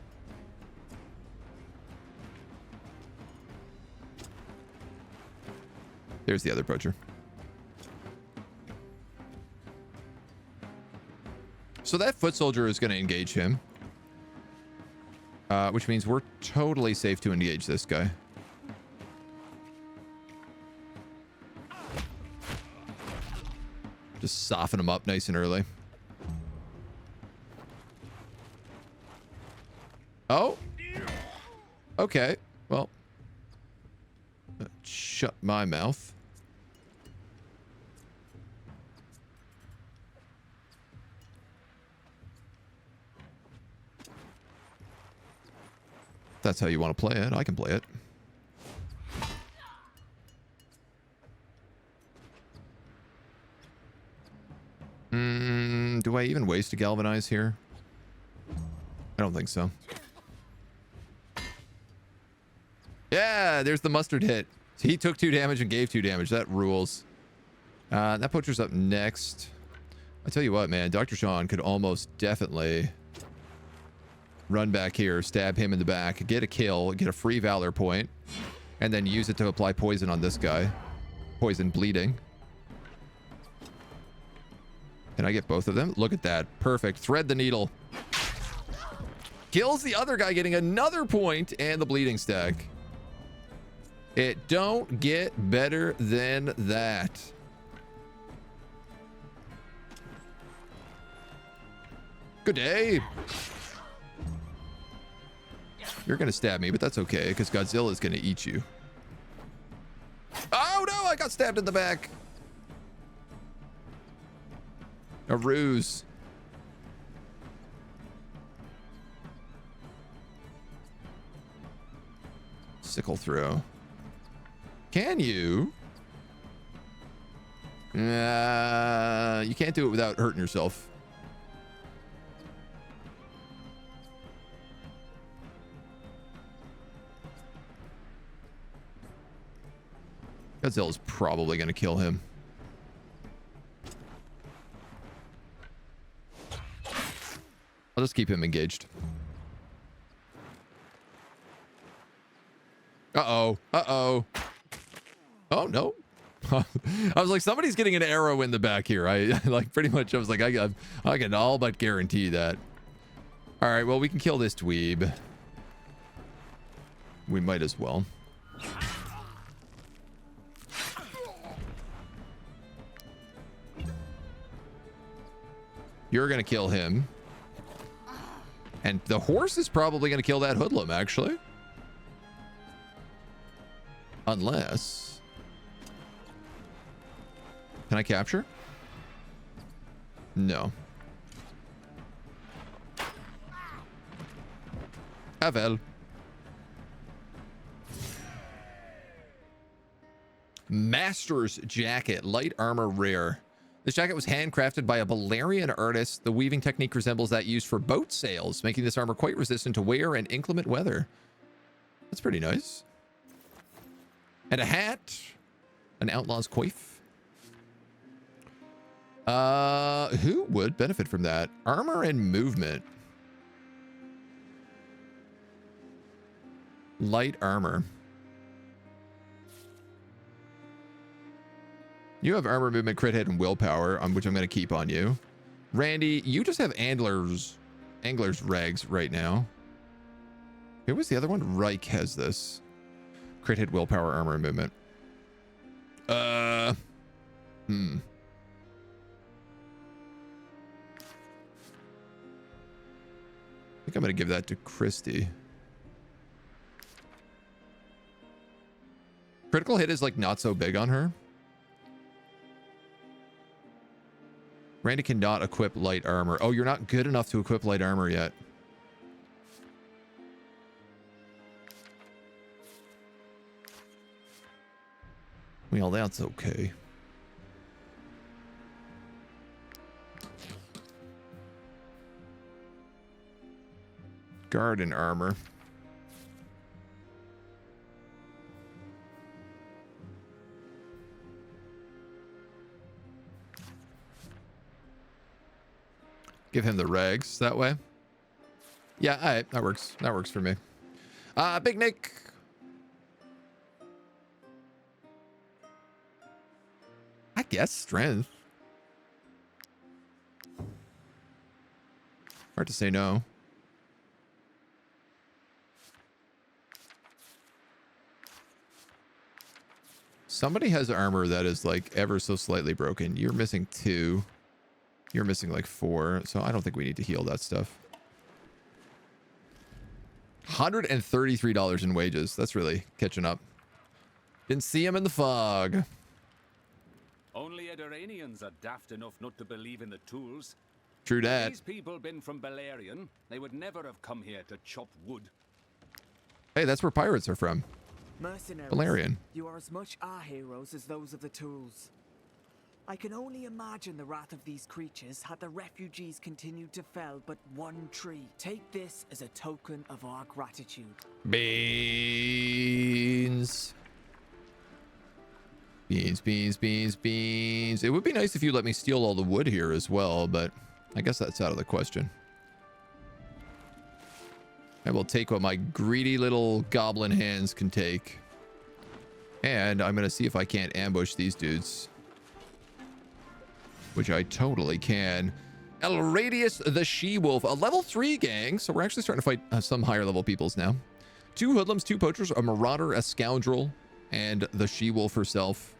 There's the other poacher. So that foot soldier is going to engage him. Which means we're totally safe to engage this guy. Just soften him up nice and early. Oh. Okay. Well. Shut my mouth. That's how you want to play it. I can play it. Do I even waste a galvanize here? I don't think so. Yeah, there's the mustard hit. So he took 2 damage and gave 2 damage. That rules. That poacher's up next. I tell you what, man. Dr. Sean could almost definitely run back here, stab him in the back, get a kill, get a free valor point, and then use it to apply poison on this guy. Poison bleeding. Can I get both of them? Look at that. Perfect. Thread the needle. Kills the other guy, getting another point and the bleeding stack. It don't get better than that. Good day. You're going to stab me, but that's okay, because Godzilla is going to eat you. Oh, no, I got stabbed in the back. A ruse. Sickle throw. Can you? You can't do it without hurting yourself. Godzilla's probably going to kill him. I'll just keep him engaged. Uh-oh. Uh-oh. Oh, no. I was like, somebody's getting an arrow in the back here. I like pretty much, I was like, I can all but guarantee that. All right, well, we can kill this dweeb. We might as well. You're going to kill him. And the horse is probably going to kill that hoodlum, actually. Unless... Can I capture? No. Avel. Master's Jacket. Light armor rare. This jacket was handcrafted by a Balerian artist. The weaving technique resembles that used for boat sails, making this armor quite resistant to wear and inclement weather. That's pretty nice. And a hat. An outlaw's coif. Who would benefit from that? Armor and movement. Light armor. You have armor, movement, crit hit, and willpower, which I'm going to keep on you. Randy, you just have angler's regs right now. Who was the other one? Reich has this. Crit hit, willpower, armor, and movement. I think I'm going to give that to Christy. Critical hit is like not so big on her. Randy cannot equip light armor. Oh, you're not good enough to equip light armor yet. Well, that's okay. Garden armor. Give him the regs that way. Yeah, all right, that works. That works for me. Big Nick. I guess strength. Hard to say no. Somebody has armor that is like ever so slightly broken. You're missing 2. You're missing like 4, so I don't think we need to heal that stuff. $133 in wages. That's really catching up. Didn't see him in the fog. Only Edoranians are daft enough not to believe in the tools. True that. Had these people been from Balerion, they would never have come here to chop wood. Hey, that's where pirates are from. Mercenaries, Balerion. You are as much our heroes as those of the tools. I can only imagine the wrath of these creatures had the refugees continued to fell but one tree. Take this as a token of our gratitude. Beans. Beans, beans, beans, beans. It would be nice if you let me steal all the wood here as well, but I guess that's out of the question. I will take what my greedy little goblin hands can take. And I'm going to see if I can't ambush these dudes. Which I totally can. Elradius the She-Wolf, a level 3 gang. So we're actually starting to fight some higher level peoples now. 2 hoodlums, 2 poachers, a marauder, a scoundrel, and the She-Wolf herself.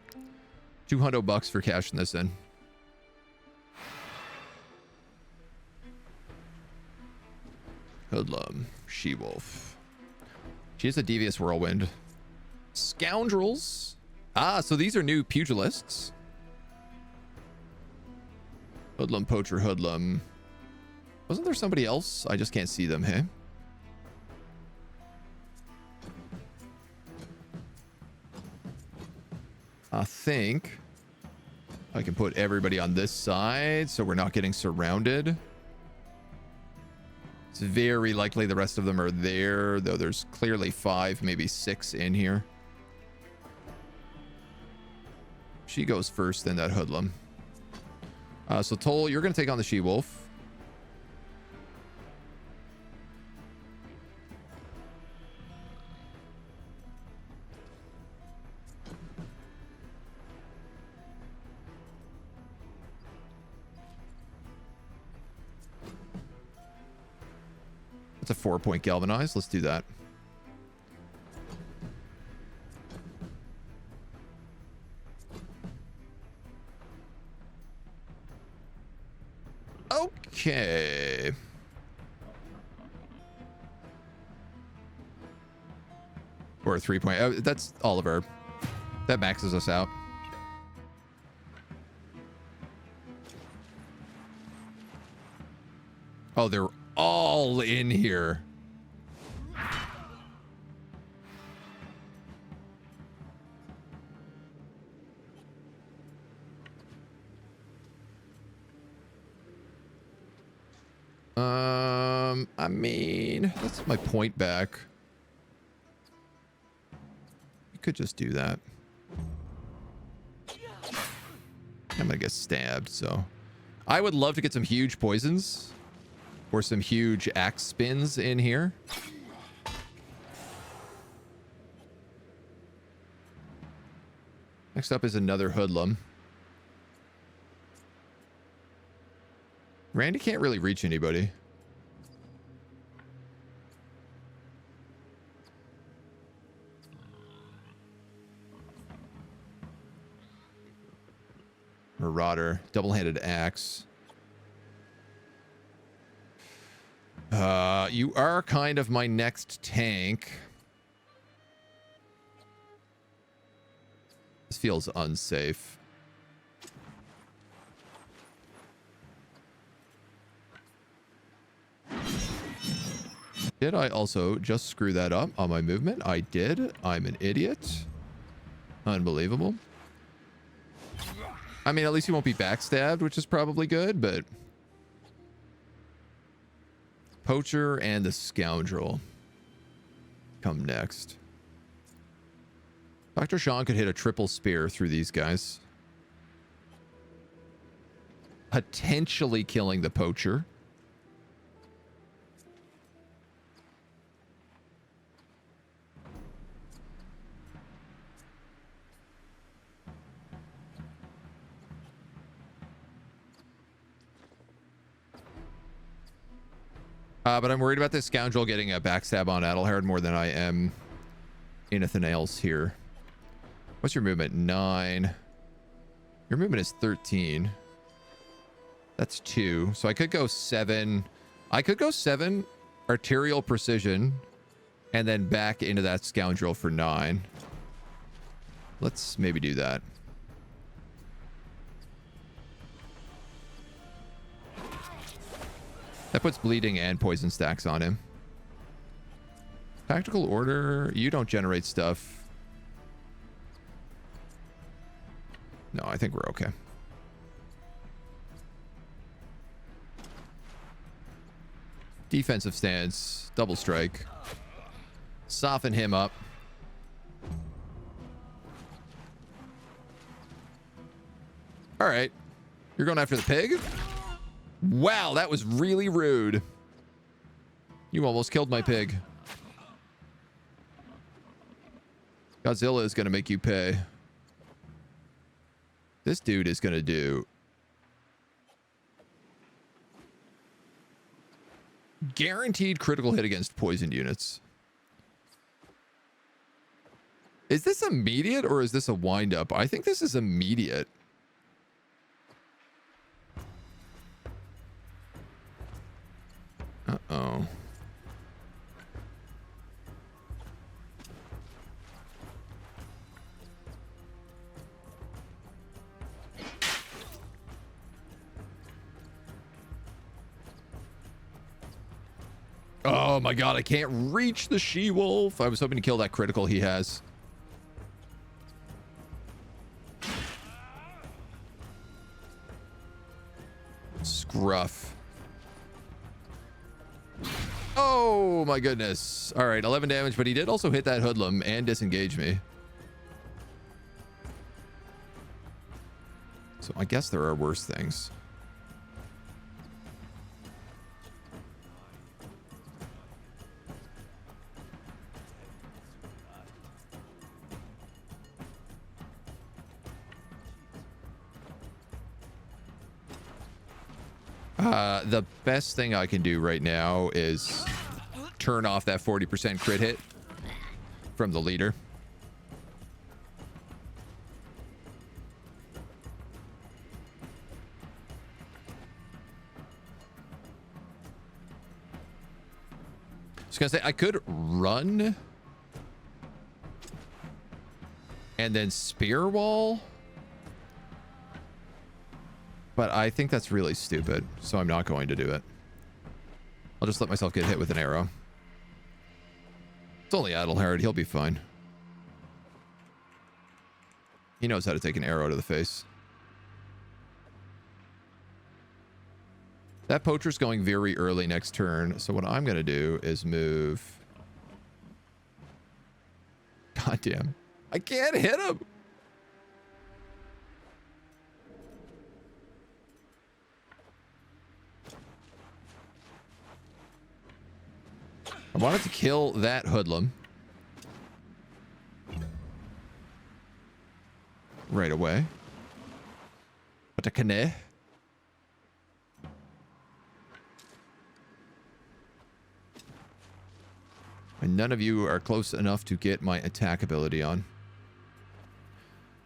$200 for cashing this in. Hoodlum, She-Wolf. She has a devious whirlwind. Scoundrels. Ah, so these are new pugilists. Hoodlum, poacher, hoodlum. Wasn't there somebody else? I just can't see them, hey? I think I can put everybody on this side so we're not getting surrounded. It's very likely the rest of them are there, though there's clearly 5, maybe 6 in here. She goes first, then that hoodlum. So Toll, you're going to take on the She-Wolf. That's a 4-point galvanize. Let's do that. Okay. Or a 3-point. Oh, that's Oliver. That maxes us out. Oh, they're all in here. I mean, that's my point back. You could just do that. I'm gonna get stabbed, so I would love to get some huge poisons or some huge axe spins in here. Next up is another hoodlum. Randy can't really reach anybody. Marauder, double-handed axe. You are kind of my next tank. This feels unsafe. Did I also just screw that up on my movement? I did. I'm an idiot. Unbelievable. I mean, at least you won't be backstabbed, which is probably good, but... Poacher and the Scoundrel come next. Dr. Sean could hit a triple spear through these guys. Potentially killing the Poacher. But I'm worried about this Scoundrel getting a backstab on Adelhard more than I am anything else here. What's your movement? 9. Your movement is 13. That's 2. So I could go 7. I could go 7 arterial precision and then back into that Scoundrel for 9. Let's maybe do that. That puts bleeding and poison stacks on him. Tactical order. You don't generate stuff. No, I think we're okay. Defensive stance. Double strike. Soften him up. All right. You're going after the pig? Wow, that was really rude. You almost killed my pig. Godzilla is going to make you pay. This dude is going to do guaranteed critical hit against poisoned units. Is this immediate or is this a wind up? I think this is immediate. Uh-oh. Oh my god, I can't reach the she-wolf. I was hoping to kill that critical he has. Scruff. Oh my goodness. All right, 11 damage, but he did also hit that hoodlum and disengage me. So I guess there are worse things. The best thing I can do right now is turn off that 40% crit hit from the leader. I was gonna say I could run and then spear wall. But I think that's really stupid, so I'm not going to do it. I'll just let myself get hit with an arrow. It's only Adelhard. He'll be fine. He knows how to take an arrow to the face. That poacher's going very early next turn. So what I'm going to do is move. God damn. I can't hit him. I wanted to kill that hoodlum right away. But I can't. And none of you are close enough to get my attack ability on. All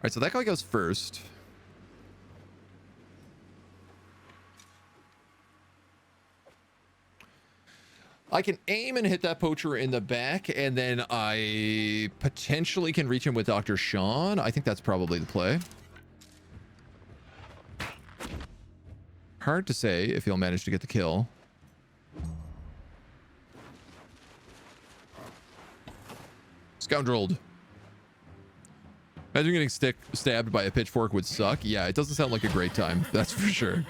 right, so that guy goes first. I can aim and hit that poacher in the back, and then I potentially can reach him with Dr. Sean. I think that's probably the play. Hard to say if he'll manage to get the kill. Scoundreled. Imagine getting stabbed by a pitchfork would suck. Yeah, it doesn't sound like a great time. That's for sure.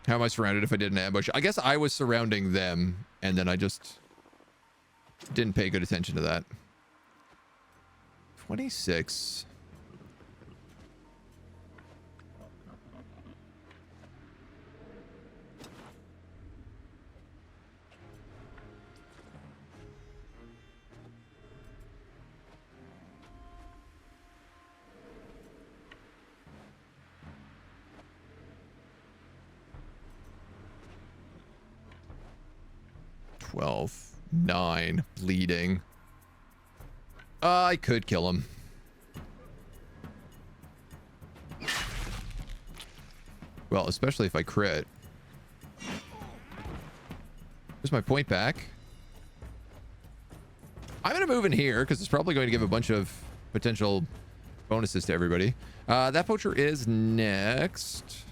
How am I surrounded if I did an ambush? I guess I was surrounding them, and then I just didn't pay good attention to that. 26. Nine, bleeding. I could kill him. Well, especially if I crit. Here's my point back. I'm going to move in here because it's probably going to give a bunch of potential bonuses to everybody. That poacher is next.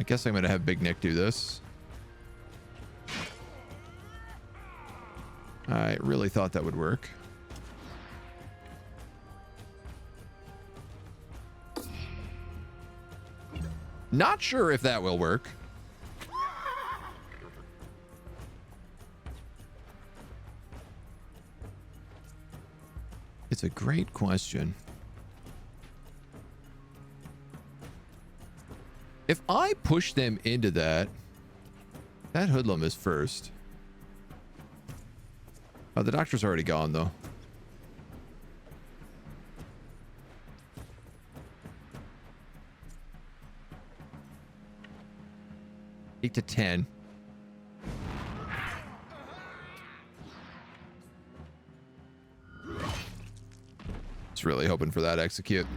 I guess I'm going to have Big Nick do this. I really thought that would work. Not sure if that will work. It's a great question. If I push them into that hoodlum is first. Oh, the doctor's already gone, though. Eight to 10. Just really hoping for that execute.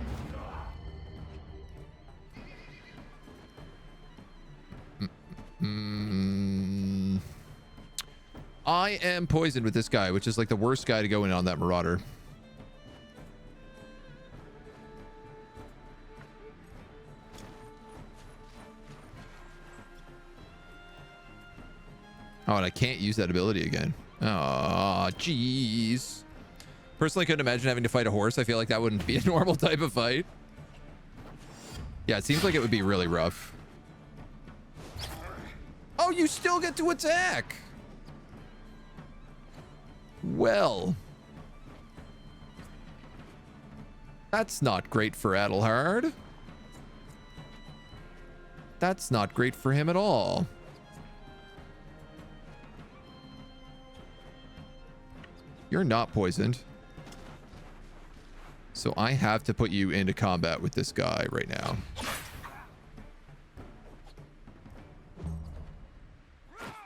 I am poisoned with this guy, which is like the worst guy to go in on that marauder. Oh, and I can't use that ability again. Oh, jeez. Personally, couldn't imagine having to fight a horse. I feel like that wouldn't be a normal type of fight. Yeah, it seems like it would be really rough. Oh, you still get to attack. Well, that's not great for Adelhard. That's not great for him at all. You're not poisoned. So I have to put you into combat with this guy right now.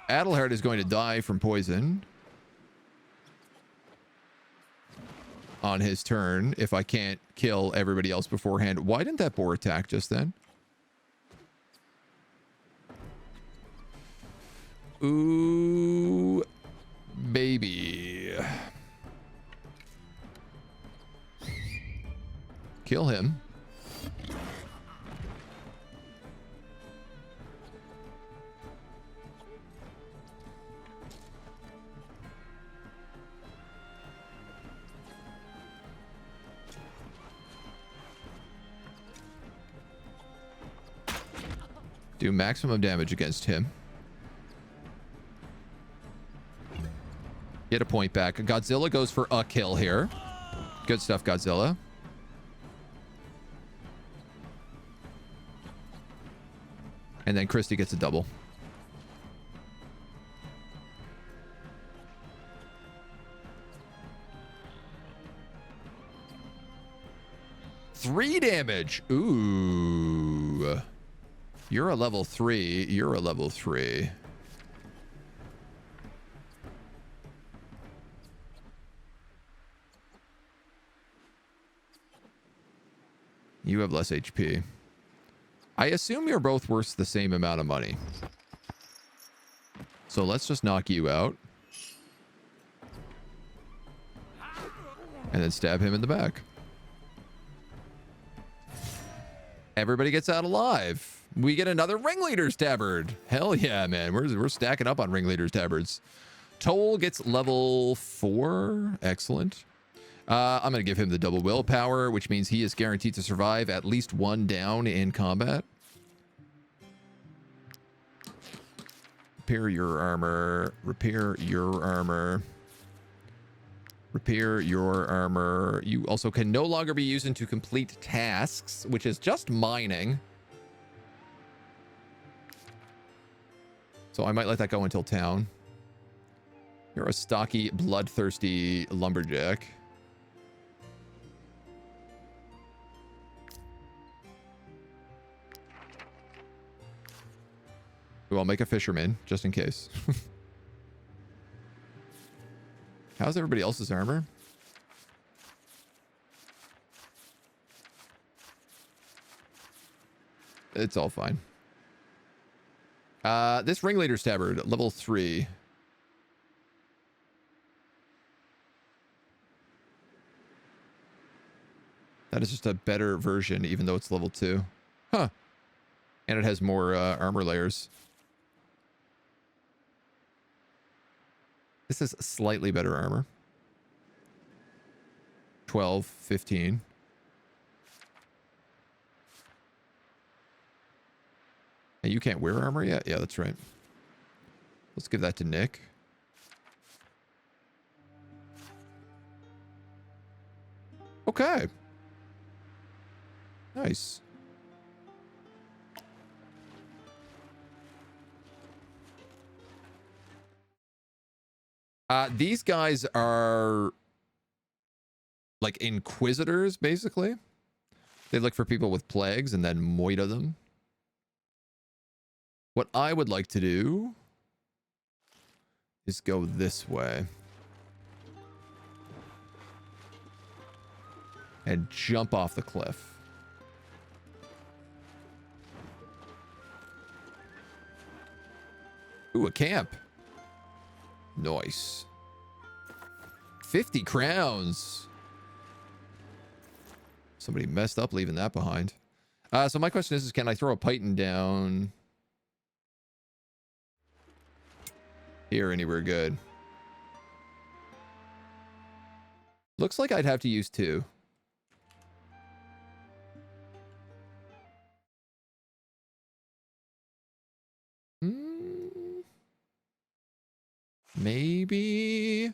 Adelhard is going to die from poison on his turn if I can't kill everybody else beforehand. Why didn't that boar attack just then? Ooh, baby. Kill him. Do maximum damage against him. Get a point back. Godzilla goes for a kill here. Good stuff, Godzilla. And then Christy gets a double. Three damage. Ooh. You're a level 3. You're a level 3. You have less HP. I assume you're both worth the same amount of money. So let's just knock you out. And then stab him in the back. Everybody gets out alive. We get another ringleader's tabard. Hell yeah, man. We're stacking up on ringleader's tabards. Toll gets level 4. Excellent. I'm going to give him the double willpower, which means he is guaranteed to survive at least 1 down in combat. Repair your armor. Repair your armor. Repair your armor. You also can no longer be used to complete tasks, which is just mining. So I might let that go until town. You're a stocky, bloodthirsty lumberjack. Ooh, I'll make a fisherman, just in case. How's everybody else's armor? It's all fine. This ringleader's tabard, level 3. That is just a better version, even though it's level 2. Huh. And it has more armor layers. This is slightly better armor. 12, 15. And you can't wear armor yet? Yeah, that's right. Let's give that to Nick. Okay. Nice. These guys are like inquisitors, basically. They look for people with plagues and then moida them. What I would like to do is go this way. And jump off the cliff. Ooh, a camp. Nice. 50 crowns. Somebody messed up leaving that behind. So my question is can I throw a python down here anywhere good? Looks like I'd have to use 2. Maybe.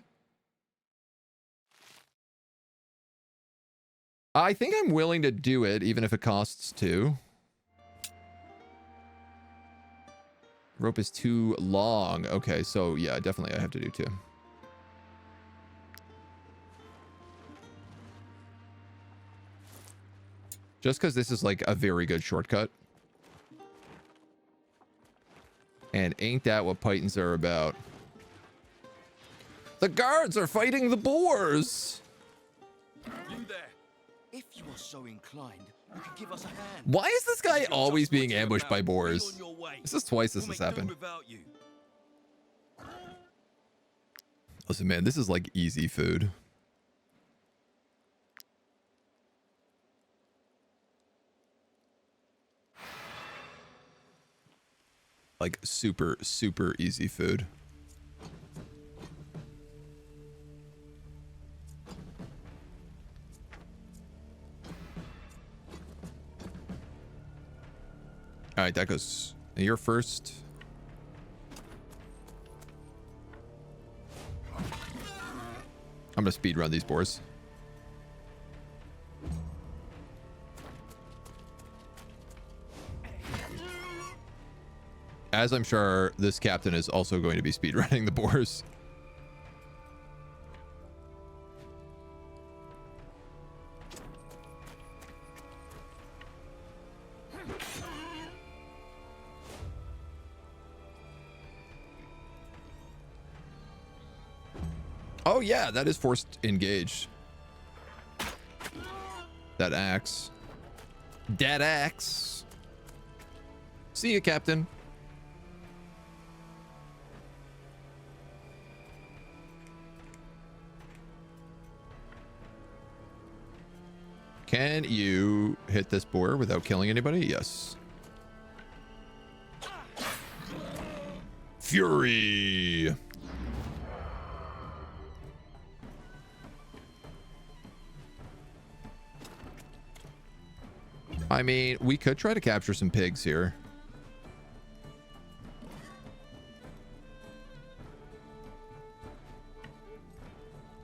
I think I'm willing to do it, even if it costs 2. Rope is too long. Okay, so yeah, definitely I have to do 2. Just because this is like a very good shortcut. And ain't that what pythons are about? The guards are fighting the boars. You there. If you are so inclined, you could give us a hand. Why is this guy always being ambushed by boars? This is twice this has happened. Listen, man, this is like easy food. Like super, super easy food. All right, that goes You're first. I'm gonna speed run these boars. As I'm sure this captain is also going to be speed running the boars. Oh yeah, that is forced engaged. That axe. That axe. See you, Captain. Can you hit this boar without killing anybody? Yes. Fury. I mean, we could try to capture some pigs here.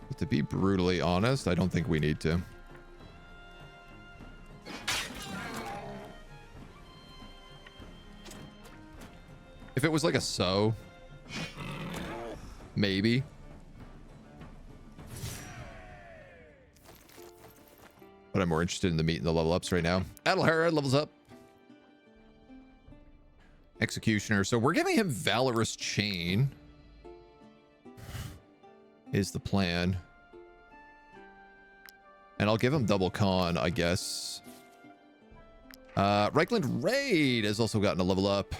But to be brutally honest, I don't think we need to. If it was like a sow, maybe. But I'm more interested in the meat and the level ups right now. Adelhard levels up. Executioner. So we're giving him Valorous Chain. Is the plan. And I'll give him Double Con, I guess. Reichland Raid has also gotten a level up.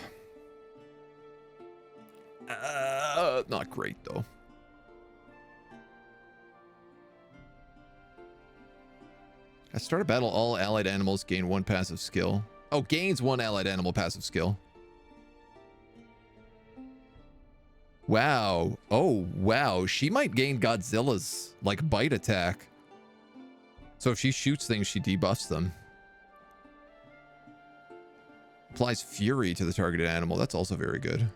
Not great though. At start a battle, all allied animals gain 1 passive skill. Oh, gains 1 allied animal passive skill. Wow. Oh, wow. She might gain Godzilla's, like, bite attack. So if she shoots things, she debuffs them. Applies fury to the targeted animal. That's also very good.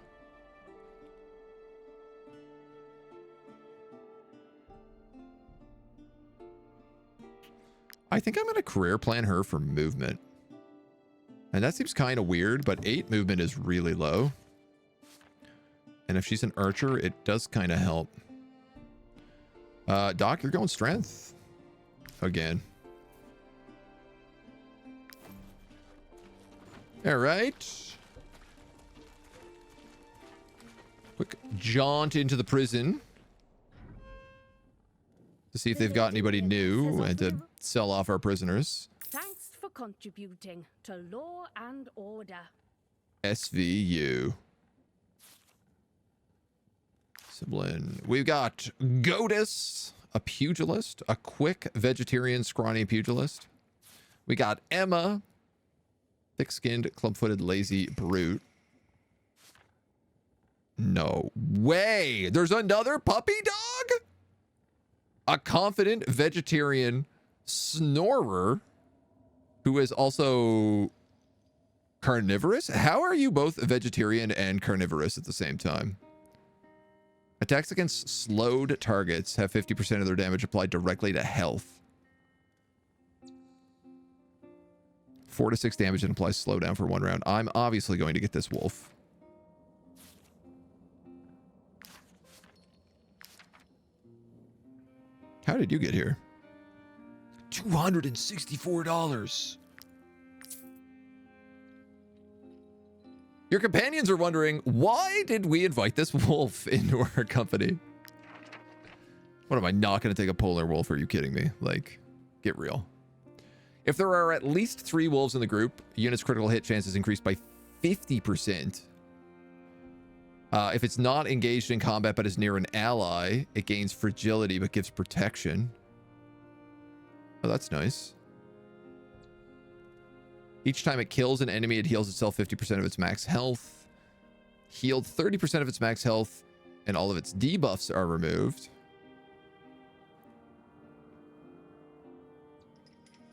I think I'm going to career plan her for movement. And that seems kind of weird, but 8 movement is really low. And if she's an archer, it does kind of help. Doc, you're going strength. Again. All right. Quick jaunt into the prison. To see if they've got anybody new and to sell off our prisoners. Thanks for contributing to law and order. SVU. Siblin. We've got Godus, a pugilist, a quick vegetarian scrawny pugilist. We got Emma, thick-skinned, club-footed, lazy brute. No way. There's another puppy dog? A confident vegetarian snorer who is also carnivorous? How are you both vegetarian and carnivorous at the same time? Attacks against slowed targets have 50% of their damage applied directly to health. 4 to 6 damage and applies slowdown for 1 round. I'm obviously going to get this wolf. How did you get here? $264. Your companions are wondering, why did we invite this wolf into our company? What, am I not going to take a polar wolf? Are you kidding me? Like, get real. If there are at least 3 wolves in the group, unit's critical hit chance is increased by 50%. If it's not engaged in combat but is near an ally, it gains fragility but gives protection. Oh, that's nice. Each time it kills an enemy, it heals itself 50% of its max health. Healed 30% of its max health, and all of its debuffs are removed.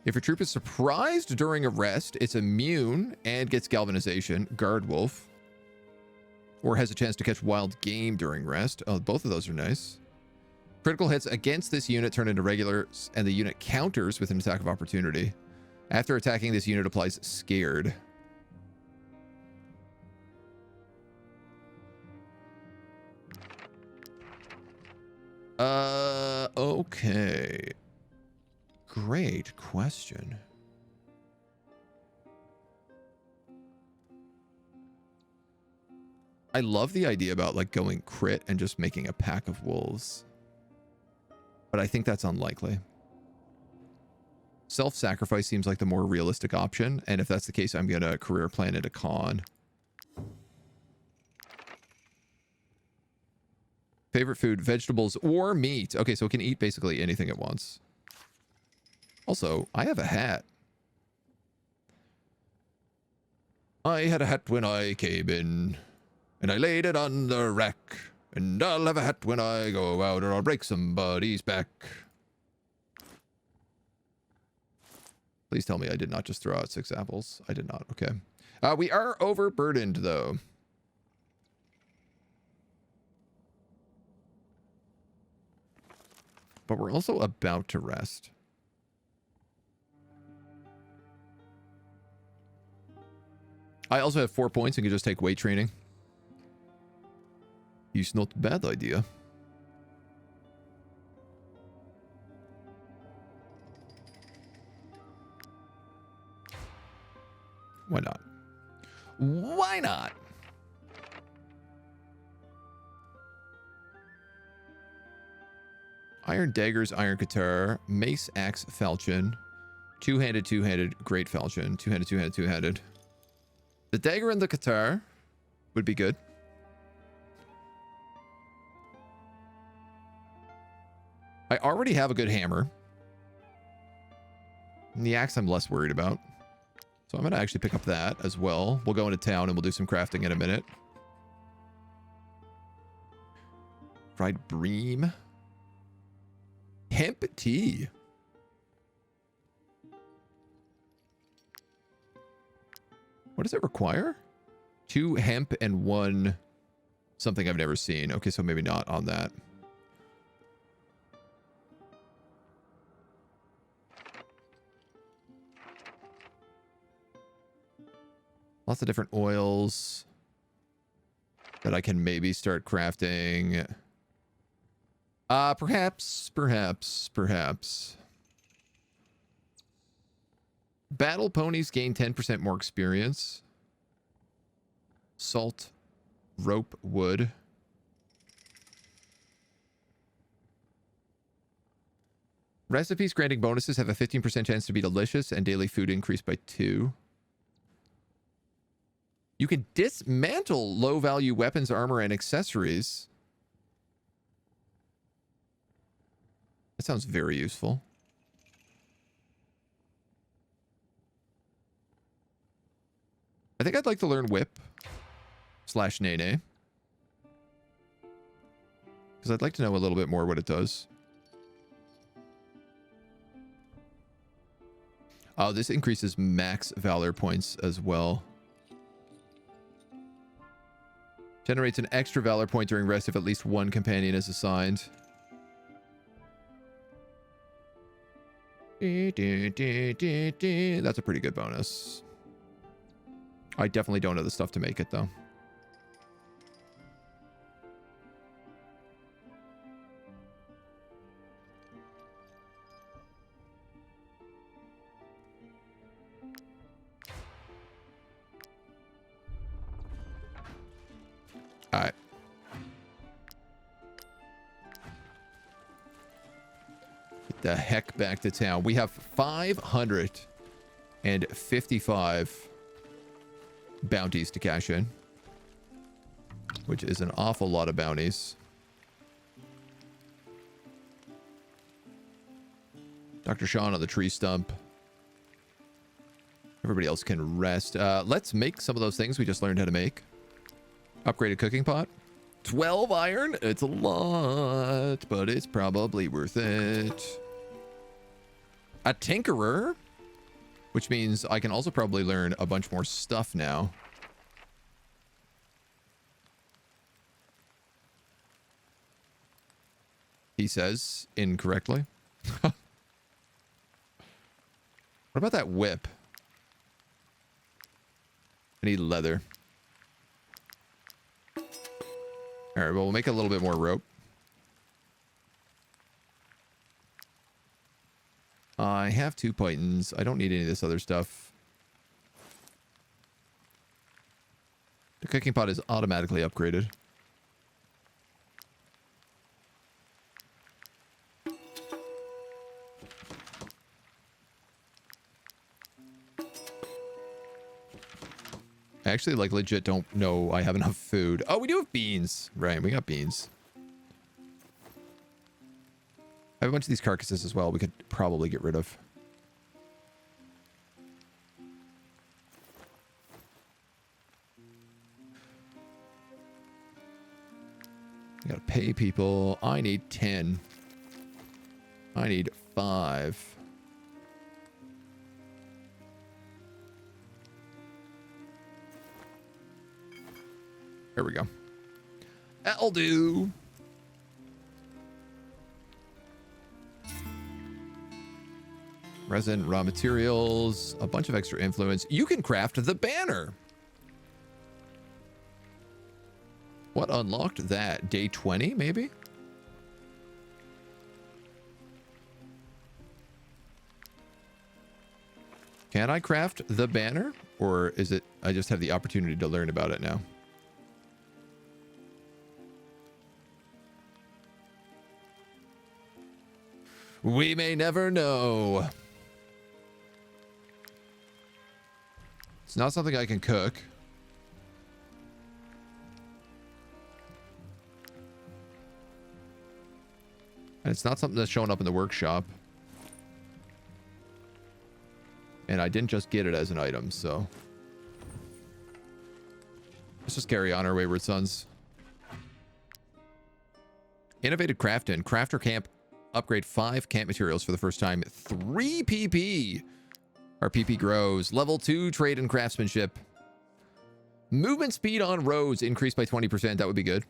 If your troop is surprised during a rest, it's immune and gets galvanization. Guard wolf. Or has a chance to catch wild game during rest. Oh, both of those are nice. Critical hits against this unit turn into regulars, and the unit counters with an attack of opportunity. After attacking, this unit applies scared. Okay. Great question. I love the idea about like going crit and just making a pack of wolves. But I think that's unlikely. Self-sacrifice seems like the more realistic option. And if that's the case, I'm going to career plan it a con. Favorite food, vegetables or meat. Okay, so it can eat basically anything it wants. Also, I have a hat. I had a hat when I came in, and I laid it on the rack. And I'll have a hat when I go out, or I'll break somebody's back. Please tell me I did not just throw out 6 apples. I did not. Okay. We are overburdened, though. But we're also about to rest. I also have 4 points and can just take weight training. It's not a bad idea. Why not? Why not? Iron daggers, iron guitar, mace, axe, falchion, two-handed, great falchion, two-handed. The dagger and the guitar would be good. I already have a good hammer. And the axe I'm less worried about. So I'm going to actually pick up that as well. We'll go into town and we'll do some crafting in a minute. Fried bream. Hemp tea. What does it require? 2 hemp and 1 something I've never seen. Okay, so maybe not on that. Lots of different oils that I can maybe start crafting. Perhaps. Battle ponies gain 10% more experience. Salt, rope, wood. Recipes granting bonuses have a 15% chance to be delicious, and daily food increased by 2. You can dismantle low-value weapons, armor, and accessories. That sounds very useful. I think I'd like to learn whip / nene. Because I'd like to know a little bit more what it does. Oh, this increases max valor points as well. Generates an extra valor point during rest if at least 1 companion is assigned. That's a pretty good bonus. I definitely don't know the stuff to make it, though. All right. Get the heck back to town. We have 555 bounties to cash in, which is an awful lot of bounties. Dr. Sean on the tree stump. Everybody else can rest. Let's make some of those things we just learned how to make. Upgraded cooking pot. 12 iron. It's a lot, but it's probably worth it. A tinkerer, which means I can also probably learn a bunch more stuff now. says incorrectly. What about that whip? I need leather. All right, well, we'll make a little bit more rope. I have 2 pythons. I don't need any of this other stuff. The cooking pot is automatically upgraded. I actually, like, legit don't know I have enough food. Oh, we do have beans. Right, we got beans. I have a bunch of these carcasses as well we could probably get rid of. I gotta pay people. I need 10. I need 5. There we go. That'll do. Resin, raw materials, a bunch of extra influence. You can craft the banner. What unlocked that? Day 20, maybe? Can I craft the banner? Or is it I just have the opportunity to learn about it now? We may never know. It's not something I can cook. And it's not something that's showing up in the workshop. And I didn't just get it as an item, so... Let's just carry on our wayward sons. Innovative crafting. Crafter camp. Upgrade 5 camp materials for the first time. 3 PP. Our PP grows. Level 2 trade and craftsmanship. Movement speed on roads increased by 20%. That would be good.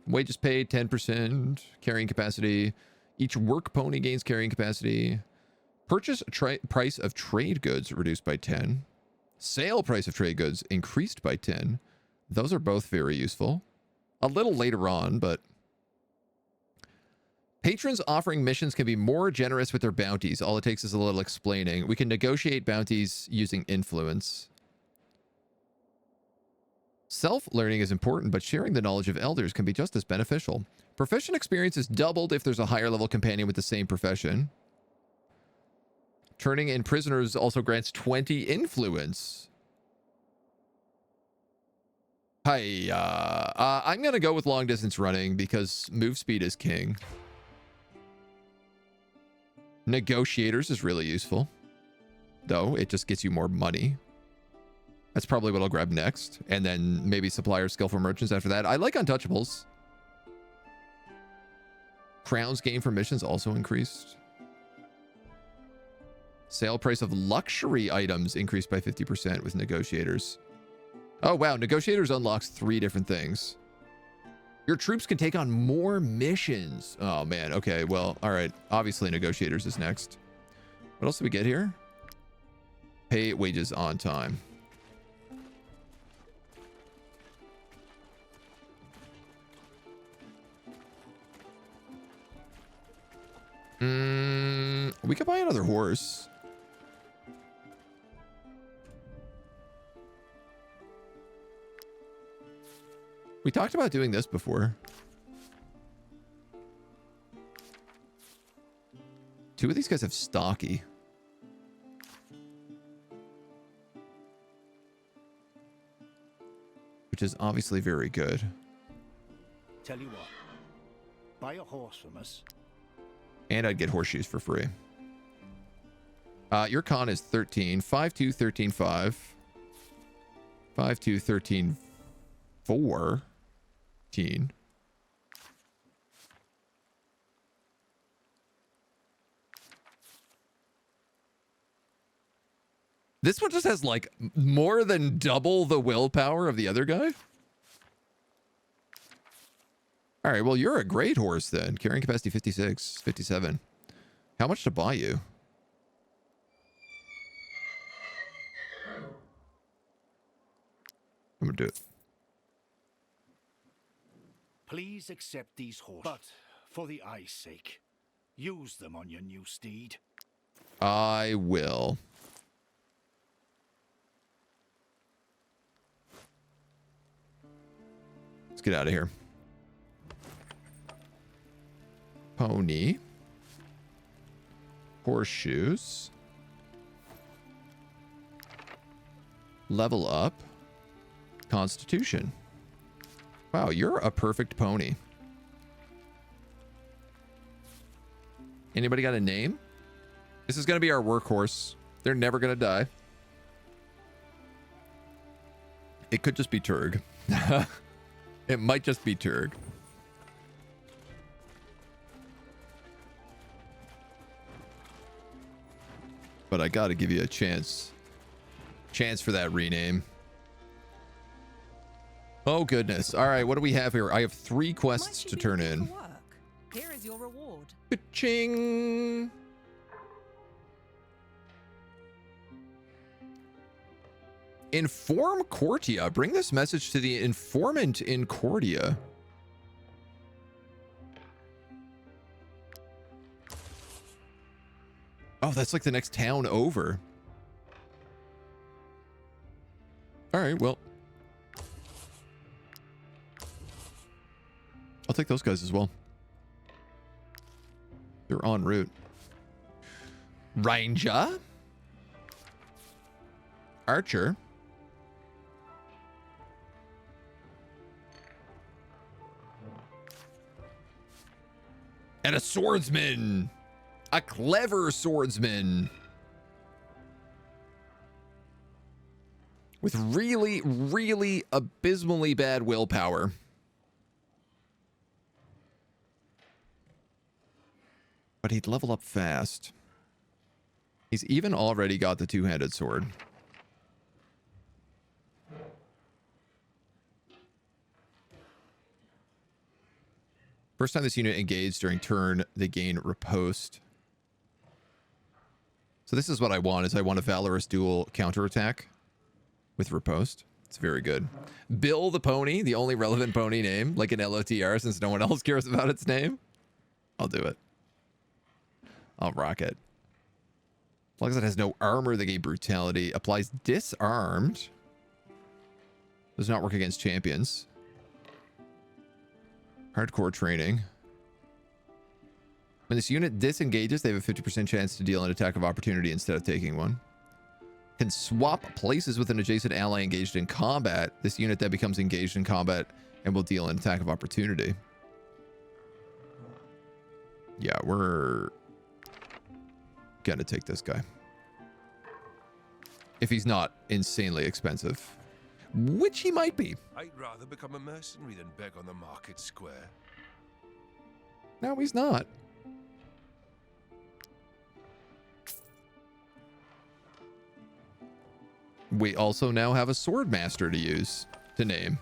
Wages paid 10%. Carrying capacity. Each work pony gains carrying capacity. Purchase price of trade goods reduced by 10. Sale price of trade goods increased by 10. Those are both very useful. A little later on, but... Patrons offering missions can be more generous with their bounties. All it takes is a little explaining. We can negotiate bounties using influence. Self-learning is important, but sharing the knowledge of elders can be just as beneficial. Profession experience is doubled if there's a higher level companion with the same profession. Turning in prisoners also grants 20 influence. Hi, I'm going to go with long distance running because move speed is king. Negotiators is really useful, though it just gets you more money. That's probably what I'll grab next, and then maybe supplier skillful merchants after that. I like untouchables. Crowns gained for missions also increased. Sale price of luxury items increased by 50% with negotiators. Oh wow, negotiators unlocks 3 different things. Your troops can take on more missions. Oh, man. Okay, well, all right. Obviously, negotiators is next. What else do we get here? Pay wages on time. We could buy another horse. We talked about doing this before. 2 of these guys have stocky. Which is obviously very good. Tell you what, buy a horse from us. And I'd get horseshoes for free. Your con is 13. 5-2, 13-5. 5-2, 13-4. This one just has like more than double the willpower of the other guy. All right, well, you're a great horse then. Carrying capacity 56, 57. How much to buy you? I'm gonna do it. Please accept these horses. But for the eye's sake, use them on your new steed. I will. Let's get out of here. Pony. Horseshoes. Level up. Constitution. Wow, you're a perfect pony. Anybody got a name? This is going to be our workhorse. They're never going to die. It could just be Turg. It might just be Turg. But I got to give you a chance. Chance for that rename. Oh, goodness. All right, what do we have here? I have 3 quests to turn in. Here is your reward. Ching. Inform Cortia. Bring this message to the informant in Cortia. Oh, that's like the next town over. All right, well. I'll take those guys as well. They're en route. Ranger. Archer. And a swordsman. A clever swordsman. With really, really abysmally bad willpower. But he'd level up fast. He's even already got the two-handed sword. First time this unit engaged during turn, they gain riposte. So this is what I want, is I want a valorous dual counterattack with riposte. It's very good. Bill the pony, the only relevant pony name, like an LOTR since no one else cares about its name. I'll do it. I'll rock it. As long as it has no armor, they gain brutality. Applies disarmed. Does not work against champions. Hardcore training. When this unit disengages, they have a 50% chance to deal an attack of opportunity instead of taking one. Can swap places with an adjacent ally engaged in combat. This unit then becomes engaged in combat and will deal an attack of opportunity. Yeah, we're gonna take this guy. If he's not insanely expensive. Which he might be. I'd rather become a mercenary than beg on the market square. No, he's not. We also now have a sword master to use, to name.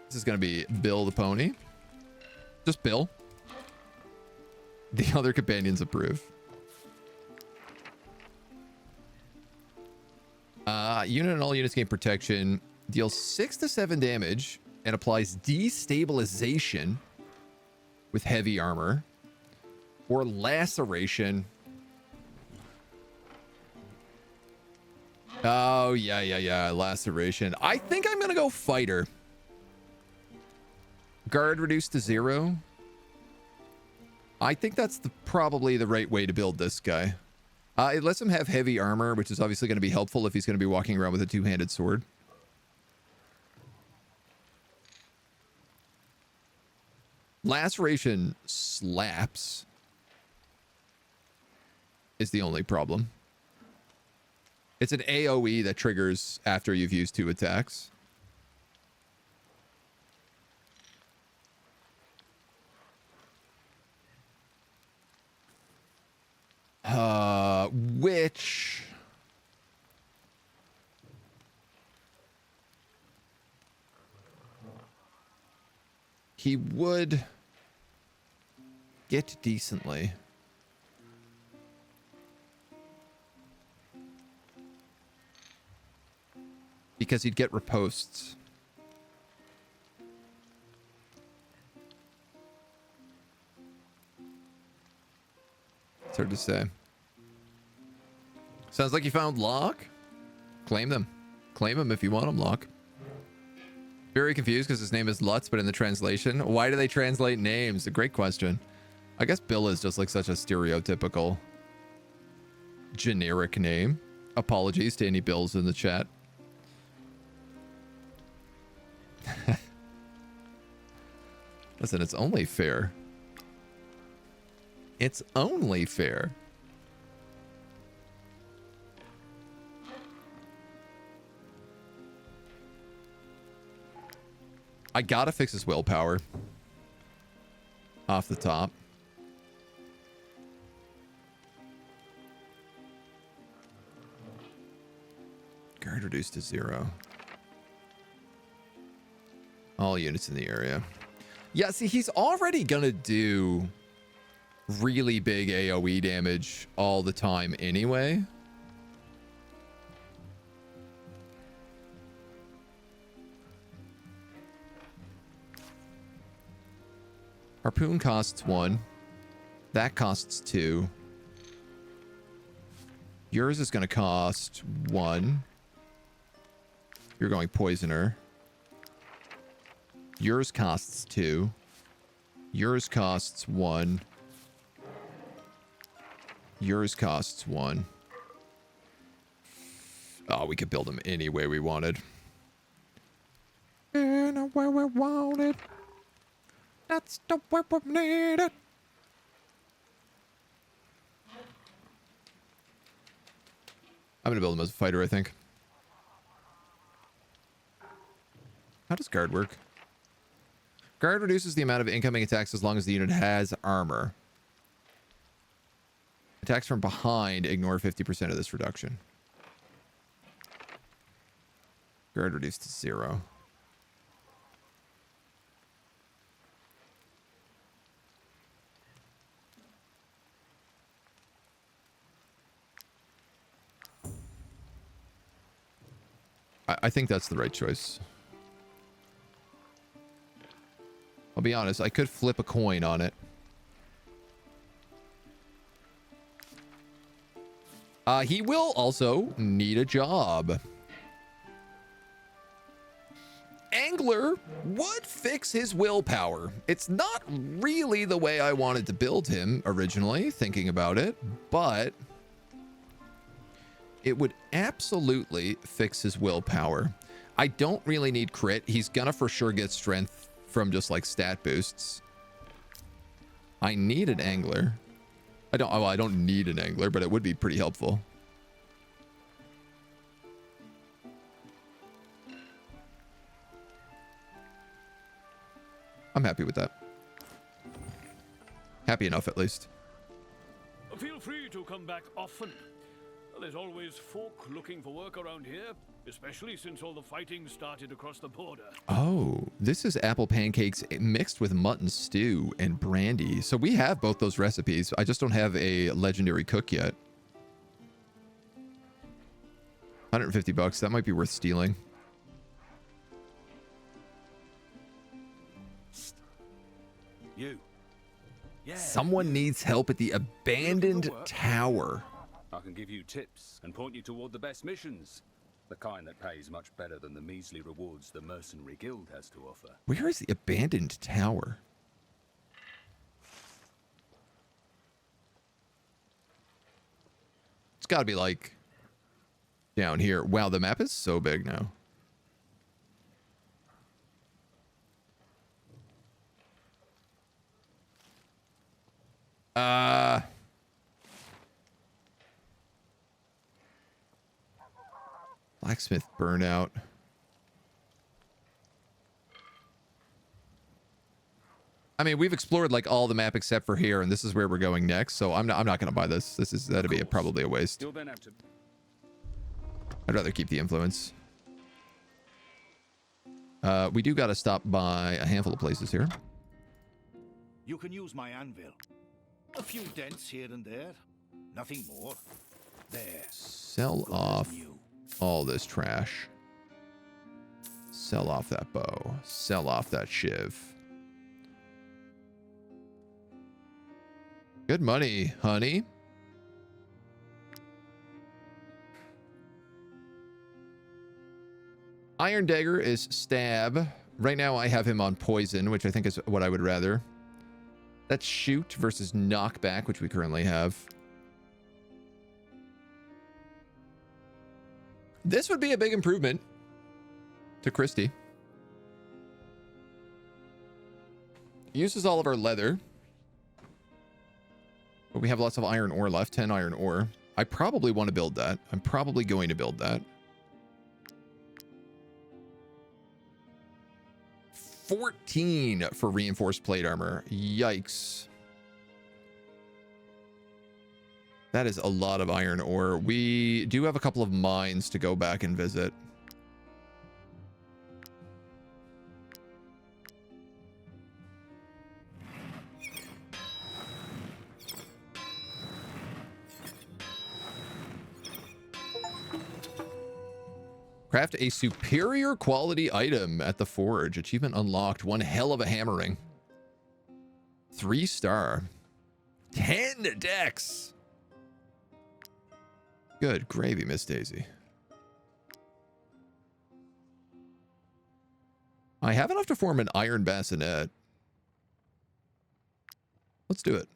This is going to be Bill the pony. Just Bill. The other companions approve. Unit and all units gain protection, deals 6 to 7 damage, and applies destabilization with heavy armor or laceration. Oh, yeah. Laceration. I think I'm going to go fighter. Guard reduced to 0. I think that's probably the right way to build this guy. It lets him have heavy armor, which is obviously going to be helpful if he's going to be walking around with a two-handed sword. Laceration slaps is the only problem. It's an AoE that triggers after you've used 2 attacks. Which he would get decently. Because he'd get riposts. It's hard to say. Sounds like you found Locke. Claim them. Claim them if you want them, Locke. Very confused because his name is Lutz, but in the translation, why do they translate names? A great question. I guess Bill is just like such a stereotypical generic name. Apologies to any Bills in the chat. Listen, it's only fair. It's only fair. I gotta fix his willpower. Off the top. Guard reduced to 0. All units in the area. Yeah, see, he's already gonna do really big AoE damage all the time anyway. Harpoon costs 1. That costs 2. Yours is going to cost 1. You're going poisoner. Yours costs 2. Yours costs 1. Yours costs 1. Oh, we could build him any way we wanted. Any way we wanted. That's the way we need it. I'm gonna build him as a fighter, I think. How does guard work? Guard reduces the amount of incoming attacks as long as the unit has armor. Attacks from behind ignore 50% of this reduction. Guard reduced to 0. I think that's the right choice. I'll be honest, I could flip a coin on it. He will also need a job. Angler would fix his willpower. It's not really the way I wanted to build him originally, thinking about it, but it would absolutely fix his willpower. I don't really need crit. He's gonna for sure get strength from just like stat boosts. I need an angler. I don't need an angler, but it would be pretty helpful. I'm happy with that. Happy enough, at least. Feel free to come back often. There's always folk looking for work around here, especially since all the fighting started across the border. Oh, this is apple pancakes mixed with mutton stew and brandy. So we have both those recipes. I just don't have a legendary cook yet. 150 bucks. That might be worth stealing. You. Yeah. Someone needs help at the abandoned tower. I can give you tips and point you toward the best missions. The kind that pays much better than the measly rewards the mercenary guild has to offer. Where is the abandoned tower? It's got to be like down here. Wow, the map is so big now. Blacksmith burnout. I mean, we've explored like all the map except for here, and this is where we're going next. So I'm not going to buy this. That'd be probably a waste. I'd rather keep the influence. We do got to stop by a handful of places here. You can use my anvil. A few dents here and there. Nothing more. There. Sell off all this trash. Sell off that bow. Sell off that shiv. Good money, honey. Iron Dagger is stab. Right now I have him on poison, which I think is what I would rather. That's shoot versus knockback, which we currently have. This would be a big improvement to Christie. Uses all of our leather. But we have lots of iron ore left, 10 iron ore. I probably want to build that. I'm probably going to build that. 14 for reinforced plate armor. Yikes. That is a lot of iron ore. We do have a couple of mines to go back and visit. Craft a superior quality item at the forge. Achievement unlocked. One hell of a hammering. 3-star. 10 dex. Good gravy, Miss Daisy. I have enough to form an iron bassinet. Let's do it.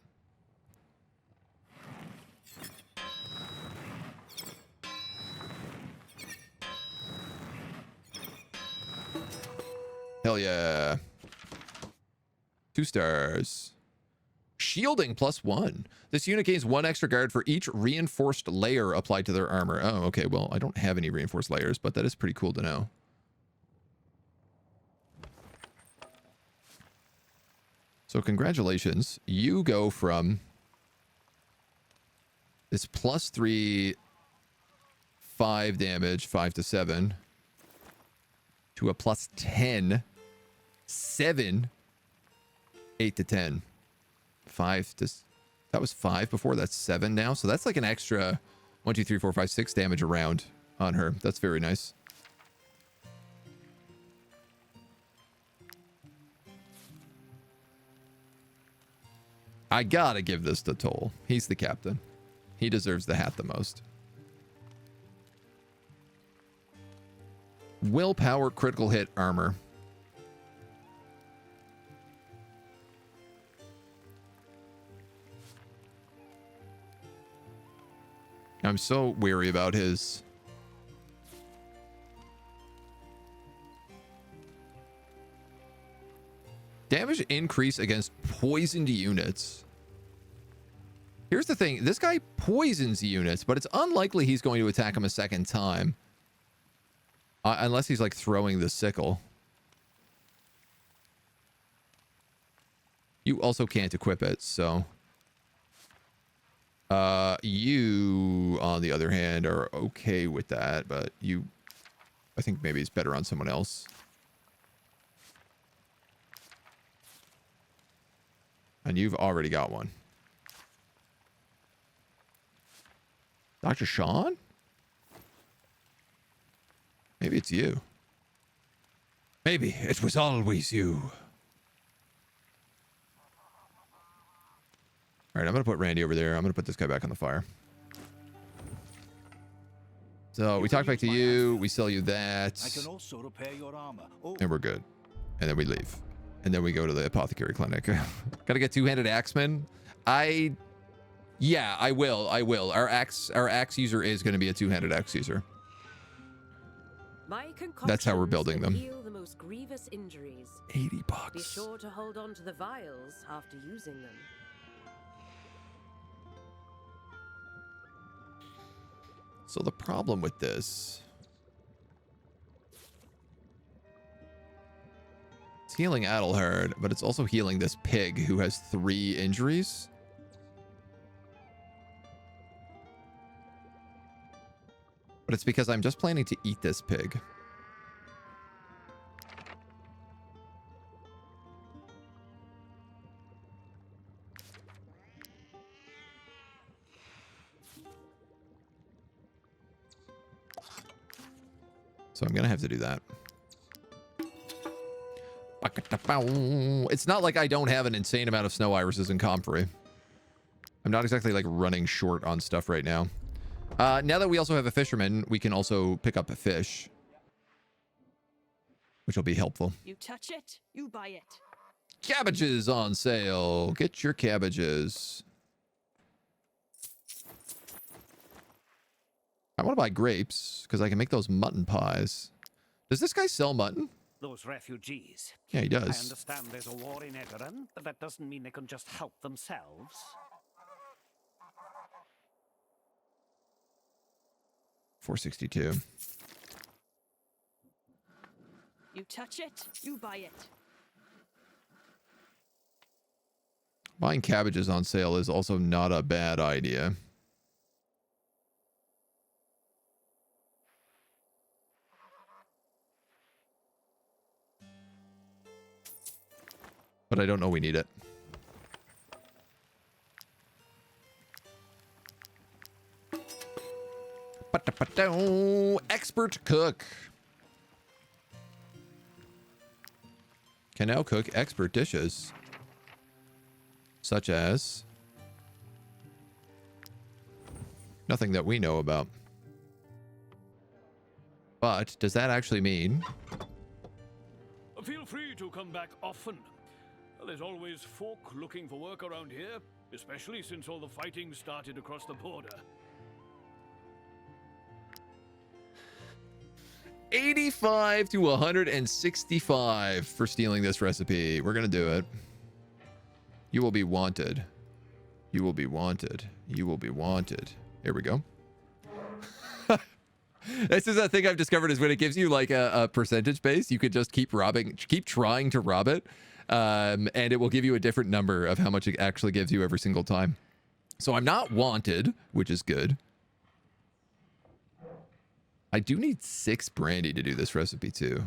Hell yeah. 2 stars. Shielding +1. This unit gains 1 extra guard for each reinforced layer applied to their armor. Oh, okay. Well, I don't have any reinforced layers, but that is pretty cool to know. So congratulations. You go from this +3, 5 damage, 5 to 7, to a +10, 7, 8 to 10. 5 to... That was 5 before. That's 7 now. So that's like an extra 1, 2, 3, 4, 5, 6 damage around on her. That's very nice. I gotta give this to Toll. He's the captain. He deserves the hat the most. Willpower critical hit armor. I'm so wary about his. Damage increase against poisoned units. Here's the thing. This guy poisons units, but it's unlikely he's going to attack him a second time. Unless he's like throwing the sickle. You also can't equip it, so... you, on the other hand, are okay with that, but you... I think maybe it's better on someone else. And you've already got one. Dr. Sean? Maybe it's you. Maybe it was always you. All right, I'm going to put Randy over there. I'm going to put this guy back on the fire. So we talk back to you. We sell you that. I can also repair your armor. And we're good. And then we leave. And then we go to the apothecary clinic. Got to get two-handed axeman. Yeah, I will. Our axe user is going to be a two-handed axe user. That's how we're building them. Heal the most grievous injuries. $80. Be sure to hold on to the vials after using them. So the problem with this, it's healing Adelhard, but it's also healing this pig who has 3 injuries. But it's because I'm just planning to eat this pig. So I'm going to have to do that. It's not like I don't have an insane amount of snow irises in Comfrey. I'm not exactly like running short on stuff right now. Now that we also have a fisherman, we can also pick up a fish, which will be helpful. You touch it, you buy it. Cabbages on sale. Get your cabbages. I want to buy grapes because I can make those mutton pies. Does this guy sell mutton? Those refugees. Yeah, he does. I understand there's a war in Edoran, but that doesn't mean they can just help themselves. $462. You touch it, you buy it. Buying cabbages on sale is also not a bad idea. But I don't know we need it. Expert cook. Can now cook expert dishes. Such as... nothing that we know about. But does that actually mean... Feel free to come back often. There's always folk looking for work around here, especially since all the fighting started across the border. 85 to 165 for stealing this recipe. We're gonna do it. You will be wanted. You will be wanted. You will be wanted. Here we go. This is a thing I've discovered is when it gives you like a percentage base, you could just keep robbing, keep trying to rob it. And it will give you a different number of how much it actually gives you every single time. So I'm not wanted, which is good. I do need 6 brandy to do this recipe too.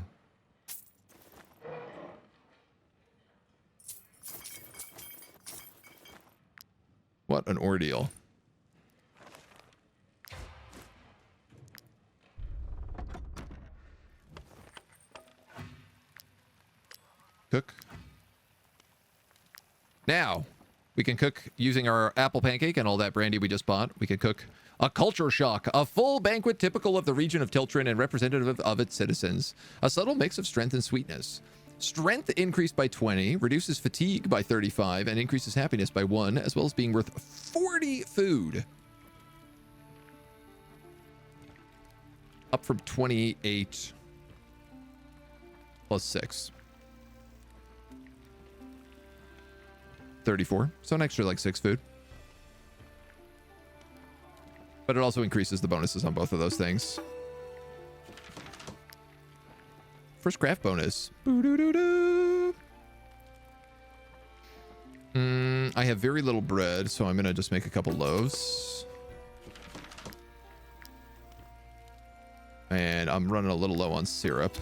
What an ordeal. Cook. Now, we can cook using our apple pancake and all that brandy we just bought. We can cook a culture shock, a full banquet typical of the region of Tiltrin and representative of its citizens. A subtle mix of strength and sweetness. Strength increased by 20, reduces fatigue by 35, and increases happiness by 1, as well as being worth 40 food. Up from 28 plus 6. 34. So an extra like 6 food. But it also increases the bonuses on both of those things. First craft bonus. I have very little bread, so I'm going to just make a couple loaves. And I'm running a little low on syrup.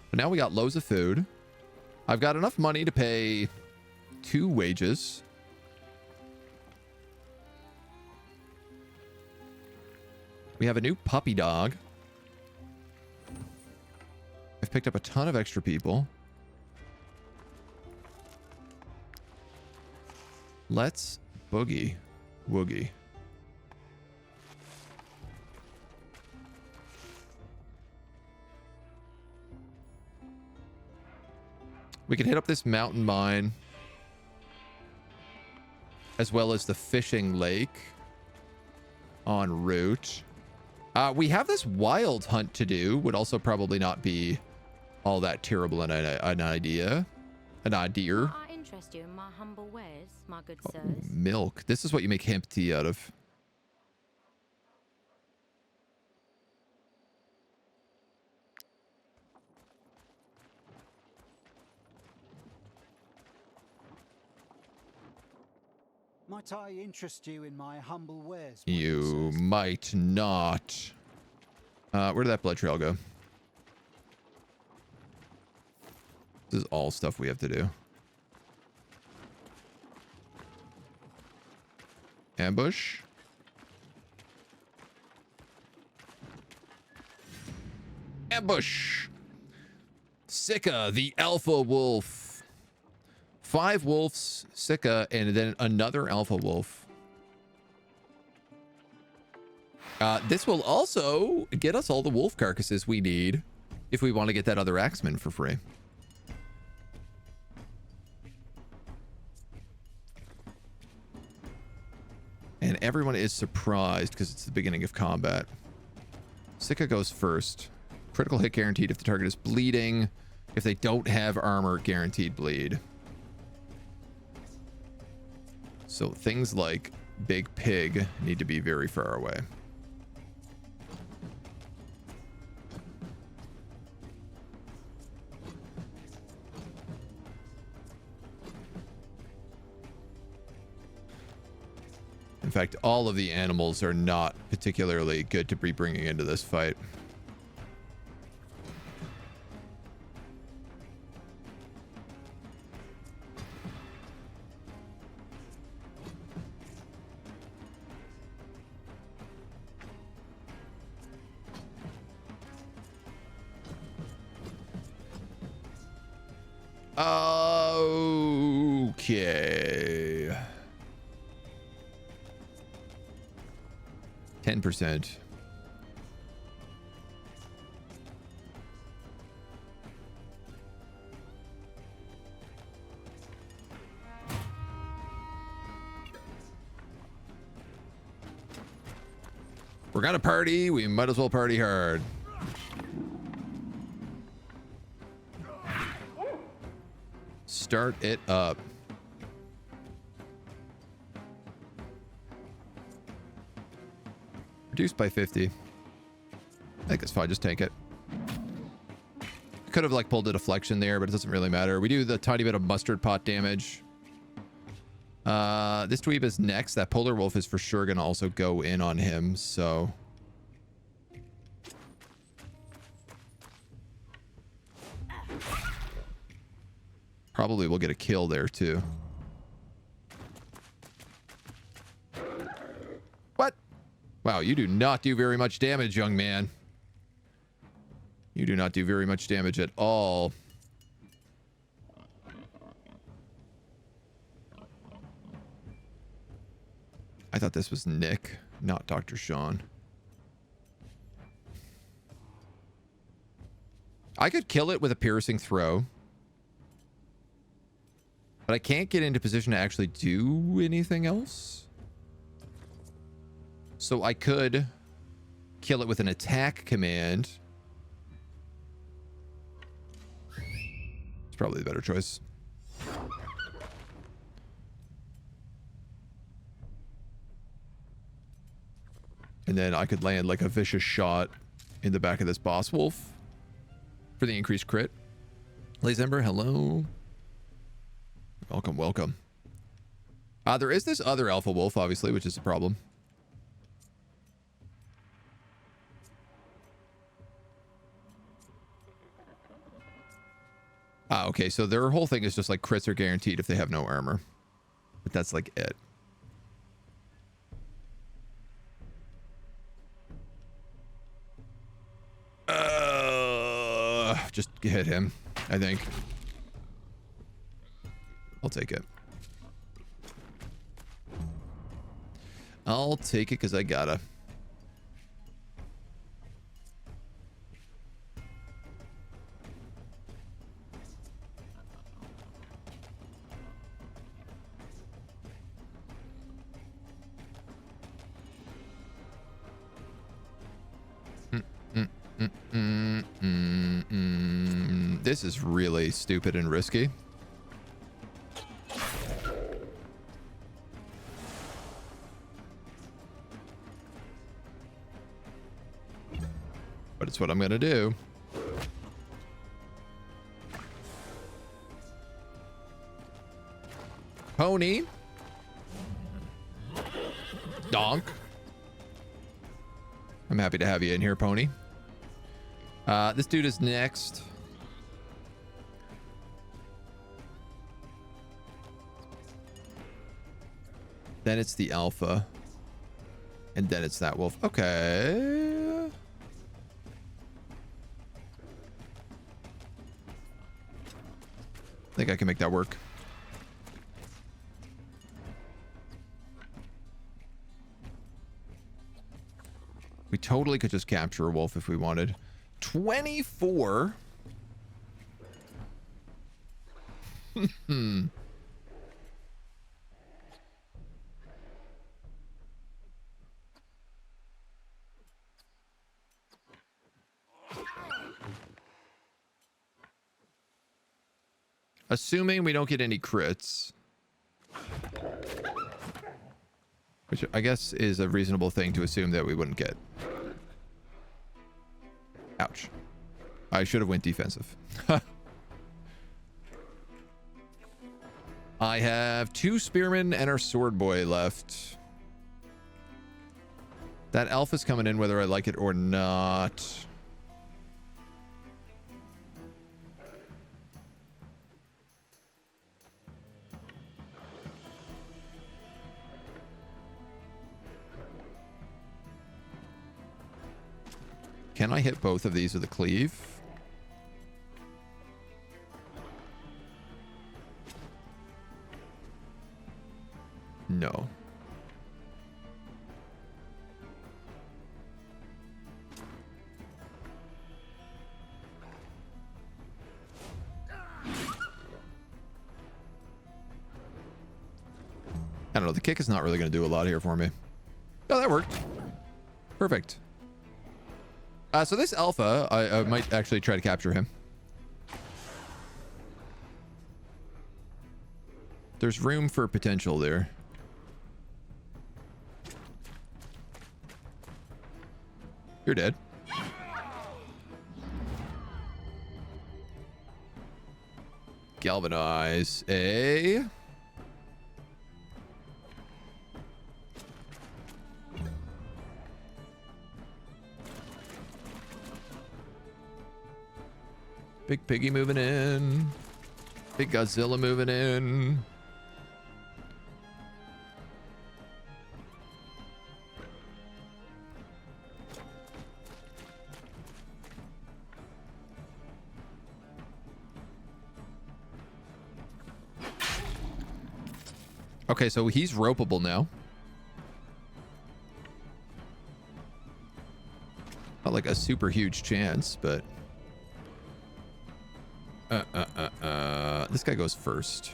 But now we got loads of food. I've got enough money to pay 2 wages. We have a new puppy dog. I've picked up a ton of extra people. Let's boogie woogie. We can hit up this mountain mine, as well as the fishing lake en route. We have this wild hunt to do. Would also probably not be all that terrible an idea. An idea. I interest you in my humble wares, my good sirs. Milk. This is what you make hemp tea out of. Might I interest you in my humble wares? You might not. Where did that blood trail go? This is all stuff we have to do. Ambush. Ambush. Sika, the alpha wolf. 5 wolves, Sika, and then another alpha wolf. This will also get us all the wolf carcasses we need if we want to get that other axeman for free. And everyone is surprised because it's the beginning of combat. Sika goes first. Critical hit guaranteed if the target is bleeding. If they don't have armor, guaranteed bleed. So things like Big Pig need to be very far away. In fact, all of the animals are not particularly good to be bringing into this fight. Okay. 10%. We're gonna party. We might as well party hard. Start it up. Reduced by 50. I think it's fine. Just tank it. Could have like pulled a deflection there, but it doesn't really matter. We do the tiny bit of mustard pot damage. This dweeb is next. That polar wolf is for sure going to also go in on him. So probably we'll get a kill there too. What? Wow, you do not do very much damage, young man. You do not do very much damage at all. I thought this was Nick, not Dr. Sean. I could kill it with a piercing throw, but I can't get into position to actually do anything else. So I could kill it with an attack command. It's probably the better choice. And then I could land like a vicious shot in the back of this boss wolf for the increased crit. Laze Ember, hello. Welcome, welcome. There is this other alpha wolf, obviously, which is a problem. Okay, so their whole thing is just like crits are guaranteed if they have no armor. But that's like it. Just hit him, I think. I'll take it. I'll take it because I gotta. This is really stupid and risky. But it's what I'm gonna do. Pony. Donk. I'm happy to have you in here, Pony. This dude is next. Then it's the alpha. And then it's that wolf. Okay. think I can make that work. We totally could just capture a wolf if we wanted. 24. Assuming we don't get any crits. Which I guess is a reasonable thing to assume that we wouldn't get. Ouch. I should have went defensive. I have 2 spearmen and our sword boy left. That alpha's coming in whether I like it or not. Can I hit both of these with a cleave? No. I don't know. The kick is not really going to do a lot here for me. Oh, that worked. Perfect. So this alpha, I might actually try to capture him. There's room for potential there. You're dead. Galvanize a... Big piggy moving in. Big Godzilla moving in. Okay, so he's ropeable now. Not like a super huge chance, but... This guy goes first.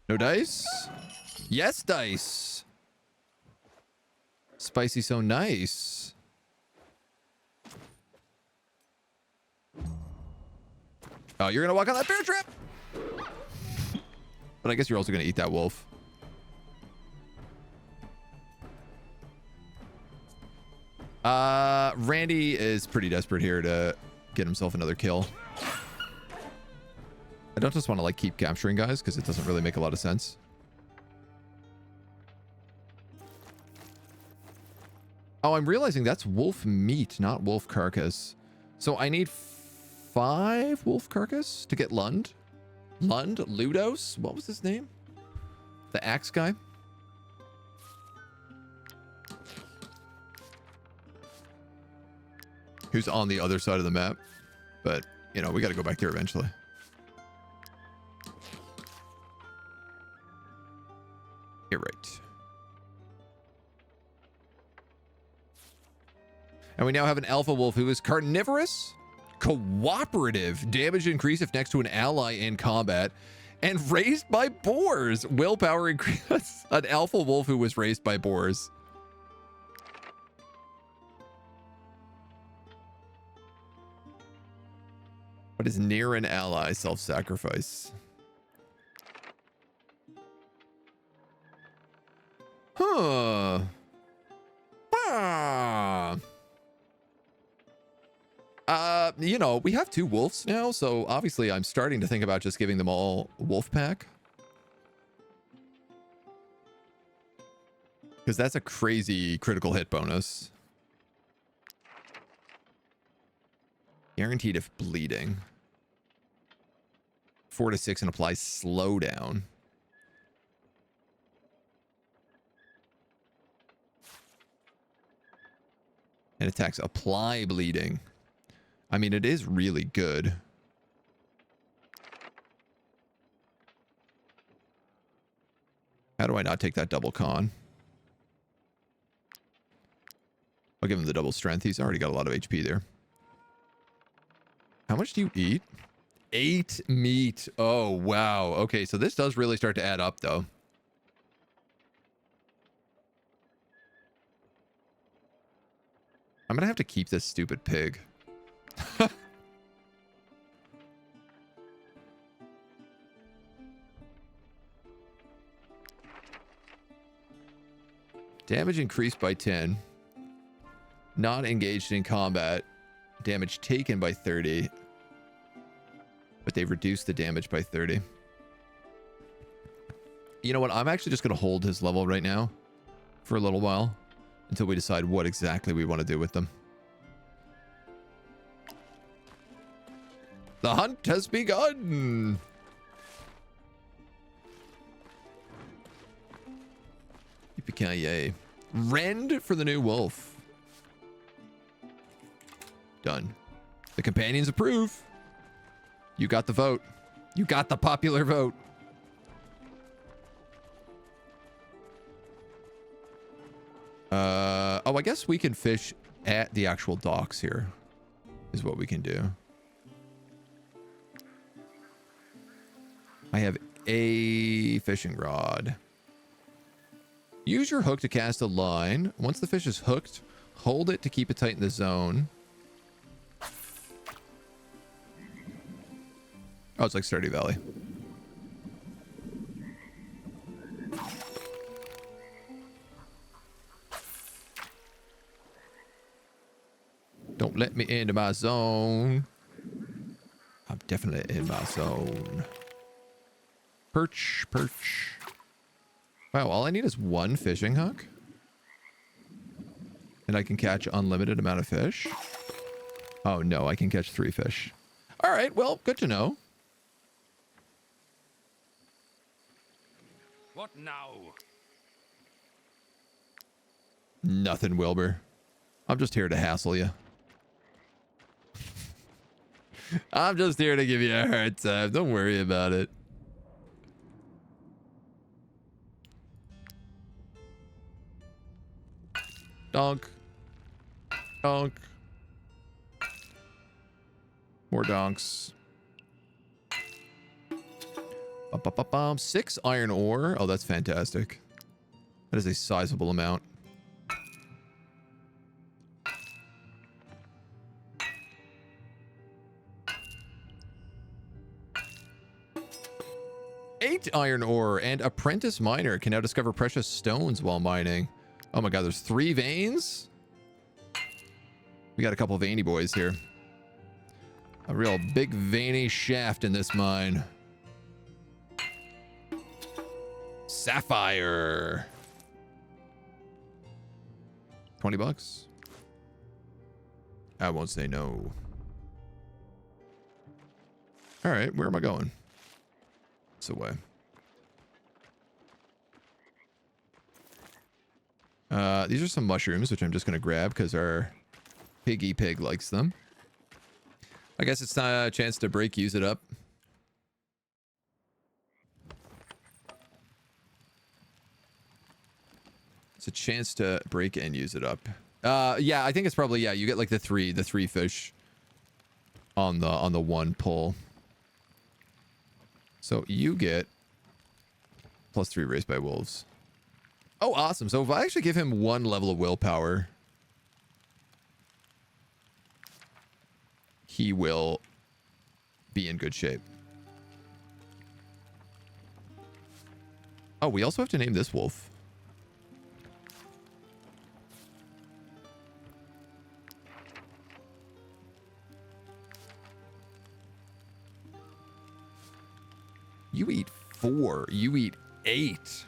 No dice? Yes, dice. Spicy so nice. Oh, you're gonna walk on that bear trap? But I guess you're also gonna eat that wolf. Randy is pretty desperate here to get himself another kill. I don't just want to like keep capturing guys because it doesn't really make a lot of sense. Oh, I'm realizing that's wolf meat, not wolf carcass. So I need 5 wolf carcass to get Lund. Ludos? What was his name? The axe guy? Who's on the other side of the map. But, you know, we got to go back there eventually. You're right. And we now have an alpha wolf who is carnivorous, cooperative, damage increase if next to an ally in combat, and raised by boars. Willpower increase. An alpha wolf who was raised by boars. What is near an ally? Self-sacrifice. Huh. You know, we have 2 wolves now, so obviously I'm starting to think about just giving them all wolf pack. Because that's a crazy critical hit bonus. Guaranteed if bleeding. 4 to 6 and applies slowdown. And attacks apply bleeding. I mean, it is really good. How do I not take that double con? I'll give him the double strength. He's already got a lot of HP there. How much do you eat? 8 meat. Oh, wow. Okay, so this does really start to add up, though. I'm going to have to keep this stupid pig. Damage increased by 10. Not engaged in combat. Damage taken by 30. But they've reduced the damage by 30. You know what? I'm actually just going to hold his level right now for a little while until we decide what exactly we want to do with them. The hunt has begun. Yippee-ki-yay. Rend for the new wolf. Done. The companions approve. You got the vote. You got the popular vote. Oh, I guess we can fish at the actual docks here. Is what we can do. I have a fishing rod. Use your hook to cast a line. Once the fish is hooked, hold it to keep it tight in the zone. Oh, it's like Stardew Valley. Don't let me into my zone. I'm definitely in my zone. Perch, perch. Wow, all I need is 1 fishing hook. And I can catch unlimited amount of fish. Oh no, I can catch 3 fish. All right, well, good to know. What now? Nothing, Wilbur. I'm just here to hassle you. I'm just here to give you a hard time. Don't worry about it. Donk. Donk. More donks. 6 iron ore. Oh, that's fantastic. That is a sizable amount. Eight iron ore and apprentice miner can now discover precious stones while mining. Oh my god, there's 3 veins? We got a couple veiny boys here. A real big veiny shaft in this mine. Sapphire. 20 bucks. I won't say no. All right, where am I going? It's away. These are some mushrooms, which I'm just going to grab because our piggy pig likes them. I guess it's a chance to break, use it up. It's a chance to break and use it up. Yeah, I think it's probably, yeah, you get like the three fish on the 1 pull. So you get +3 raised by wolves. Oh, awesome. So if I actually give him 1 level of willpower, he will be in good shape. Oh, we also have to name this wolf. You eat 4. You eat 8.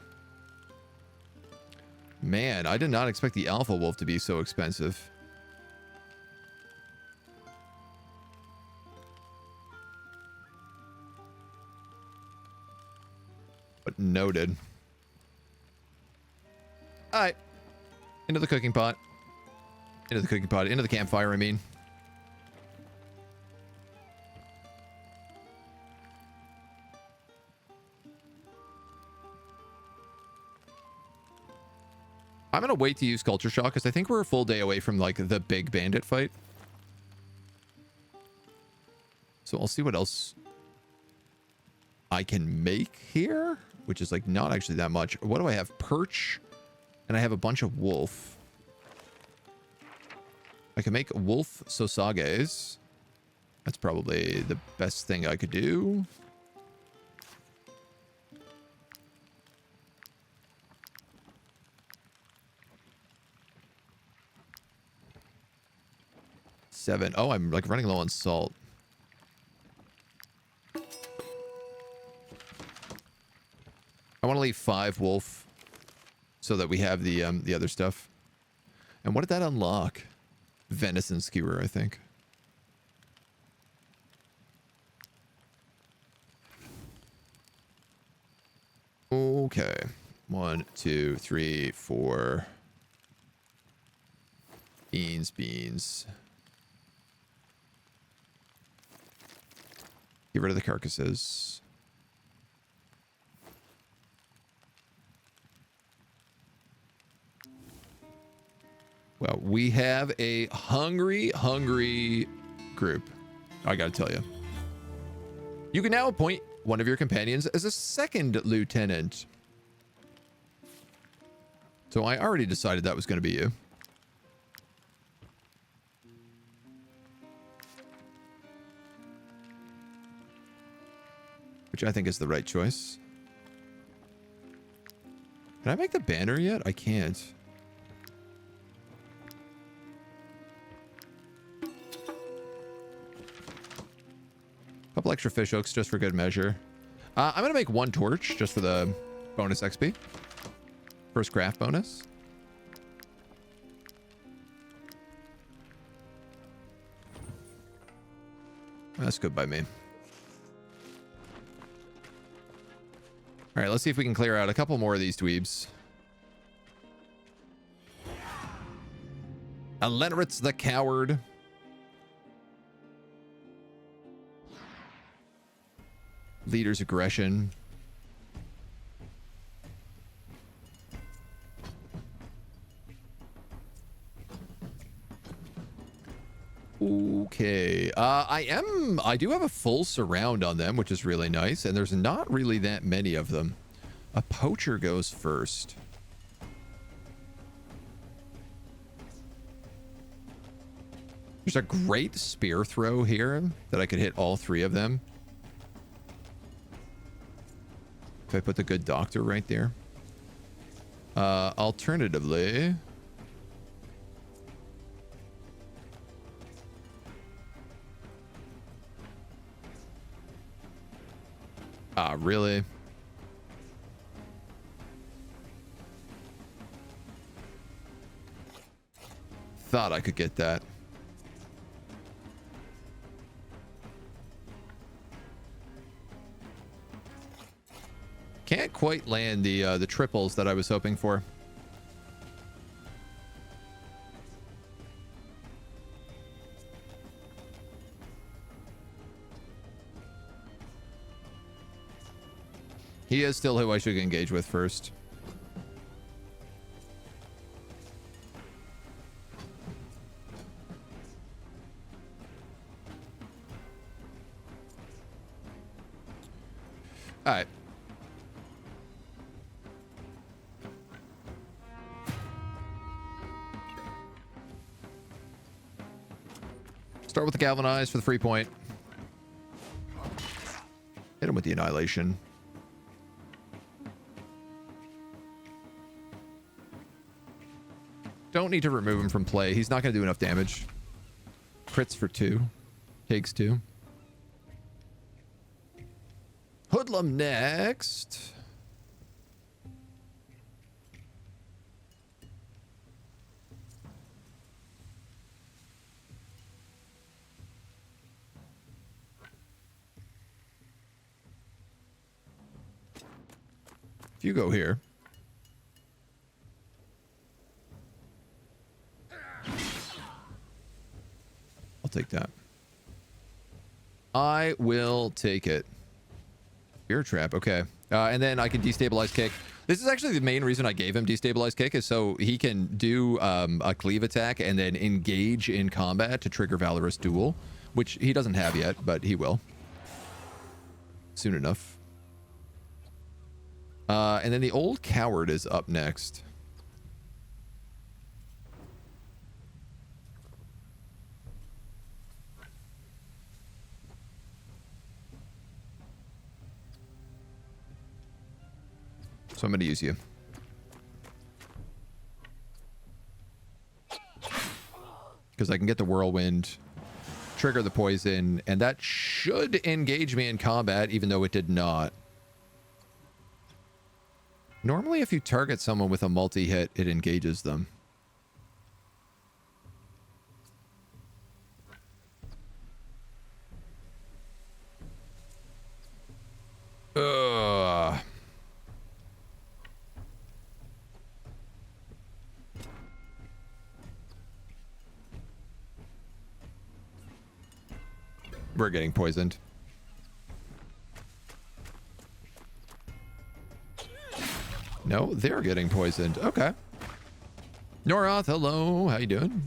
Man, I did not expect the alpha wolf to be so expensive. Noted. All right. Into the cooking pot. Into the cooking pot. Into the campfire, I mean. I'm going to wait to use Culture Shock because I think we're a full day away from, like, the big bandit fight. So I'll see what else I can make here, which is, like, not actually that much. What do I have? Perch, and I have a bunch of wolf. I can make wolf sosages. That's probably the best thing I could do. Seven. Oh, I'm like running low on salt. I want to leave 5 wolf so that we have the other stuff. And what did that unlock? Venison skewer, I think. Okay. 1, 2, 3, 4. Beans. Get rid of the carcasses. Well, we have a hungry group. I gotta tell you. You can now appoint one of your companions as a second lieutenant. So I already decided that was going to be you. Which I think is the right choice. Can I make the banner yet? I can't. Couple extra fish hooks just for good measure. I'm going to make 1 torch just for the bonus XP. First craft bonus. That's good by me. All right, let's see if we can clear out a couple more of these dweebs. Aleneritz the Coward. Leader's aggression. Okay. I do have a full surround on them, which is really nice. And there's not really that many of them. A poacher goes first. There's a great spear throw here that I could hit all 3 of them. If I put the good doctor right there. Alternatively... really? Thought I could get that. Can't quite land the triples that I was hoping for. He is still who I should engage with first. All right. Start with the galvanize for the free point. Hit him with the annihilation. Don't need to remove him from play. He's not going to do enough damage. Crits for 2. Takes 2. Hoodlum next. If you go here. I'll take that. I will take it. Fear trap. Okay. And then I can destabilize kick. This is actually the main reason I gave him destabilize kick, is so he can do a cleave attack and then engage in combat to trigger Valorous Duel, which he doesn't have yet, but he will soon enough. And then the old coward is up next. So I'm going to use you. Because I can get the whirlwind, trigger the poison, and that should engage me in combat, even though it did not. Normally, if you target someone with a multi-hit, it engages them. Ugh. We're getting poisoned. No, they're getting poisoned. Okay. Noroth, hello. How you doing?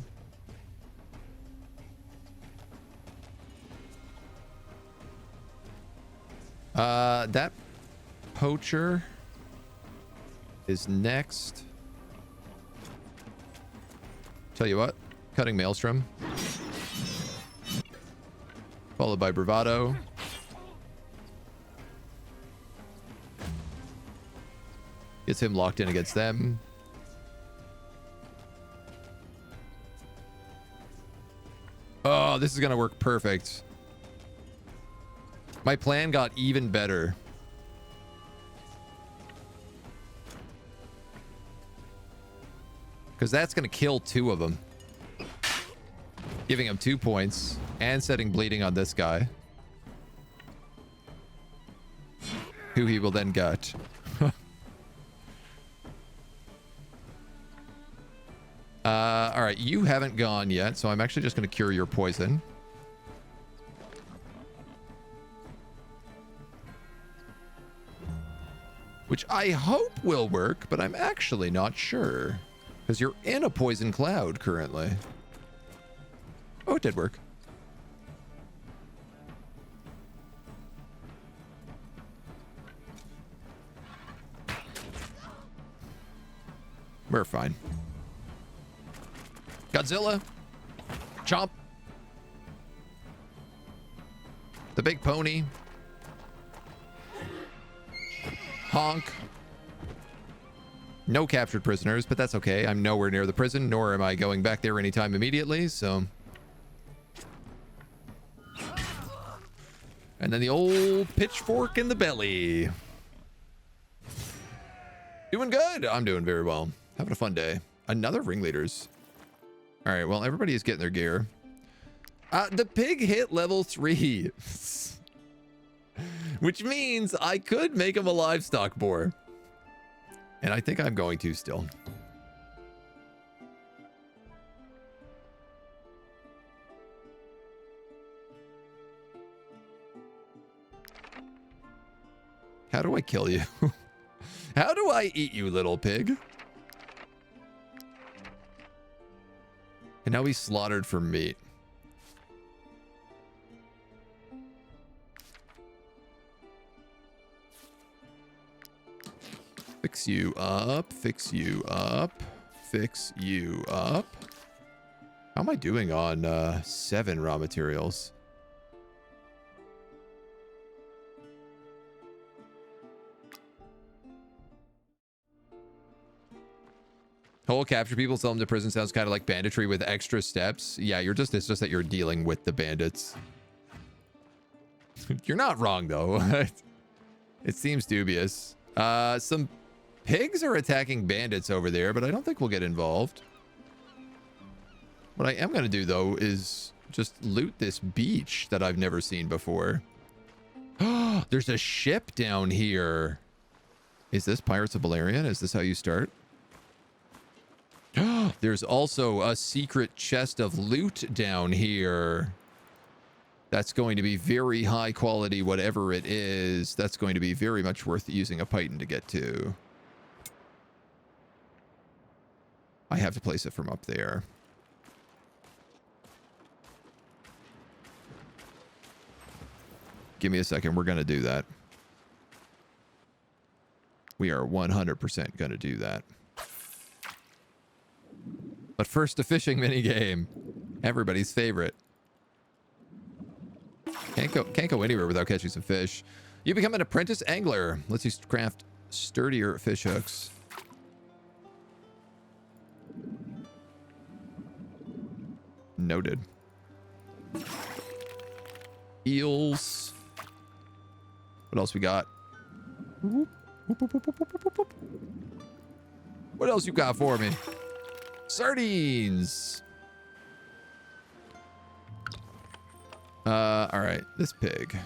That poacher is next. Tell you what, cutting Maelstrom. Followed by Bravado. Gets him locked in against them. Oh, this is going to work perfect. My plan got even better. Because that's going to kill 2 of them. Giving him 2 points. And setting bleeding on this guy. Who he will then gut. Alright, you haven't gone yet, so I'm actually just going to cure your poison. Which I hope will work, but I'm actually not sure. Because you're in a poison cloud currently. Oh, it did work. We're fine. Godzilla. Chomp. The big pony. Honk. No captured prisoners, but that's okay. I'm nowhere near the prison, nor am I going back there anytime immediately, so... And then the old pitchfork in the belly. Doing good. I'm doing very well. Having a fun day. Another ringleaders. All right, well, everybody is getting their gear. The pig hit level 3. Which means I could make him a livestock boar. And I think I'm going to still. How do I kill you? How do I eat you, little pig? And now he's slaughtered for meat. Fix you up, fix you up, fix you up. How am I doing on 7 raw materials? Whole capture people, sell them to prison sounds kind of like banditry with extra steps. Yeah, it's just that you're dealing with the bandits. You're not wrong though. It seems dubious. Some pigs are attacking bandits over there, but I don't think we'll get involved. What I am going to do though is just loot this beach that I've never seen before. There's a ship down here. Is this Pirates of Balerion? Is this how you start? There's also a secret chest of loot down here. That's going to be very high quality, whatever it is. That's going to be very much worth using a python to get to. I have to place it from up there. Give me a second. We're going to do that. We are 100% going to do that. But first, a fishing minigame. Everybody's favorite. Can't go anywhere without catching some fish. You become an apprentice angler. Lets you craft sturdier fish hooks. Noted. Eels. What else we got? What else you got for me? Sardines. All right, this pig.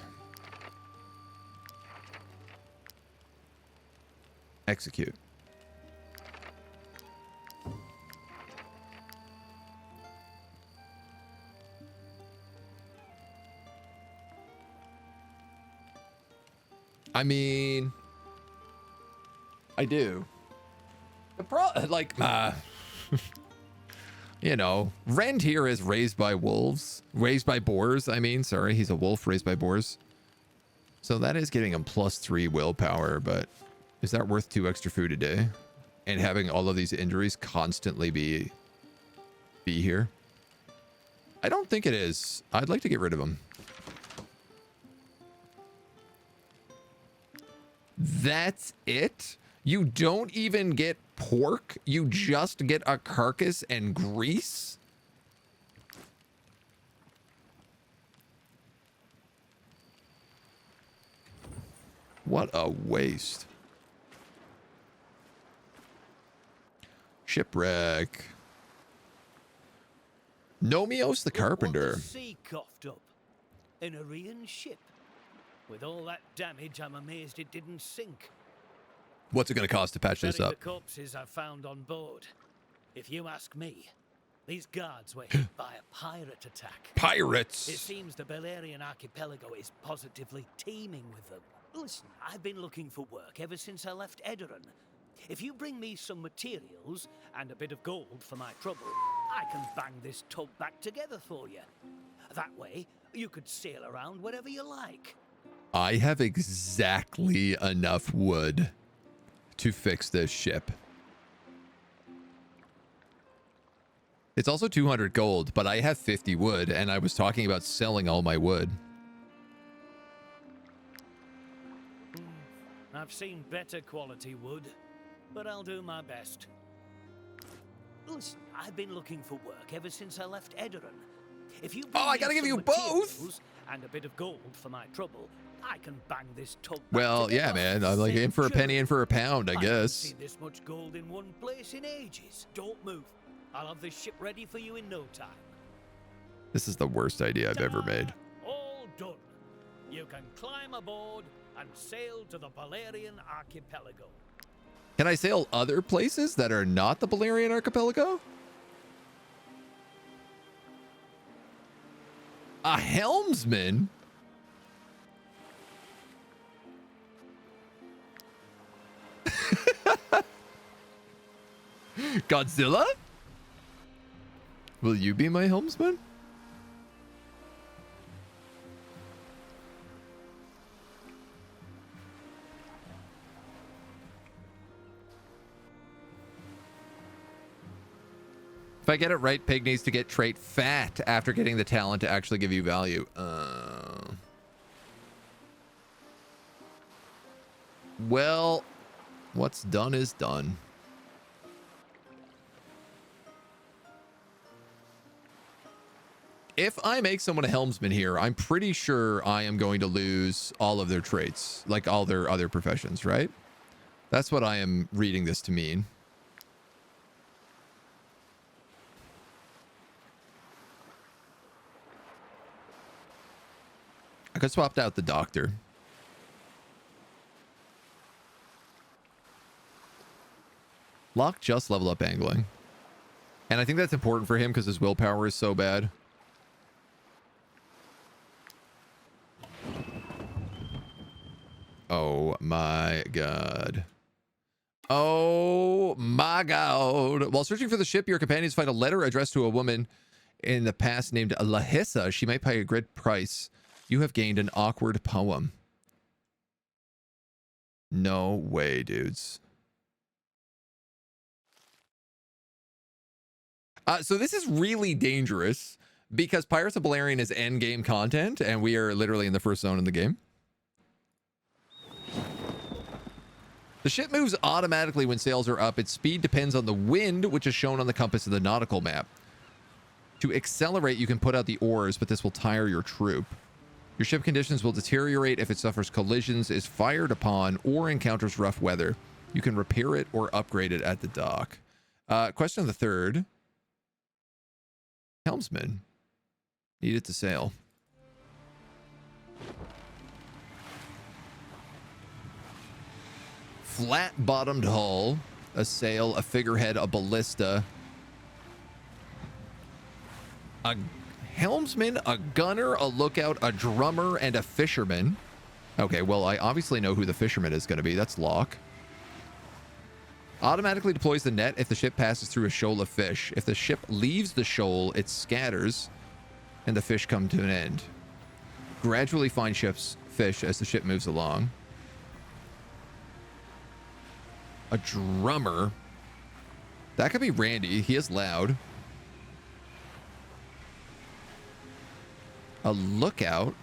Execute. I mean, I do. You know, Rend here is raised by wolves. Raised by boars, I mean. Sorry, he's a wolf raised by boars. So that is getting him +3 willpower, but is that worth 2 extra food a day? And having all of these injuries constantly be here? I don't think it is. I'd like to get rid of him. That's it? You don't even get pork? You just get a carcass and grease? What a waste. Shipwreck. Nomios the carpenter. What a sea coughed up. An Arian ship. With all that damage, I'm amazed it didn't sink. What's it going to cost to patch this up? The corpses I found on board. If you ask me, these guards were hit by a pirate attack. Pirates! It seems the Balerian archipelago is positively teeming with them. Listen, I've been looking for work ever since I left Edoran. If you bring me some materials and a bit of gold for my trouble, I can bang this tub back together for you. That way, you could sail around wherever you like. I have exactly enough wood to fix this ship. It's also 200 gold, but I have 50 wood, and I was talking about selling all my wood. I've seen better quality wood, but I'll do my best. Listen, I've been looking for work ever since I left Edoran. If you I gotta give you both! And a bit of gold for my trouble, I can bang this tub. Well, yeah, man. I'm like in for a penny, in for a pound, I guess. I haven't seen this much gold in one place in ages. Don't move. I'll have this ship ready for you in no time. This is the worst idea I've ever made. All done. You can climb aboard and sail to the Balerian archipelago. Can I sail other places that are not the Balerian archipelago? A helmsman? Godzilla? Will you be my helmsman? If I get it right, Pig needs to get trait fat after getting the talent to actually give you value. Well, what's done is done. If I make someone a helmsman here, I'm pretty sure I am going to lose all of their traits, like all their other professions, right? That's what I am reading this to mean. I could swap out the doctor. Locke just leveled up angling. And I think that's important for him because his willpower is so bad. Oh my god. Oh my god. While searching for the ship, your companions find a letter addressed to a woman in the past named Lahissa. She may pay a great price. You have gained an awkward poem. No way, dudes. So this is really dangerous because Pirates of Balerion is endgame content and we are literally in the first zone in the game. The ship moves automatically when sails are up. Its speed depends on the wind, which is shown on the compass of the nautical map. To accelerate, you can put out the oars, but this will tire your troop. Your ship conditions will deteriorate if it suffers collisions, is fired upon, or encounters rough weather. You can repair it or upgrade it at the dock. Question of the third. Helmsman. Needed to sail. Flat-bottomed hull. A sail, a figurehead, a ballista. A helmsman, a gunner, a lookout, a drummer, and a fisherman. Okay, well, I obviously know who the fisherman is going to be. That's Locke. Automatically deploys the net if the ship passes through a shoal of fish. If the ship leaves the shoal, it scatters, and the fish come to an end. Gradually find fish as the ship moves along. A drummer. That could be Randy. He is loud. A lookout.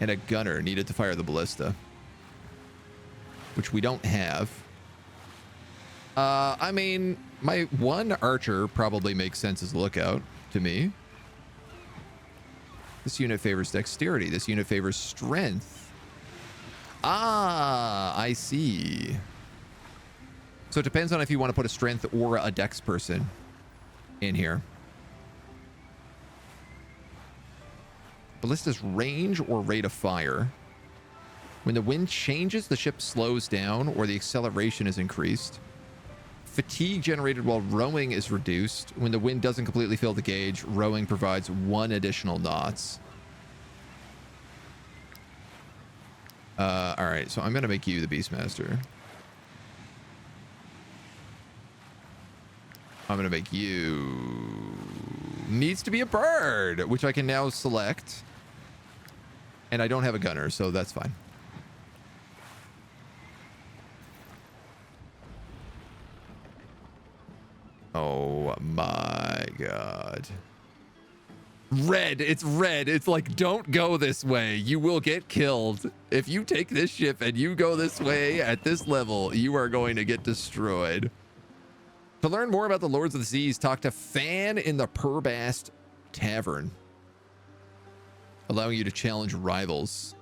And a gunner needed to fire the ballista. Which we don't have. I mean, my one archer probably makes sense as a lookout to me. This unit favors dexterity. This unit favors strength. Ah, I see. So it depends on if you want to put a strength or a dex person in here. Ballista's range or rate of fire. When the wind changes, the ship slows down or the acceleration is increased. Fatigue generated while rowing is reduced. When the wind doesn't completely fill the gauge, rowing provides 1 additional knots. All right, so I'm going to make you the Beastmaster. I'm going to make you... Needs to be a bird, which I can now select. And I don't have a gunner, so that's fine. Oh my god. Red. It's red. It's like, don't go this way. You will get killed. If you take this ship and you go this way at this level, you are going to get destroyed. To learn more about the Lords of the Seas, talk to Fan in the Purbast Tavern, allowing you to challenge rivals.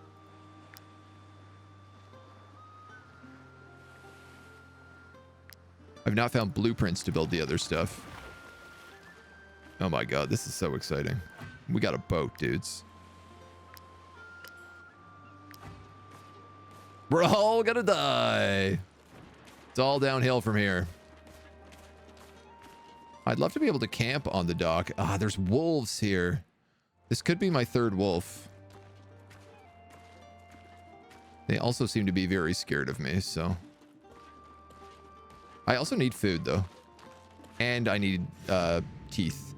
I've not found blueprints to build the other stuff. Oh my god, this is so exciting. We got a boat, dudes. We're all gonna die. It's all downhill from here. I'd love to be able to camp on the dock. Ah, there's wolves here. This could be my third wolf. They also seem to be very scared of me, so... I also need food, though. And I need teeth.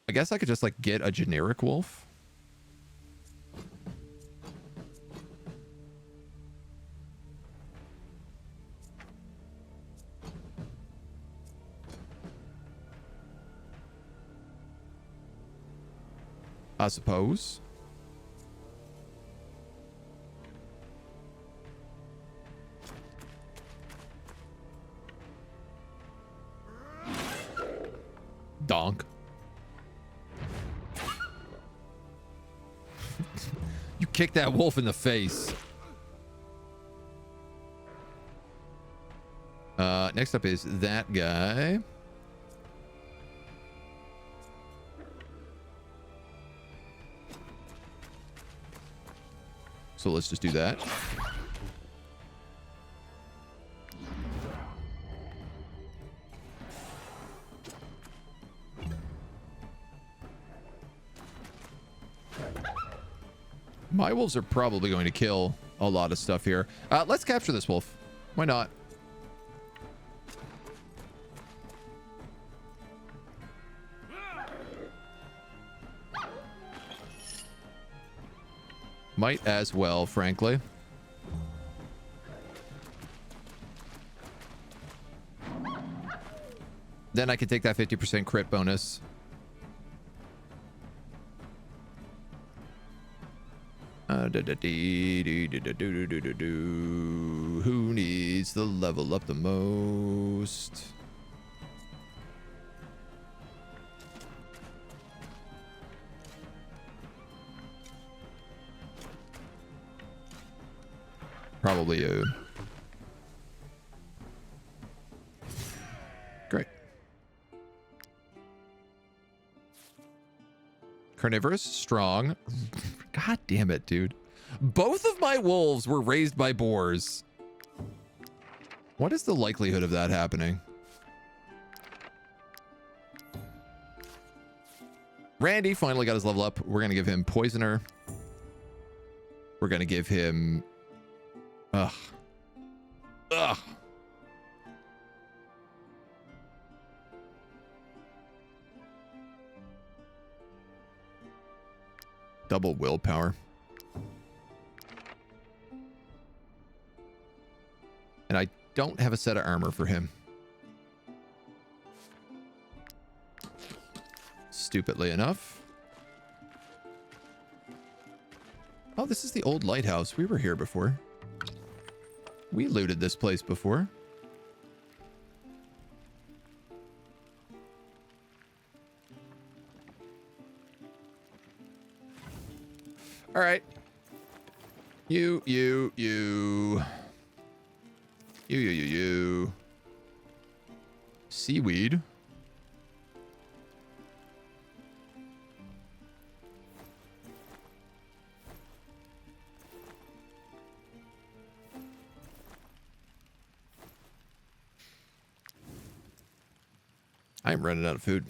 I guess I could just, like, get a generic wolf. I suppose. Donk. You kicked that wolf in the face. Next up is that guy. So let's just do that. My wolves are probably going to kill a lot of stuff here. Let's capture this wolf. Why not? Might as well, frankly. Then I can take that 50% crit bonus. Who needs the level up the most? Probably you. Great. Carnivorous, strong. God damn it, dude. Both of my wolves were raised by boars. What is the likelihood of that happening? Randy finally got his level up. We're going to give him Poisoner. We're going to give him... Ugh. Double willpower. And I don't have a set of armor for him. Stupidly enough. Oh, this is the old lighthouse. We were here before. We looted this place before. All right. You. Seaweed. I'm running out of food.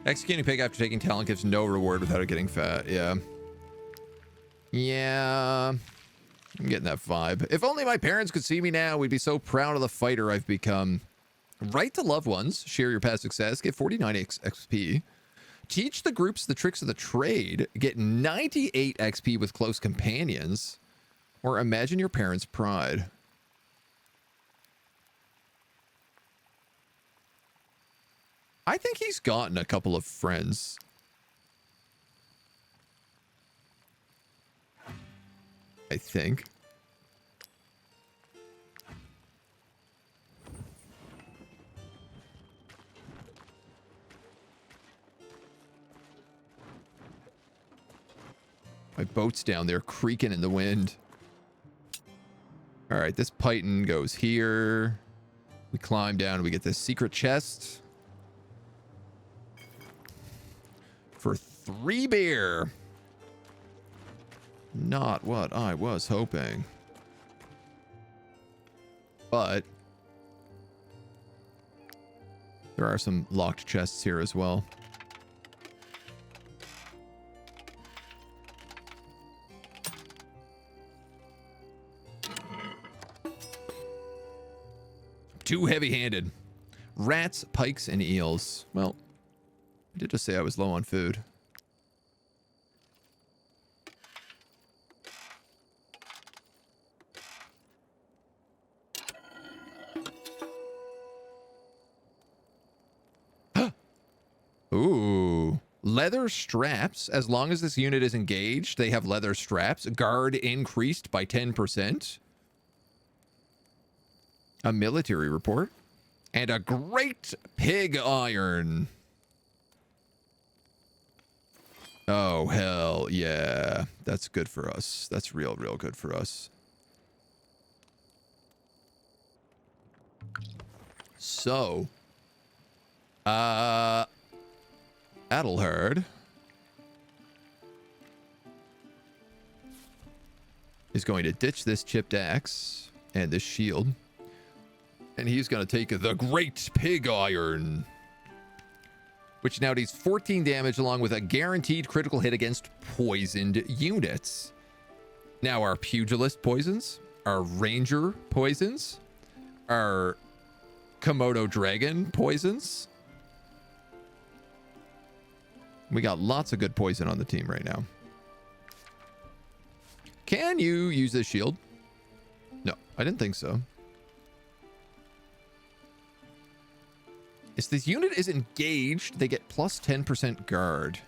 Executing pig after taking talent gives no reward without it getting fat. Yeah. Yeah. I'm getting that vibe. If only my parents could see me now, we'd be so proud of the fighter I've become. Write to loved ones. Share your past success. Get 49 XP. Teach the groups the tricks of the trade. Get 98 XP with close companions. Or imagine your parents' pride. I think he's gotten a couple of friends. I think. My boat's down there creaking in the wind. All right, this python goes here. We climb down, we get this secret chest. For 3 beer. Not what I was hoping. But there are some locked chests here as well. Too heavy-handed. Rats, pikes, and eels. Well, I did just say I was low on food. Ooh. Leather straps. As long as this unit is engaged, they have leather straps. Guard increased by 10%. A military report. And a great pig iron. Oh, hell yeah. That's good for us. That's real good for us. So, Adelherd. is going to ditch this chipped axe and this shield. And he's going to take the Great Pig Iron, which now deals 14 damage along with a guaranteed critical hit against poisoned units. Now our Pugilist poisons, our Ranger poisons, our Komodo Dragon poisons. We got lots of good poison on the team right now. Can you use this shield? No, I didn't think so. If this unit is engaged, they get plus 10% guard.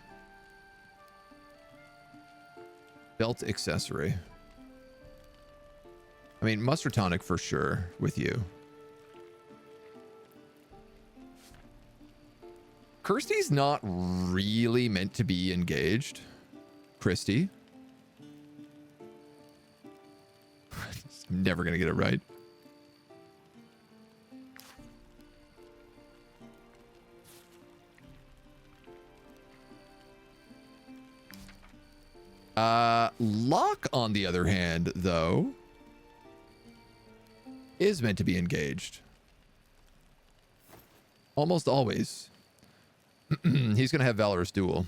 Belt accessory. I mean, mustard tonic for sure with you. Kirsty's not really meant to be engaged. Christy. I'm never going to get it right. Locke, on the other hand, though, is meant to be engaged. Almost always. He's going to have Valorous Duel.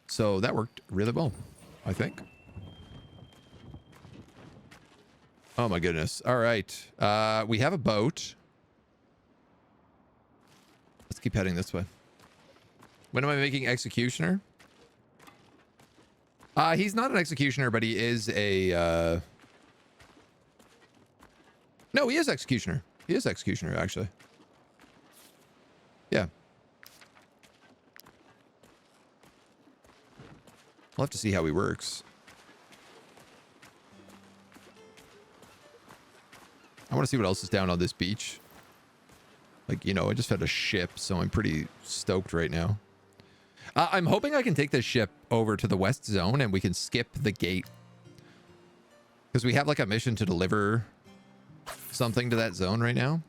So that worked really well, I think. Oh my goodness. All right. We have a boat. Let's keep heading this way. When am I making Executioner? He's not an Executioner, but he is a... No, he is Executioner. He is Executioner, actually. Yeah. We'll have to see how he works. I want to see what else is down on this beach. Like, you know, I just had a ship, so I'm pretty stoked right now. I'm hoping I can take this ship over to the west zone and we can skip the gate. Because we have like a mission to deliver something to that zone right now.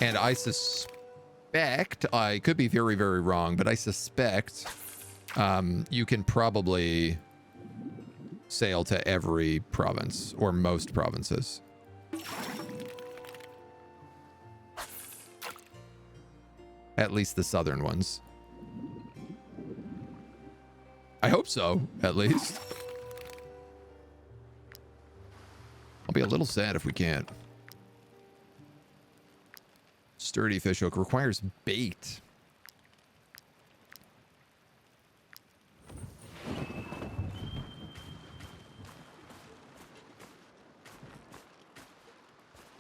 And I suspect, I could be very, very wrong, but I suspect you can probably sail to every province or most provinces. At least the southern ones. I hope so, at least. I'll be a little sad if we can't. Sturdy fishhook requires bait.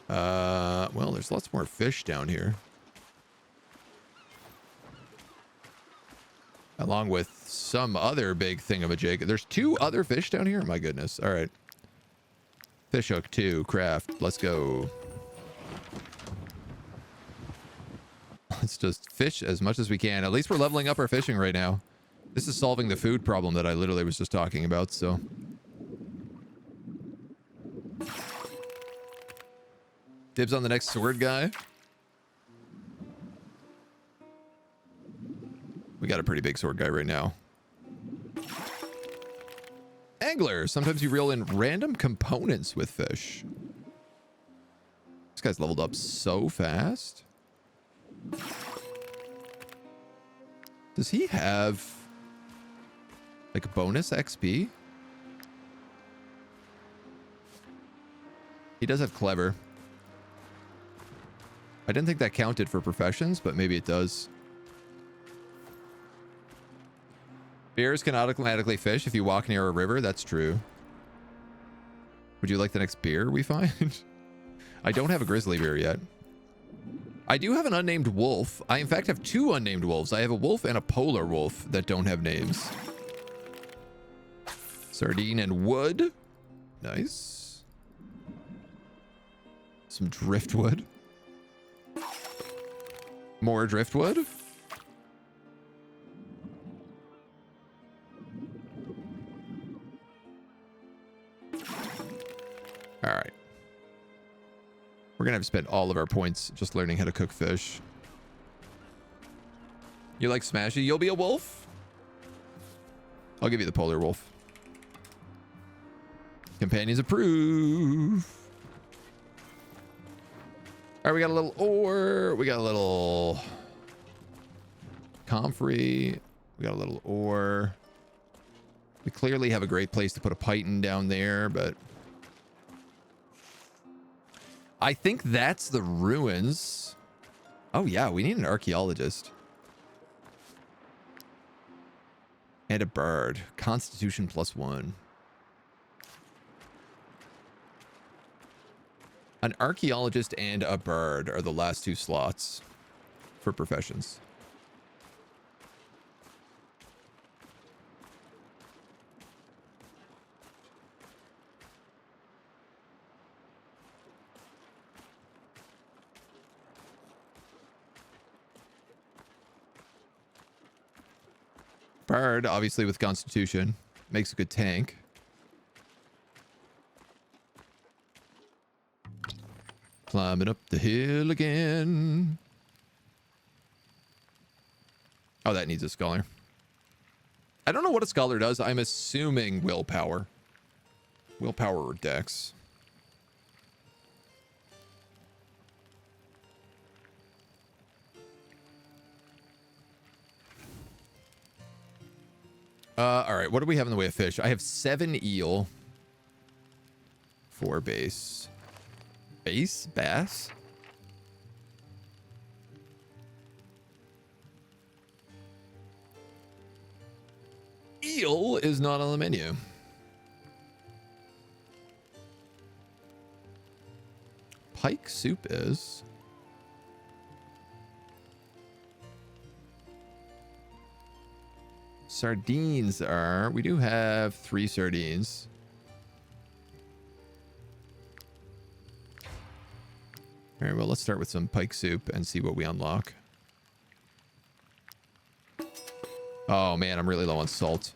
Well, there's lots more fish down here. Along with some other big thingamajig. There's 2 other fish down here? My goodness. All right. Fishhook 2, craft. Let's go. Let's just fish as much as we can. At least we're leveling up our fishing right now. This is solving the food problem that I literally was just talking about, so. Dibs on the next sword guy. We got a pretty big sword guy right now. Angler. Sometimes you reel in random components with fish. This guy's leveled up so fast. Does he have like bonus XP? He does have clever. I didn't think that counted for professions, but maybe it does. Bears can automatically fish if you walk near a river. That's true. Would you like the next beer we find? I don't have a grizzly bear yet. I do have an unnamed wolf. I, in fact, have 2 unnamed wolves. I have a wolf and a polar wolf that don't have names. Sardine and wood. Nice. Some driftwood. More driftwood. All right. We're going to have to spend all of our points just learning how to cook fish. You like Smashy? You'll be a wolf? I'll give you the polar wolf. Companions approve. All right, we got a little ore. We got a little comfrey. We got a little ore. We clearly have a great place to put a python down there, but I think that's the ruins. Oh yeah, we need an archaeologist. And a bird. Constitution +1. An archaeologist and a bird are the last 2 slots for professions. Bird, obviously with Constitution, makes a good tank. Climbing up the hill again. Oh, that needs a scholar. I don't know what a scholar does. I'm assuming willpower. Willpower or dex. All right, what do we have in the way of fish? I have 7 eel. 4 base. Base? Bass? Eel is not on the menu. Pike soup is. Sardines are... We do have 3 sardines. All right, well, let's start with some pike soup and see what we unlock. Oh, man, I'm really low on salt.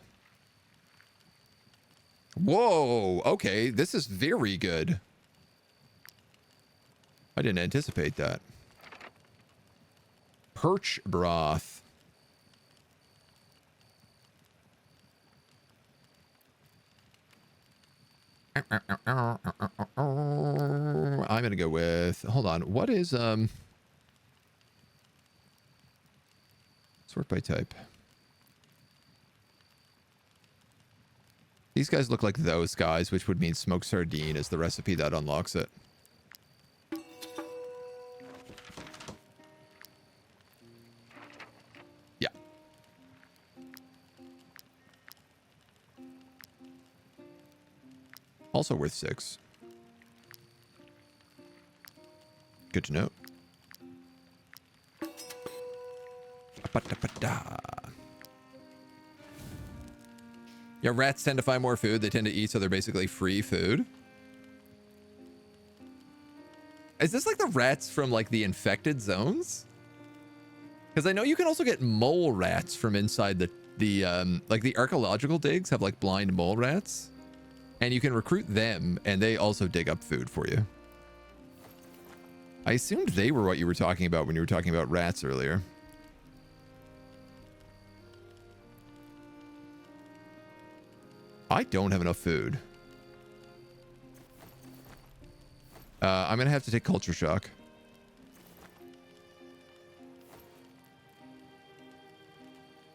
Whoa, okay, this is very good. I didn't anticipate that. Perch broth. I'm gonna go with, hold on, what is sort by type. These guys look like those guys, which would mean smoked sardine is the recipe that unlocks it. Yeah. Also worth 6. Good to know. Yeah, rats tend to find more food. They tend to eat, so they're basically free food. Is this like the rats from like the infected zones? Because I know you can also get mole rats from inside the like the archaeological digs have like blind mole rats. And you can recruit them, and they also dig up food for you. I assumed they were what you were talking about when you were talking about rats earlier. I don't have enough food. I'm going to have to take culture shock.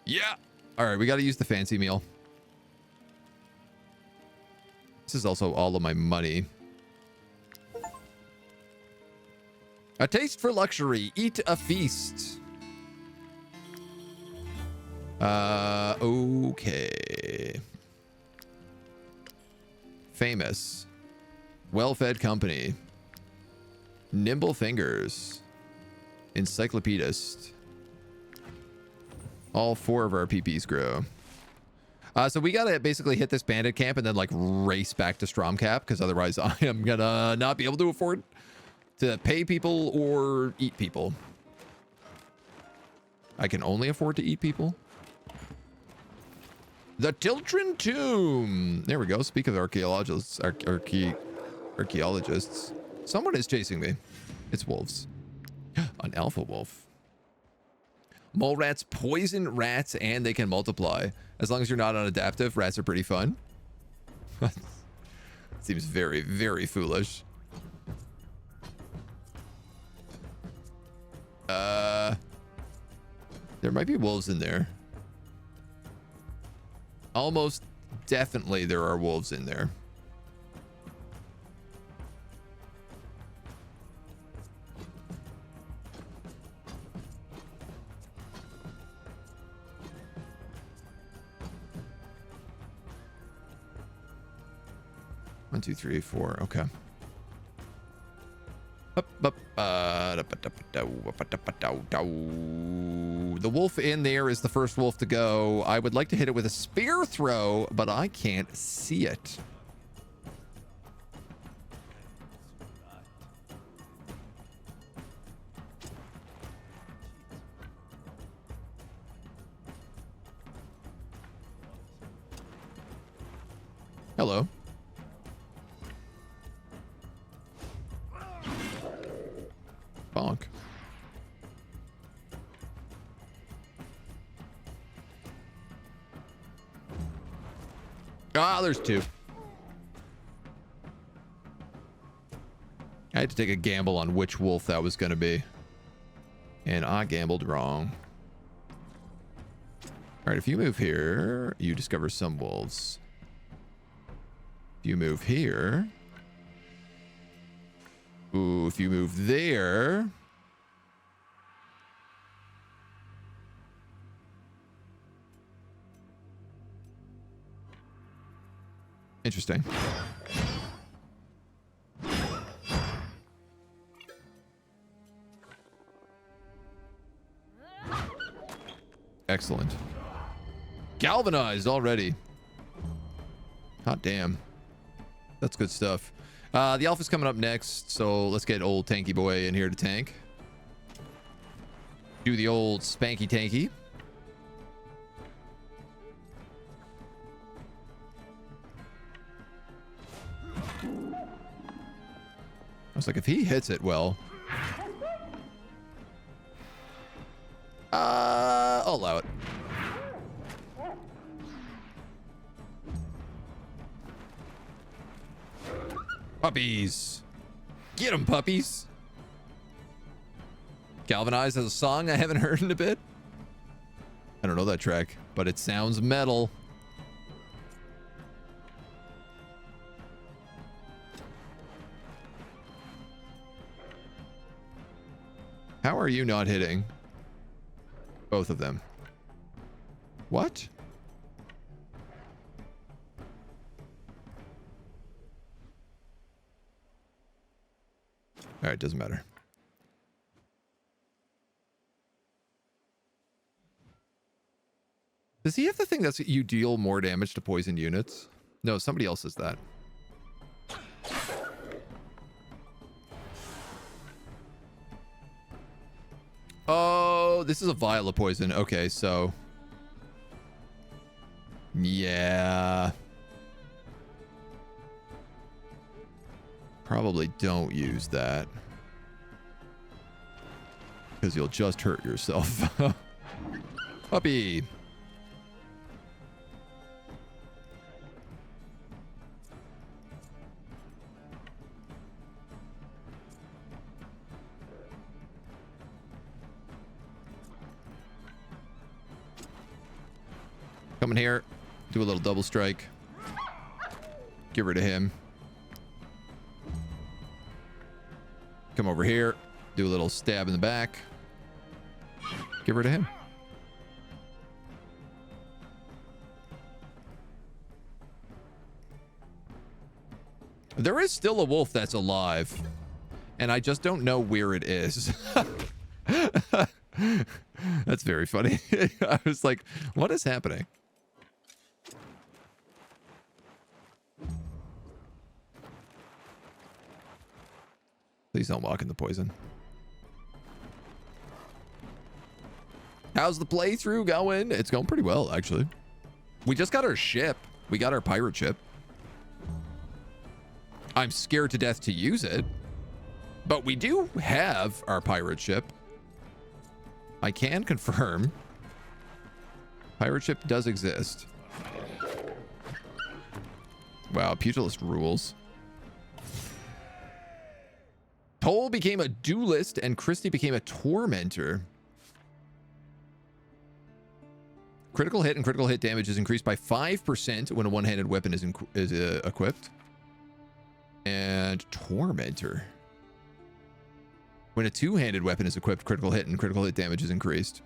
Yeah. All right, we got to use the fancy meal. This is also all of my money. A taste for luxury. Eat a feast. Okay. Famous. Well-fed company. Nimble fingers. Encyclopedist. All 4 of our PPs grow. So we gotta basically hit this bandit camp and then like race back to Stromcap, because otherwise I am gonna not be able to afford to pay people or eat people. I can only afford to eat people. The Tiltrin Tomb. There we go. Speak of archaeologists. Archaeologists. Someone is chasing me. It's wolves. An alpha wolf. Mole rats poison rats and they can multiply. As long as you're not unadaptive, rats are pretty fun. Seems very, very foolish. There might be wolves in there. Almost definitely there are wolves in there. One, two, three, four. Okay. The wolf in there is the first wolf to go. I would like to hit it with a spear throw, but I can't see it. Hello. Bonk. Ah, there's two. I had to take a gamble on which wolf that was going to be. And I gambled wrong. All right, if you move here, you discover some wolves. If you move here... Ooh, if you move there... Interesting. Excellent. Galvanized already. Hot damn. That's good stuff. The alpha's coming up next, so let's get old tanky boy in here to tank. Do the old spanky tanky. I was like, if he hits it well, I'll allow it. Puppies. Get them, puppies. Galvanized has a song I haven't heard in a bit. I don't know that track, but it sounds metal. How are you not hitting both of them? What? All right, doesn't matter. Does he have the thing that's you deal more damage to poison units? No, somebody else has that. Oh, this is a vial of poison. Okay, so... yeah. Probably don't use that. Because you'll just hurt yourself. Puppy. Coming here. Do a little double strike. Get rid of him. Come over here. Do a little stab in the back. Get rid of him. There is still a wolf that's alive. And I just don't know where it is. That's very funny. I was like, what is happening? Please don't walk in the poison. How's the playthrough going? It's going pretty well, actually. We just got our ship. We got our pirate ship. I'm scared to death to use it. But we do have our pirate ship. I can confirm. Pirate ship does exist. Wow, pugilist rules. Toll became a duelist and Christie became a tormentor. Critical hit and critical hit damage is increased by 5% when a one-handed weapon is equipped. And tormentor. When a two-handed weapon is equipped, critical hit and critical hit damage is increased.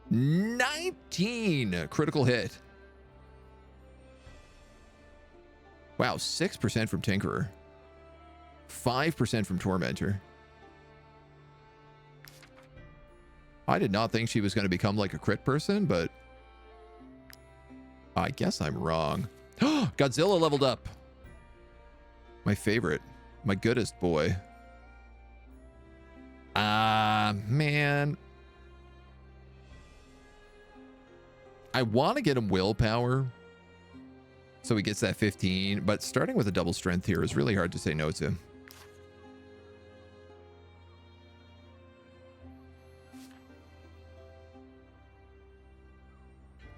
19 critical hit. Wow, 6% from Tinkerer. 5% from Tormentor. I did not think she was going to become like a crit person, but I guess I'm wrong. Godzilla leveled up. My favorite. My goodest boy. Man. I want to get him willpower so he gets that 15, but starting with a double strength here is really hard to say no to.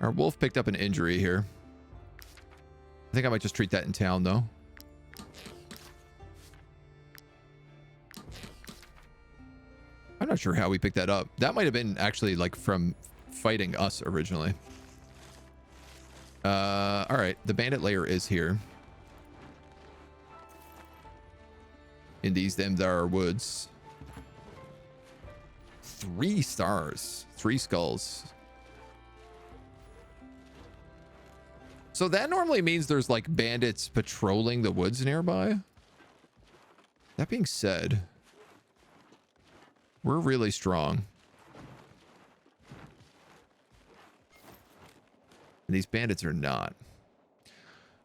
Our wolf picked up an injury here. I think I might just treat that in town, though. I'm not sure how we picked that up. That might have been actually like from fighting us originally. All right, the bandit layer is here. In these them there woods. 3 stars, 3 skulls. So that normally means there's like bandits patrolling the woods nearby. That being said, we're really strong. And these bandits are not.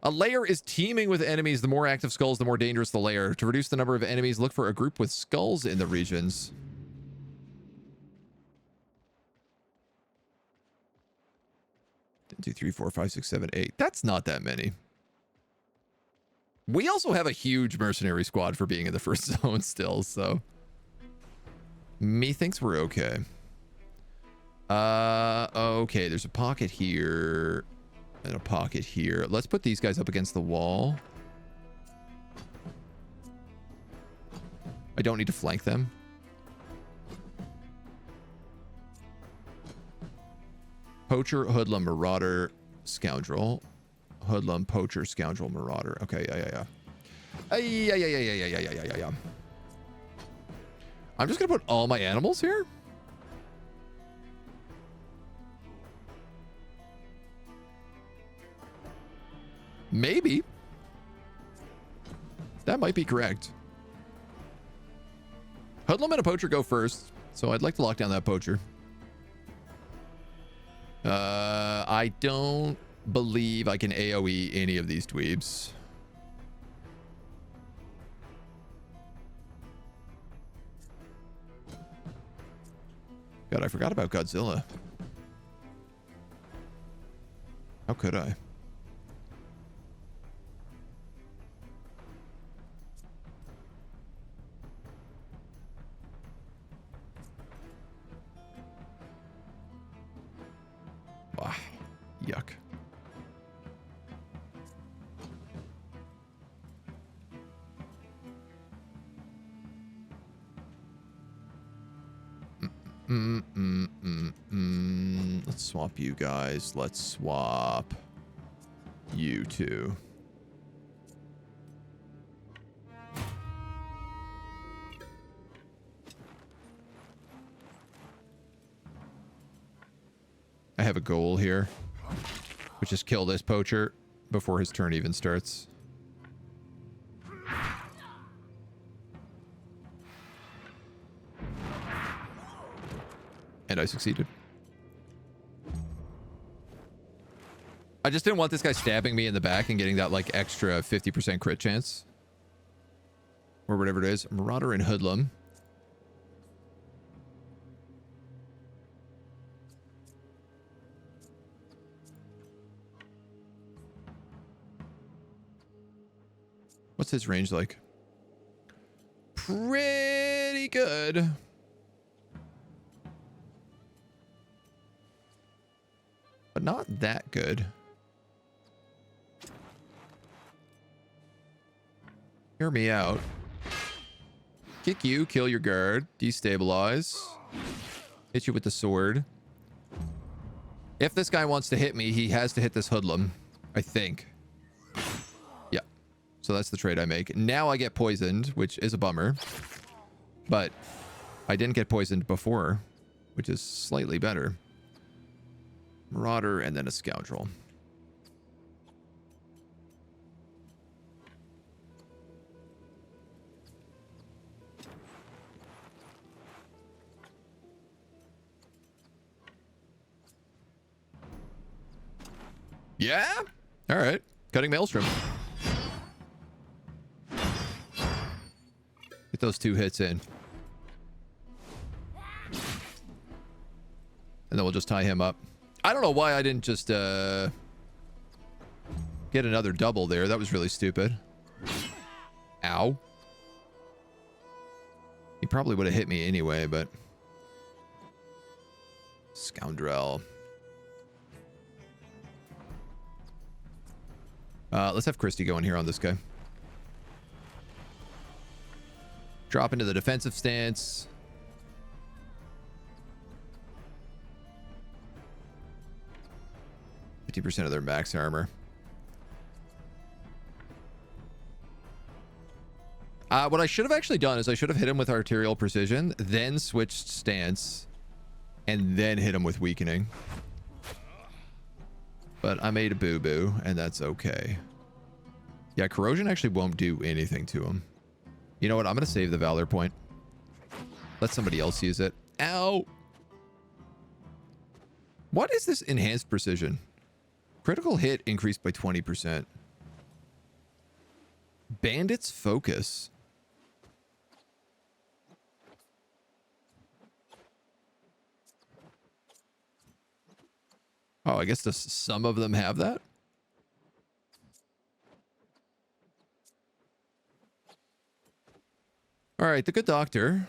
A lair is teeming with enemies. The more active skulls, the more dangerous the lair. To reduce the number of enemies, look for a group with skulls in the regions. One, 2, 3, 4, 5, 6, 7, 8. That's not that many. We also have a huge mercenary squad for being in the first zone still, so methinks we're okay. Okay, there's a pocket here and a pocket here. Let's put these guys up against the wall. I don't need to flank them. Poacher, hoodlum, marauder, scoundrel. Hoodlum, poacher, scoundrel, marauder. Okay, yeah. I'm just gonna put all my animals here. Maybe. That might be correct. Hoodlum and a poacher go first, so I'd like to lock down that poacher. I don't believe I can AoE any of these dweebs. God, I forgot about Godzilla. How could I? Ah, yuck. Let's swap you guys. Let's swap you two. I have a goal here, which is kill this poacher before his turn even starts. And I succeeded. I just didn't want this guy stabbing me in the back and getting that like extra 50% crit chance. Or whatever it is. Marauder and hoodlum. What's his range like? Pretty good. not that good. Hear me out. Kick you, kill your guard, destabilize, hit you with the sword. If this guy wants to hit me, he has to hit this hoodlum, I think. Yeah. So that's the trade I make. Now I get poisoned, which is a bummer. But I didn't get poisoned before, which is slightly better. Marauder and then a scoundrel. Yeah? All right. Cutting Maelstrom. Get those 2 hits in. And then we'll just tie him up. I don't know why I didn't just get another double there. That was really stupid. Ow. He probably would have hit me anyway, but... Scoundrel. Let's have Christy going here on this guy. Drop into the defensive stance. % of their max armor. What I should have actually done is I should have hit him with arterial precision, then switched stance, and then hit him with weakening. But I made a boo-boo, and that's okay. Yeah, corrosion actually won't do anything to him. You know what? I'm going to save the valor point. Let somebody else use it. Ow! What is this enhanced precision? Critical hit increased by 20%. Bandit's focus. Oh, I guess some of them have that? All right, the good doctor.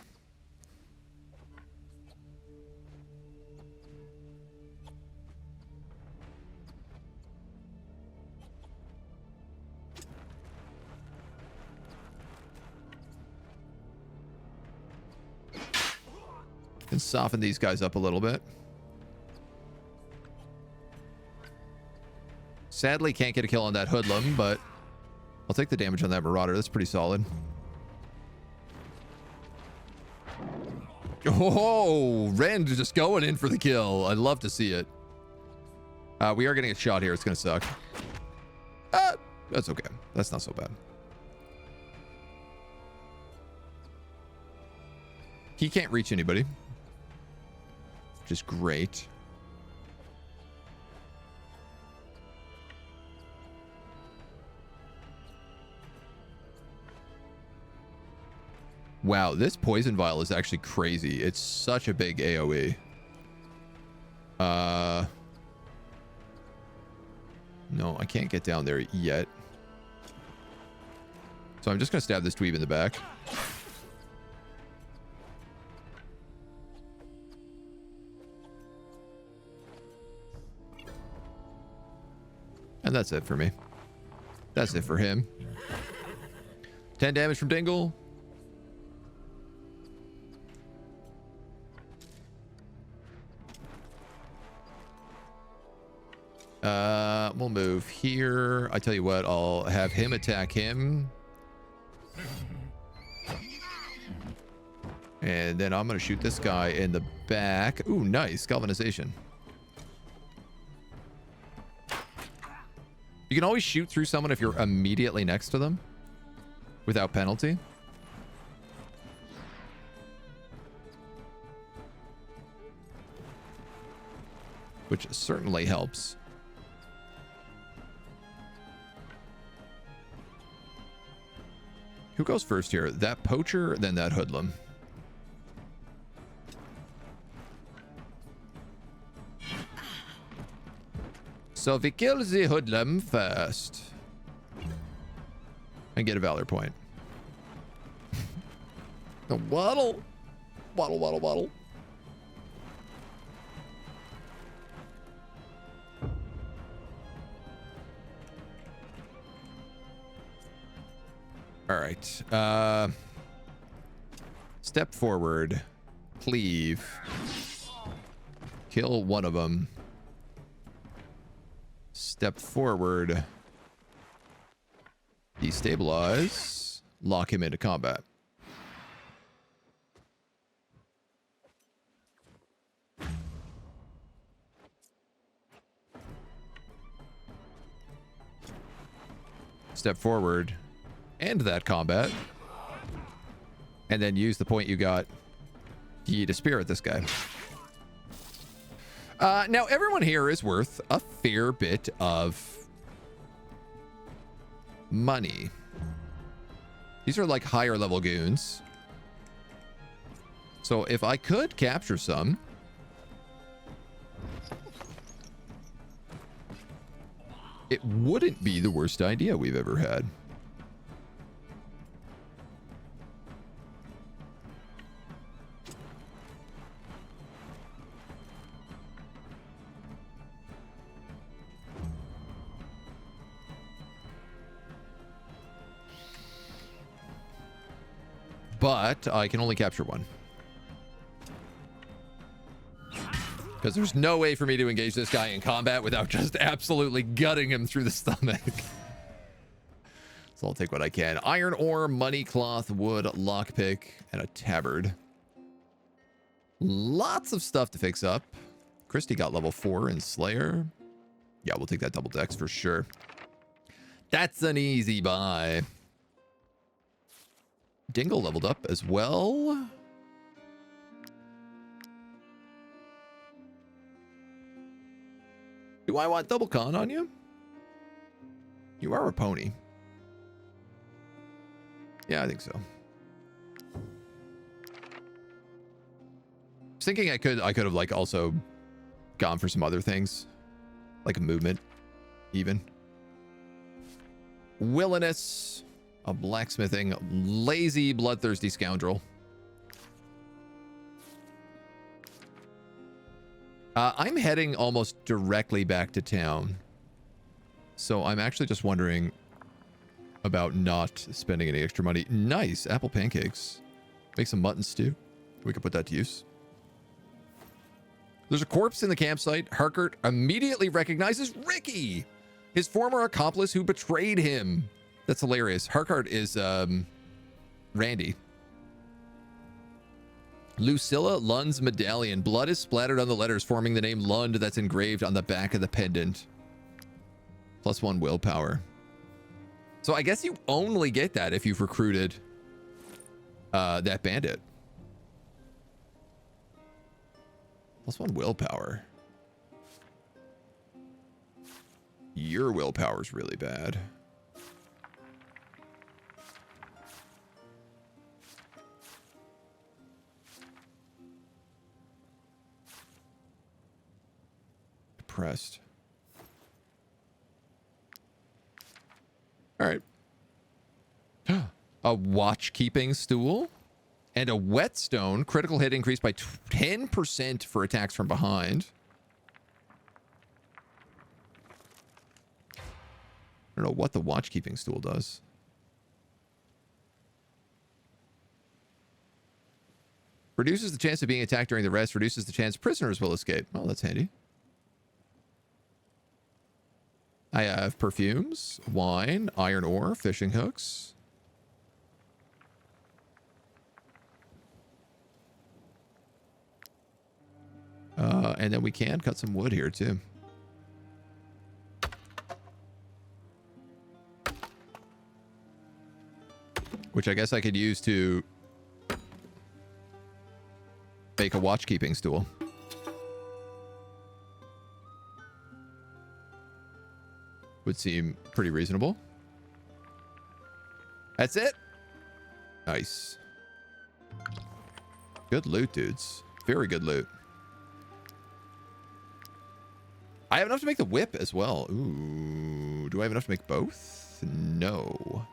Can soften these guys up a little bit. Sadly, can't get a kill on that hoodlum, but I'll take the damage on that marauder. That's pretty solid. Oh, Rend just going in for the kill. I'd love to see it. We are getting a shot here. It's going to suck. That's okay. That's not so bad. He can't reach anybody, which is great. Wow, this poison vial is actually crazy. It's such a big AoE. No, I can't get down there yet. So I'm just going to stab this dweeb in the back. And that's it for me. That's it for him. 10 damage from Dingle. We'll move here. I tell you what, I'll have him attack him. And then I'm going to shoot this guy in the back. Ooh, nice. Galvanization. You can always shoot through someone if you're immediately next to them without penalty. Which certainly helps. Who goes first here? That poacher, then that hoodlum. So we kill the hoodlum first. And get a valor point. The waddle. Waddle, waddle, waddle. right. Step forward. Cleave. Kill one of them. Step forward. Destabilize. Lock him into combat. Step forward. End that combat. And then use the point you got to spirit this guy. Now, everyone here is worth a fair bit of money. These are like higher level goons. So if I could capture some, it wouldn't be the worst idea we've ever had. But I can only capture one. Because there's no way for me to engage this guy in combat without just absolutely gutting him through the stomach. So I'll take what I can. Iron ore, money cloth, wood, lockpick, and a tabard. Lots of stuff to fix up. Christy got level 4 in Slayer. Yeah, we'll take that double dex for sure. That's an easy buy. Dingle leveled up as well. Do I want double con on you? You are a pony. Yeah, I think so. I was thinking I could have like also gone for some other things. Like a movement, even. Williness. A blacksmithing, lazy, bloodthirsty scoundrel. I'm heading almost directly back to town. So I'm actually just wondering about not spending any extra money. Nice, apple pancakes. Make some mutton stew. We can put that to use. There's a corpse in the campsite. Harkert immediately recognizes Ricky, his former accomplice who betrayed him. That's hilarious. Harkart is Randy. Lucilla Lund's medallion. Blood is splattered on the letters, forming the name Lund that's engraved on the back of the pendant. +1 willpower. So I guess you only get that if you've recruited that bandit. +1 willpower. Your willpower's really bad. Depressed. All right. A watch-keeping stool and a whetstone. Critical hit increased by 10% for attacks from behind. I don't know what the watch-keeping stool does. Reduces the chance of being attacked during the rest. Reduces the chance prisoners will escape. Oh, that's handy. I have perfumes, wine, iron ore, fishing hooks. And then we can cut some wood here too. Which I guess I could use to make a watch-keeping stool. Would seem pretty reasonable. That's it. Nice. Good loot, dudes. Very good loot. I have enough to make the whip as well. Ooh. Do I have enough to make both? No.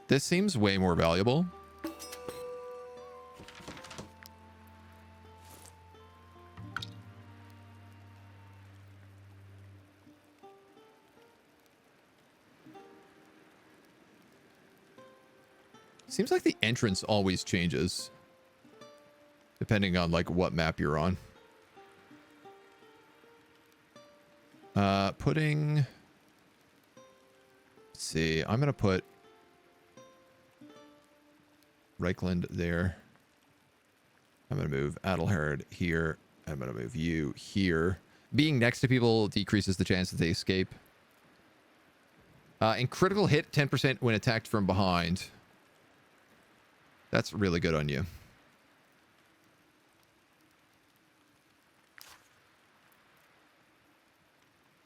This seems way more valuable. Seems like the entrance always changes depending on like what map you're on. Putting, let's see, I'm gonna put Reichland there. I'm gonna move Adelhard here. I'm gonna move you here. Being next to people decreases the chance that they escape. And critical hit 10% when attacked from behind. That's really good on you.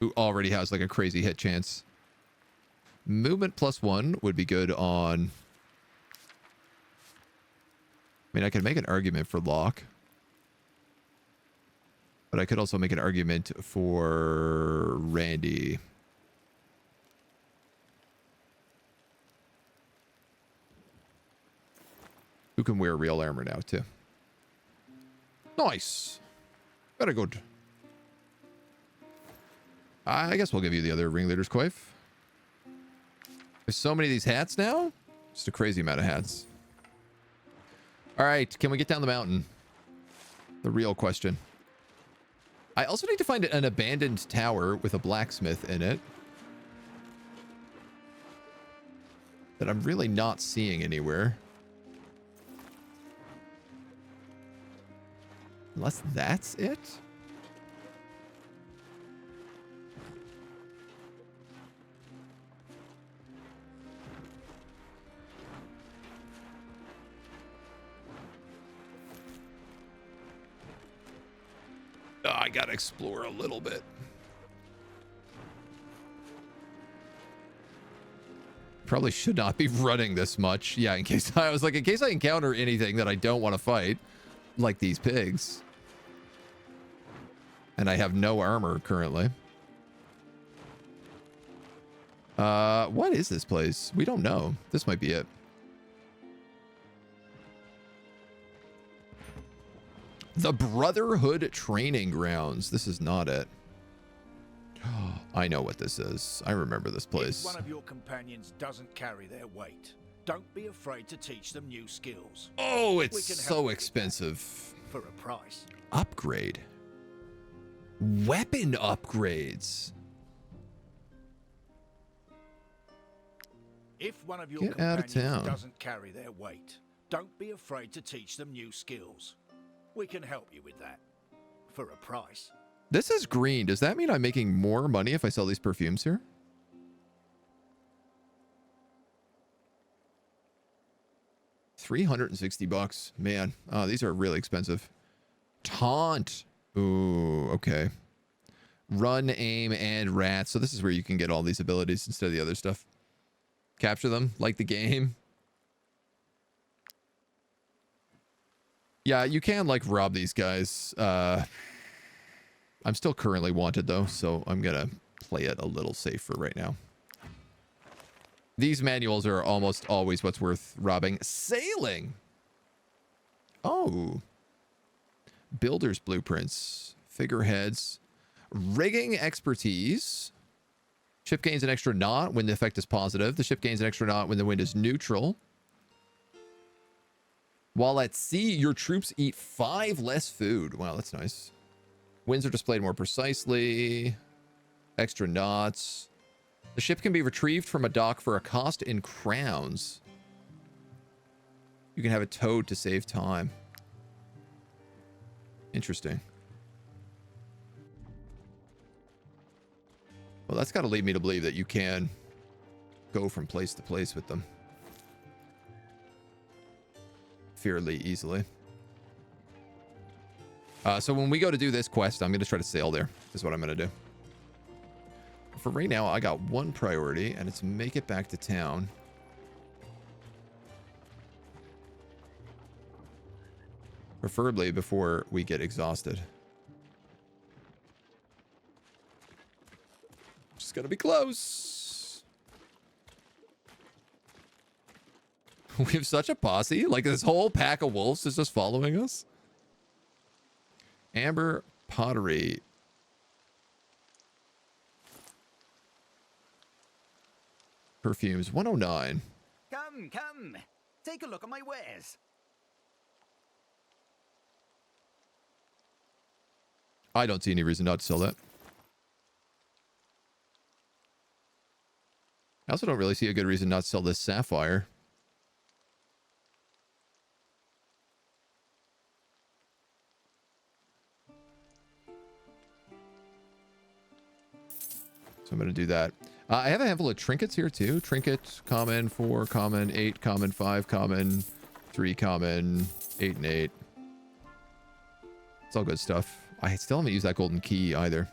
Who already has like a crazy hit chance. Movement +1 would be good on... I mean, I could make an argument for Locke. But I could also make an argument for Randy. Who can wear real armor now, too. Nice. Very good. I guess we'll give you the other ringleader's coif. There's so many of these hats now. Just a crazy amount of hats. All right, can we get down the mountain? The real question. I also need to find an abandoned tower with a blacksmith in it. That I'm really not seeing anywhere. Unless that's it? Oh, I gotta explore a little bit. Probably should not be running this much. Yeah, in case I was like, in case I encounter anything that I don't want to fight, like these pigs. And I have no armor currently. What is this place? We don't know. This might be it. The Brotherhood Training Grounds. This is not it. I know what this is. I remember this place. If one of your companions doesn't carry their weight, don't be afraid to teach them new skills. Oh, it's so expensive. For a price. Upgrade. Weapon upgrades. If one of your Get out of companions town. doesn't carry their weight, don't be afraid to teach them new skills. We can help you with that. For a price. This is green. Does that mean I'm making more money if I sell these perfumes here? $360. Man, these are really expensive. Taunt. Ooh, okay. Run, aim, and rat. So this is where you can get all these abilities instead of the other stuff. Capture them, like the game. Yeah, you can, like, rob these guys. I'm still currently wanted, though, so I'm gonna play it a little safer right now. These manuals are almost always what's worth robbing. Sailing! Oh. Builder's blueprints. Figureheads. Rigging expertise. Ship gains an extra knot when the effect is positive. The ship gains an extra knot when the wind is neutral. While at sea, your troops eat 5 less food. Wow, that's nice. Winds are displayed more precisely. Extra knots. The ship can be retrieved from a dock for a cost in crowns. You can have it towed to save time. Interesting. Well, that's got to lead me to believe that you can go from place to place with them fairly easily. So when we go to do this quest, I'm going to try to sail there. Is what I'm going to do. For right now, I got one priority, and it's make it back to town. Preferably before we get exhausted. Just gotta be close. We have such a posse. Like, this whole pack of wolves is just following us. Amber pottery. Perfumes 109. Come, come. Take a look at my wares. I don't see any reason not to sell that. I also don't really see a good reason not to sell this sapphire. So I'm going to do that. I have a handful of trinkets here too. Trinket, common, 4, common, 8, common, 5, common, 3, common, 8, and 8. It's all good stuff. I still haven't used that golden key either.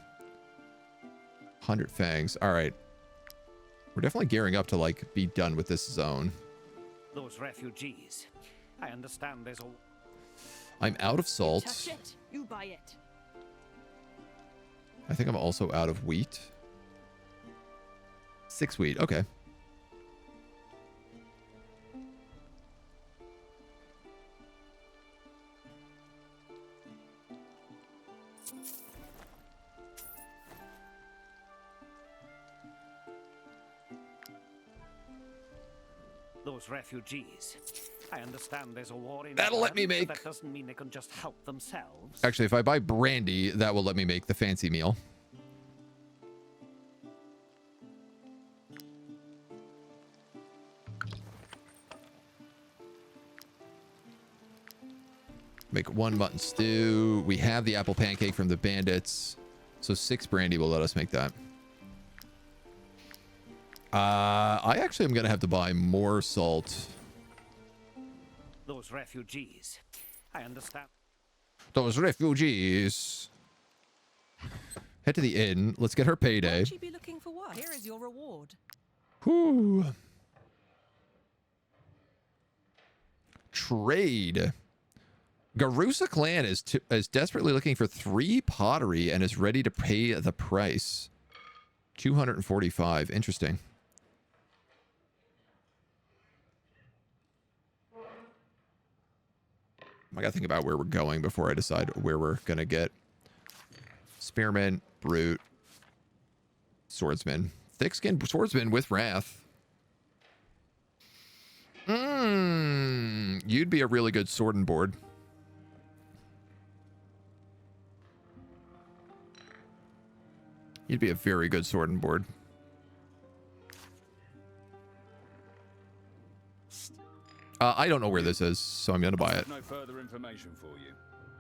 100 fangs. All right. We're definitely gearing up to like be done with this zone. Those refugees. I understand there's a... I'm out of salt. Touch it, you buy it. I think I'm also out of wheat. 6 wheat. Okay. Those refugees. I understand there's a war in... That'll let me make... That doesn't mean they can just help themselves. Actually, if I buy brandy, that will let me make the fancy meal. Make 1 mutton stew. We have the apple pancake from the bandits. So 6 brandy will let us make that. I actually am going to have to buy more salt. Those refugees. I understand. Those refugees. Head to the inn. Let's get her payday. Won't you be looking for work? Here is your reward. Whew. Trade. Garusa clan is desperately looking for 3 pottery and is ready to pay the price. 245. Interesting. I gotta think about where we're going before I decide where we're gonna get. Spearman, brute, swordsman. Thick-skinned swordsman with wrath. You'd be a really good sword and board. You'd be a very good sword and board. I don't know where this is, so I'm going to buy it. No further information for you.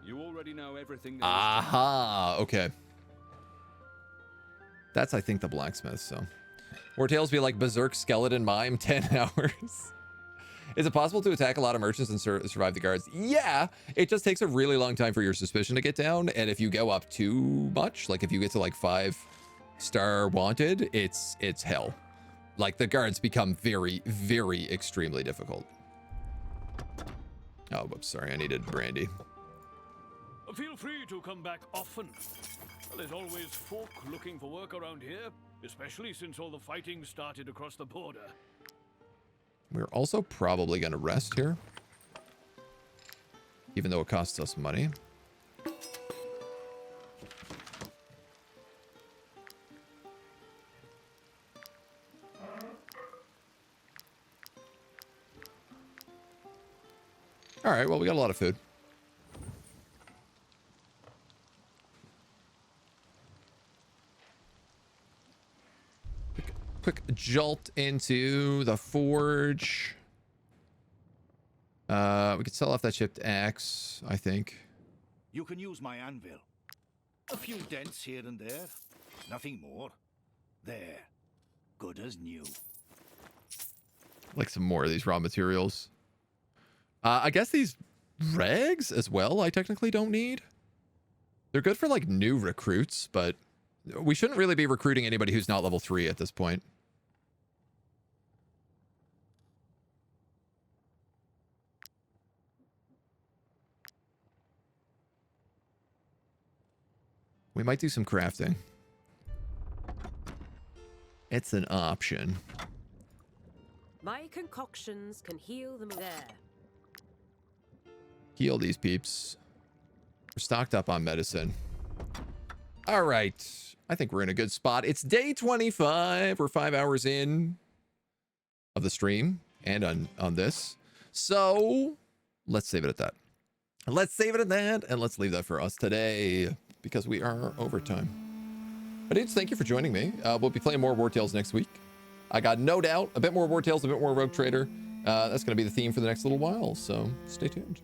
You already know everything. Aha, okay. That's, I think, the blacksmith, so. Wartales be like berserk skeleton mime, 10 hours. Is it possible to attack a lot of merchants and survive the guards? Yeah, it just takes a really long time for your suspicion to get down, and if you go up too much, like if you get to like 5-star wanted, it's hell. Like the guards become very, very extremely difficult. Oh, whoops, sorry, I needed brandy. Feel free to come back often. There's always folk looking for work around here, especially since all the fighting started across the border. We're also probably going to rest here, even though it costs us money. All right, well, we got a lot of food. Quick jolt into the forge. We could sell off that chipped axe, I think. You can use my anvil. A few dents here and there. Nothing more. There. Good as new. Like some more of these raw materials. I guess these rags as well, I technically don't need. They're good for like new recruits, but we shouldn't really be recruiting anybody who's not level 3 at this point. We might do some crafting. It's an option. My concoctions can heal them there. Heal these peeps. We're stocked up on medicine. All right. I think we're in a good spot. It's day 25. We're 5 hours in of the stream and on this. So let's save it at that. Let's save it at that, and let's leave that for us today because we are overtime. But dudes, thank you for joining me. We'll be playing more Wartales next week. I got no doubt a bit more Wartales, a bit more Rogue Trader. That's going to be the theme for the next little while, so stay tuned.